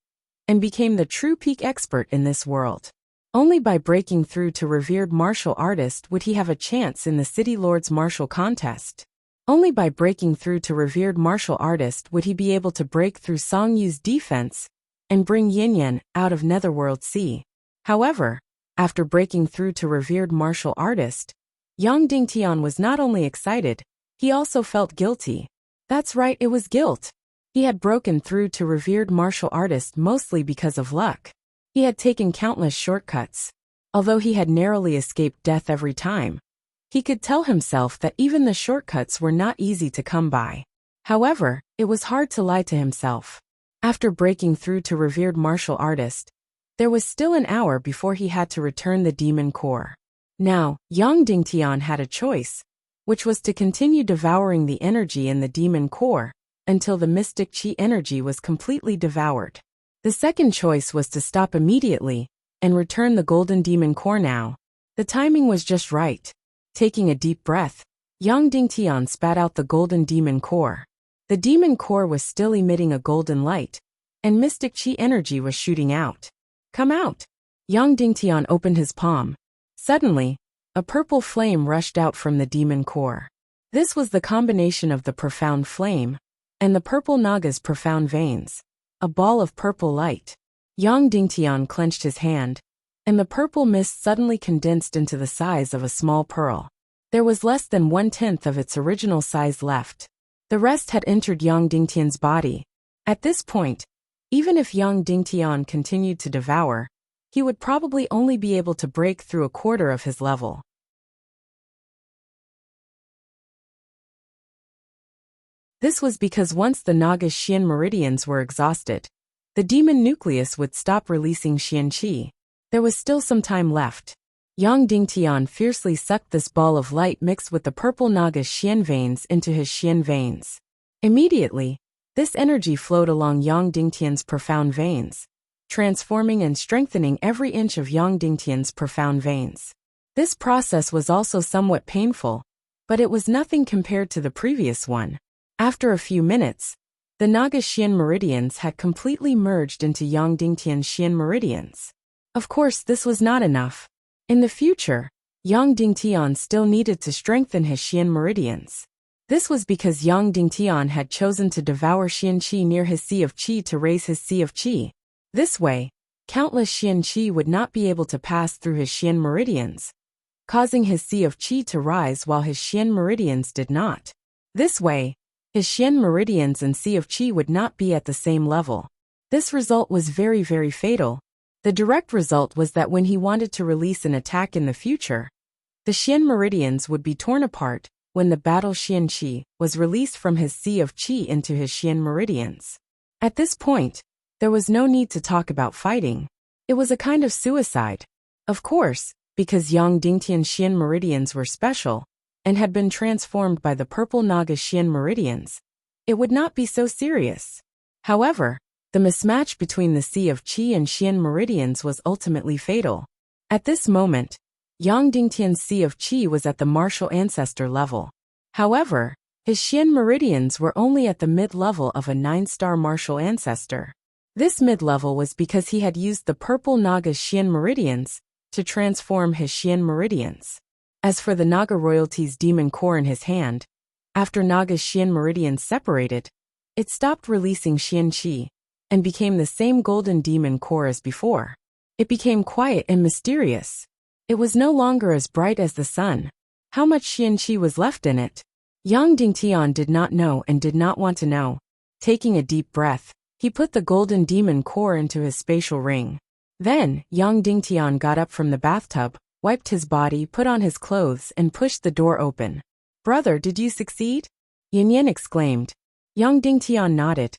and became the true peak expert in this world. Only by breaking through to revered martial artist would he have a chance in the City Lord's martial contest. Only by breaking through to revered martial artist would he be able to break through Song Yu's defense and bring Yinyan out of Netherworld C. However, after breaking through to revered martial artist, Yang Dingtian was not only excited, He also felt guilty. That's right, it was guilt. He had broken through to revered martial artist mostly because of luck. He had taken countless shortcuts. Although he had narrowly escaped death every time, he could tell himself that even the shortcuts were not easy to come by. However, it was hard to lie to himself. After breaking through to revered martial artist, there was still an hour before he had to return the demon core. Now, Yang Dingtian had a choice, which was to continue devouring the energy in the demon core until the mystic chi energy was completely devoured. The second choice was to stop immediately and return the golden demon core now. The timing was just right. Taking a deep breath, Yang Dingtian spat out the golden demon core. The demon core was still emitting a golden light, and mystic chi energy was shooting out. Come out! Yang Dingtian opened his palm. Suddenly, a purple flame rushed out from the demon core. This was the combination of the profound flame and the purple naga's profound veins, a ball of purple light. Yang Dingtian clenched his hand, and the purple mist suddenly condensed into the size of a small pearl. There was less than 1/10 of its original size left. The rest had entered Yang Dingtian's body. At this point, even if Yang Dingtian continued to devour, he would probably only be able to break through a quarter of his level. This was because once the Naga's Xian meridians were exhausted, the demon nucleus would stop releasing Xian qi. There was still some time left. Yang Dingtian fiercely sucked this ball of light mixed with the purple Naga's Xian veins into his Xian veins. Immediately, this energy flowed along Yang Dingtian's profound veins, transforming and strengthening every inch of Yang Dingtian's profound veins. This process was also somewhat painful, but it was nothing compared to the previous one. After a few minutes, the Naga's Xian meridians had completely merged into Yang Dingtian's Xian meridians. Of course, this was not enough. In the future, Yang Dingtian still needed to strengthen his Xian meridians. This was because Yang Dingtian had chosen to devour Xian qi near his Sea of Qi to raise his Sea of Qi. This way, countless Xian qi would not be able to pass through his Xian meridians, causing his Sea of Qi to rise while his Xian meridians did not. This way, his Xian meridians and Sea of Qi would not be at the same level. This result was very, very fatal. The direct result was that when he wanted to release an attack in the future, the Xian meridians would be torn apart when the battle Xian qi was released from his Sea of Qi into his Xian meridians. At this point, there was no need to talk about fighting. It was a kind of suicide. Of course, because Yang Dingtian's Xian meridians were special and had been transformed by the purple Naga's Xian meridians, it would not be so serious. However, the mismatch between the Sea of Qi and Xian meridians was ultimately fatal. At this moment, Yang Dingtian's Sea of Qi was at the martial ancestor level. However, his Xian meridians were only at the mid-level of a 9-star martial ancestor. This mid-level was because he had used the purple Naga's Xian meridians to transform his Xian meridians. As for the Naga royalty's demon core in his hand, after Naga's Xian meridians separated, it stopped releasing Xian qi and became the same golden demon core as before. It became quiet and mysterious. It was no longer as bright as the sun. How much Xian qi was left in it? Yang Dingtian did not know and did not want to know. Taking a deep breath, he put the golden demon core into his spatial ring. Then, Yang Dingtian got up from the bathtub, wiped his body, put on his clothes, and pushed the door open. "Brother, did you succeed?" Yin Yan exclaimed. Yang Dingtian nodded.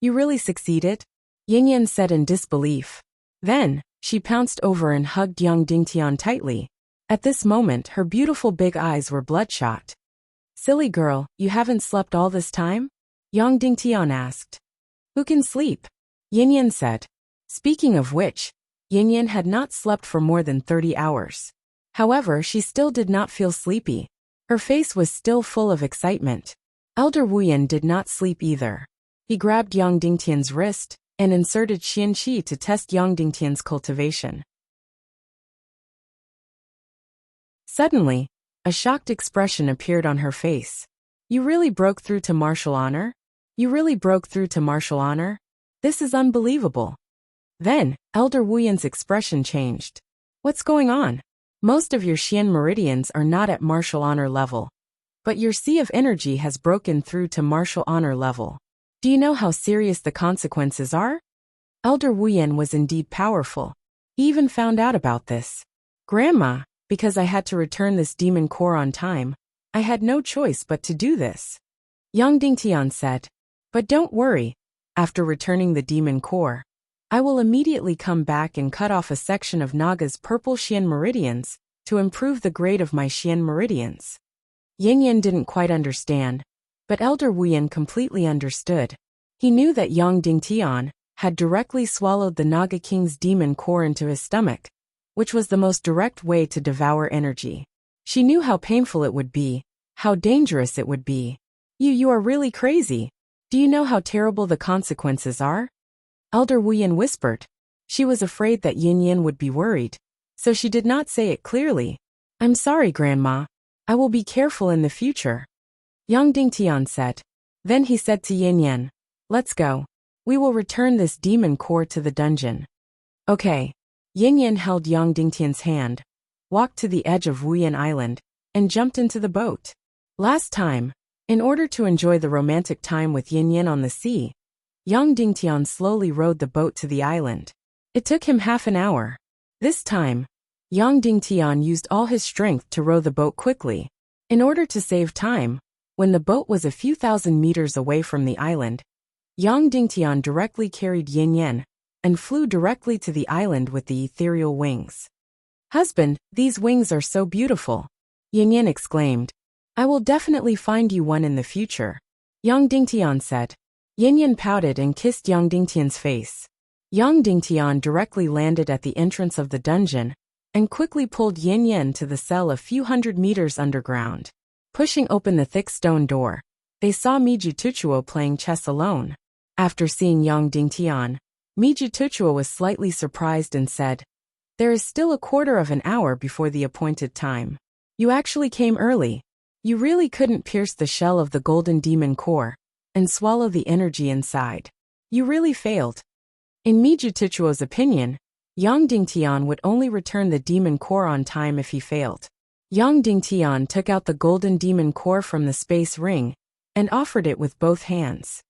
"You really succeeded?" Yin Yan said in disbelief. Then, she pounced over and hugged Yang Dingtian tightly. At this moment, her beautiful big eyes were bloodshot. "Silly girl, you haven't slept all this time?" Yang Dingtian asked. "Who can sleep?" Yin Yan said. Speaking of which, Yin Yan had not slept for more than 30 hours. However, she still did not feel sleepy. Her face was still full of excitement. Elder Wuyan did not sleep either. He grabbed Yang Dingtian's wrist and inserted Xian qi to test Yang Dingtian's cultivation. Suddenly, a shocked expression appeared on her face. "You really broke through to martial honor? You really broke through to martial honor? This is unbelievable." Then, Elder Wuyan's expression changed. "What's going on? Most of your Xian meridians are not at martial honor level. but your sea of energy has broken through to martial honor level. Do you know how serious the consequences are? Elder Wuyan was indeed powerful. He even found out about this. Grandma, because I had to return this demon core on time, I had no choice but to do this. Yang Dingtian said. But don't worry, after returning the demon core, I will immediately come back and cut off a section of Naga's purple Xian meridians to improve the grade of my Xian meridians. Yin Yin didn't quite understand, but Elder Wuyan completely understood. He knew that Yang Dingtian had directly swallowed the Naga King's demon core into his stomach, which was the most direct way to devour energy. She knew how painful it would be, how dangerous it would be. You are really crazy. Do you know how terrible the consequences are? Elder Wuyan whispered. She was afraid that Yin Yin would be worried, so she did not say it clearly. I'm sorry, Grandma. I will be careful in the future. Yang Dingtian said. Then he said to Yin Yin, let's go. We will return this demon core to the dungeon. Okay. Yin Yin held Yang Dingtian's hand, walked to the edge of Wuyan Island, and jumped into the boat. Last time, in order to enjoy the romantic time with Yin Yin on the sea, Yang Dingtian slowly rowed the boat to the island. It took him half an hour. This time, Yang Dingtian used all his strength to row the boat quickly. In order to save time, when the boat was a few thousand meters away from the island, Yang Dingtian directly carried Yin Yin and flew directly to the island with the ethereal wings. Husband, these wings are so beautiful, Yin Yin exclaimed. I will definitely find you one in the future, Yang Dingtian said. Yin Yin pouted and kissed Yang Dingtian's face. Yang Dingtian directly landed at the entrance of the dungeon and quickly pulled Yin Yin to the cell a few hundred meters underground. Pushing open the thick stone door, they saw Miju Tuchuo playing chess alone. After seeing Yang Dingtian, Miju Tuchuo was slightly surprised and said, There is still a quarter of an hour before the appointed time. You actually came early. You really couldn't pierce the shell of the golden demon core and swallow the energy inside. You really failed. In Miju Tuchuo's opinion, Yang Dingtian would only return the demon core on time if he failed. Yang Dingtian took out the golden demon core from the space ring and offered it with both hands.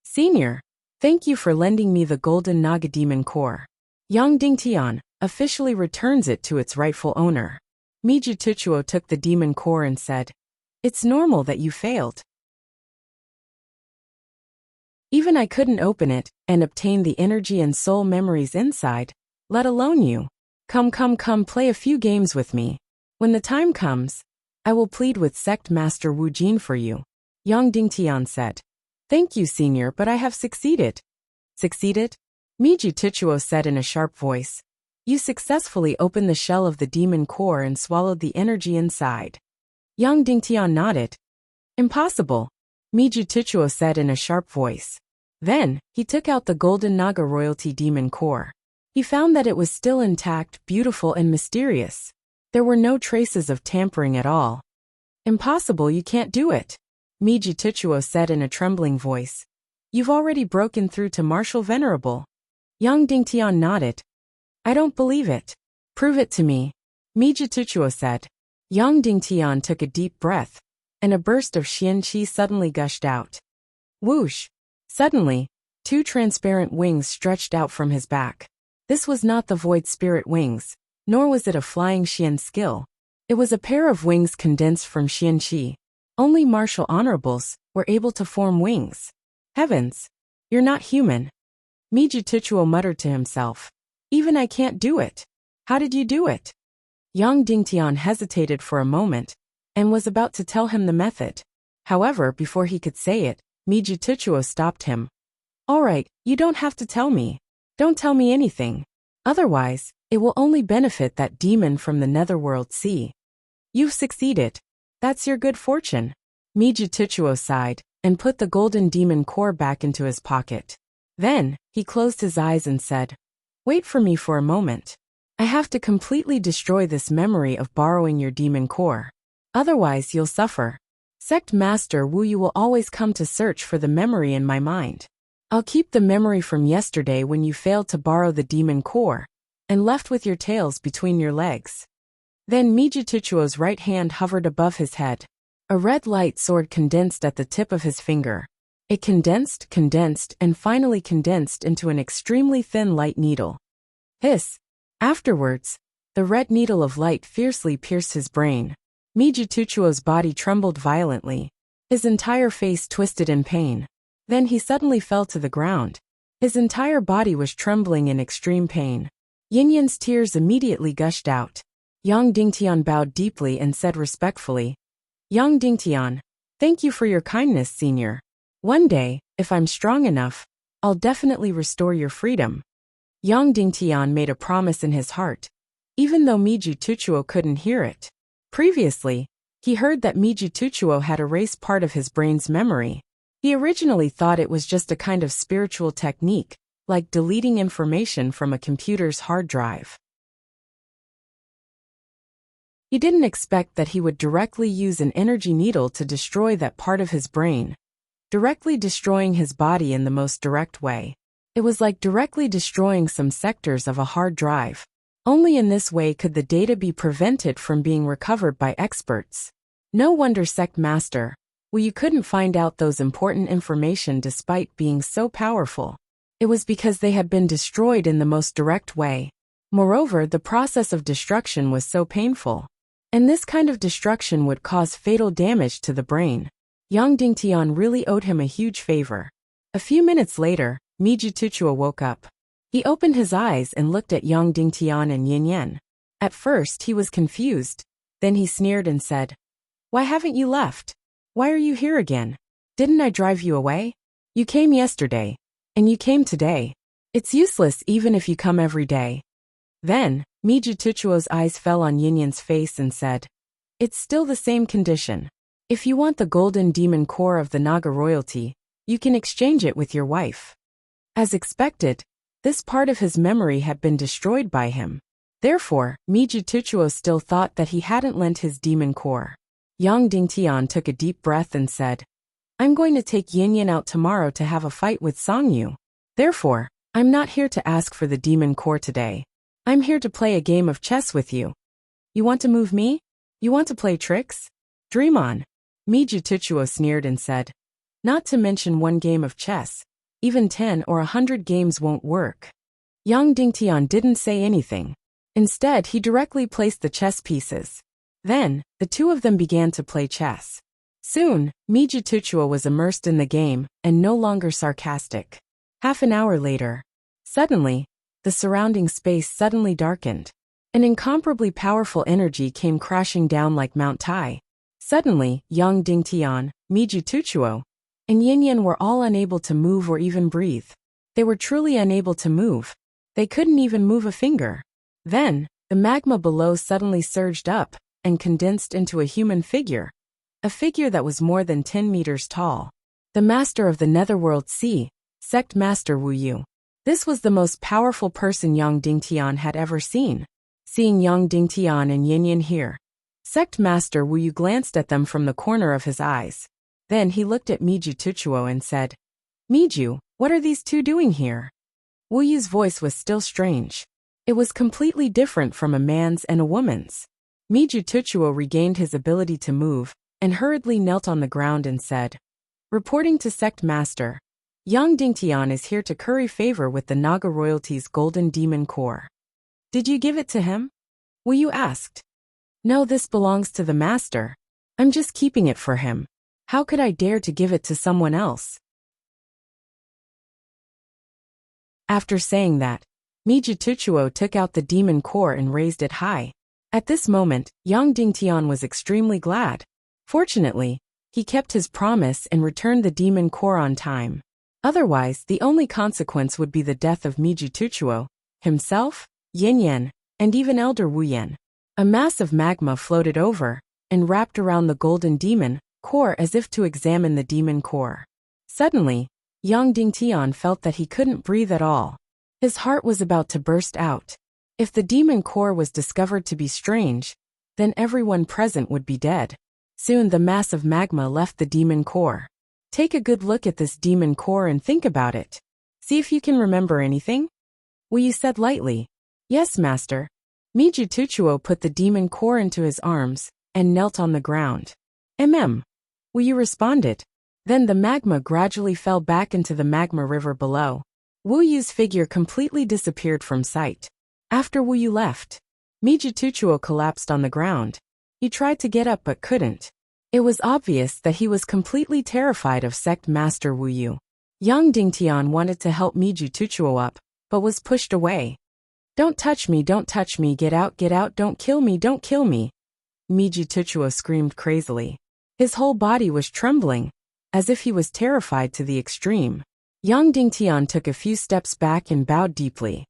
Senior, thank you for lending me the golden Naga demon core. Yang Dingtian officially returns it to its rightful owner. Miju Tuchuo took the demon core and said, It's normal that you failed. Even I couldn't open it and obtain the energy and soul memories inside, let alone you. Come play a few games with me. When the time comes, I will plead with Sect Master Wu Jin for you, Yang Dingtian said. Thank you, Senior, but I have succeeded. Succeeded? Miju Tuchuo said in a sharp voice. You successfully opened the shell of the demon core and swallowed the energy inside. Yang Dingtian nodded. Impossible, Miju Tuchuo said in a sharp voice. Then, he took out the golden Naga royalty demon core. He found that it was still intact, beautiful and mysterious. There were no traces of tampering at all. Impossible, you can't do it, Miju Tuchuo said in a trembling voice. You've already broken through to Martial Venerable. Yang Dingtian nodded. I don't believe it. Prove it to me, Miju Tuchuo said. Yang Dingtian took a deep breath, and a burst of Xian Qi suddenly gushed out. Whoosh! Suddenly, two transparent wings stretched out from his back. This was not the void spirit wings, nor was it a flying Xian skill. It was a pair of wings condensed from Xian Qi. Only martial honorables were able to form wings. Heavens! You're not human. Miju Tuchuo muttered to himself. Even I can't do it. How did you do it? Yang Dingtian hesitated for a moment, and was about to tell him the method. However, before he could say it, Miju Tuchuo stopped him. All right, you don't have to tell me. Don't tell me anything. Otherwise, it will only benefit that demon from the netherworld sea. You've succeeded. That's your good fortune. Miju Tuchuo sighed, and put the golden demon core back into his pocket. Then, he closed his eyes and said, Wait for me for a moment. I have to completely destroy this memory of borrowing your demon core. Otherwise you'll suffer. Sect Master Wu, you will always come to search for the memory in my mind. I'll keep the memory from yesterday when you failed to borrow the demon core, and left with your tails between your legs. Then Miju Tuchuo's right hand hovered above his head. A red light sword condensed at the tip of his finger. It condensed, and finally condensed into an extremely thin light needle. Hiss! Afterwards, the red needle of light fiercely pierced his brain. Mijituchuo's body trembled violently. His entire face twisted in pain. Then he suddenly fell to the ground. His entire body was trembling in extreme pain. Yinyan's tears immediately gushed out. Yang Dingtian bowed deeply and said respectfully, "Yang Dingtian, thank you for your kindness, senior. One day, if I'm strong enough, I'll definitely restore your freedom." Yang Dingtian made a promise in his heart, even though Mijituchuo couldn't hear it. Previously, he heard that Mijituchuo had erased part of his brain's memory. He originally thought it was just a kind of spiritual technique, like deleting information from a computer's hard drive. He didn't expect that he would directly use an energy needle to destroy that part of his brain, directly destroying his body in the most direct way. It was like directly destroying some sectors of a hard drive. Only in this way could the data be prevented from being recovered by experts. No wonder Sect Master, you couldn't find out those important information despite being so powerful. It was because they had been destroyed in the most direct way. Moreover, the process of destruction was so painful. And this kind of destruction would cause fatal damage to the brain. Yang Dingtian really owed him a huge favor. A few minutes later, Mijituchuo woke up. He opened his eyes and looked at Yang Dingtian and Yinyan. At first he was confused, then he sneered and said, "Why haven't you left? Why are you here again? Didn't I drive you away? You came yesterday, and you came today. It's useless even if you come every day." Then, Mijituchuo's eyes fell on Yinyan's face and said, "It's still the same condition. If you want the golden demon core of the Naga royalty, you can exchange it with your wife." As expected, this part of his memory had been destroyed by him. Therefore, Mijituchuo still thought that he hadn't lent his demon core. Yang Dingtian took a deep breath and said, "I'm going to take Yinyan out tomorrow to have a fight with Songyu. Therefore, I'm not here to ask for the demon core today. I'm here to play a game of chess with you. You want to move me? You want to play tricks? Dream on." Mijituchuo sneered and said, "Not to mention one game of chess. Even 10 or 100 games won't work." Yang Dingtian didn't say anything. Instead, he directly placed the chess pieces. Then, the two of them began to play chess. Soon, Mijituchuo was immersed in the game and no longer sarcastic. Half an hour later, suddenly, the surrounding space suddenly darkened. An incomparably powerful energy came crashing down like Mount Tai. Suddenly, Yang Dingtian, Mijituchuo, and Yinyan were all unable to move or even breathe. They were truly unable to move. They couldn't even move a finger. Then, the magma below suddenly surged up and condensed into a human figure. A figure that was more than 10 meters tall. The master of the Netherworld Sea, Sect Master Wuyu. This was the most powerful person Yang Dingtian had ever seen. Seeing Yang Dingtian and Yinyan here, Sect Master Wuyu glanced at them from the corner of his eyes. Then he looked at Mijituchuo and said, "Miju, what are these two doing here?" Wuyu's voice was still strange. It was completely different from a man's and a woman's. Mijituchuo regained his ability to move, and hurriedly knelt on the ground and said, "Reporting to Sect Master, Yang Dingtian is here to curry favor with the Naga royalty's golden demon core." "Did you give it to him?" Wuyu asked. "No, this belongs to the master. I'm just keeping it for him. How could I dare to give it to someone else?" After saying that, Mijituchuo took out the demon core and raised it high. At this moment, Yang Dingtian was extremely glad. Fortunately, he kept his promise and returned the demon core on time. Otherwise, the only consequence would be the death of Mijituchuo, himself, Yinyan, and even Elder Wuyan. A mass of magma floated over and wrapped around the golden demon core as if to examine the demon core. Suddenly, Yang Dingtian felt that he couldn't breathe at all. His heart was about to burst out. If the demon core was discovered to be strange, then everyone present would be dead. Soon the mass of magma left the demon core. Take a good look at this demon core and think about it. See if you can remember anything? Wuyu said lightly. "Yes, master." Mijituchuo put the demon core into his arms and knelt on the ground. Wu Yu responded. Then the magma gradually fell back into the magma river below. Wu Yu's figure completely disappeared from sight. After Wu Yu left, Mijituchuo collapsed on the ground. He tried to get up but couldn't. It was obvious that he was completely terrified of Sect Master Wu Yu. Young Dingtian wanted to help Mijituchuo up, but was pushed away. Don't touch me, get out, don't kill me, Mijituchuo screamed crazily. His whole body was trembling, as if he was terrified to the extreme. Young Dingtian took a few steps back and bowed deeply.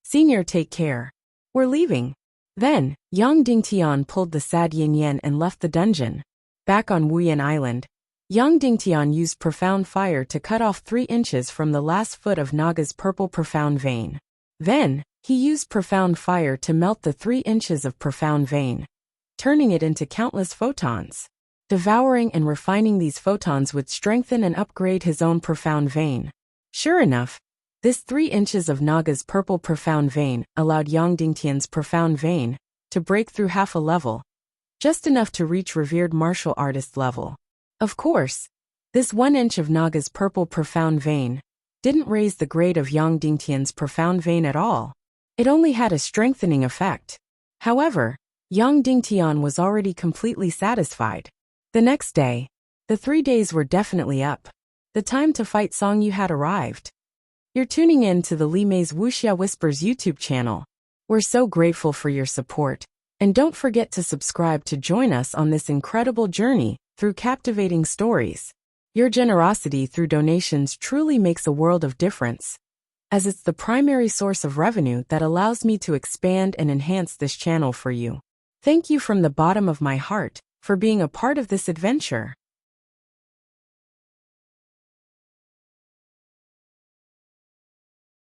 Senior, take care. We're leaving. Then, Yang Dingtian pulled the sad Yin Yen and left the dungeon. Back on Wuyan Island, Yang Dingtian used profound fire to cut off 3 inches from the last foot of Naga's purple profound vein. Then, he used profound fire to melt the 3 inches of profound vein, turning it into countless photons. Devouring and refining these photons would strengthen and upgrade his own profound vein. Sure enough, this 3 inches of Naga's purple profound vein allowed Yang Dingtian's profound vein to break through half a level, just enough to reach revered martial artist level. Of course, this 1 inch of Naga's purple profound vein didn't raise the grade of Yang Dingtian's profound vein at all. It only had a strengthening effect. However, Yang Dingtian was already completely satisfied. The next day, the 3 days were definitely up. The time to fight Song Yu had arrived. You're tuning in to the Li Mei's Wuxia Whispers YouTube channel. We're so grateful for your support. And don't forget to subscribe to join us on this incredible journey through captivating stories. Your generosity through donations truly makes a world of difference, as it's the primary source of revenue that allows me to expand and enhance this channel for you. Thank you from the bottom of my heart for being a part of this adventure.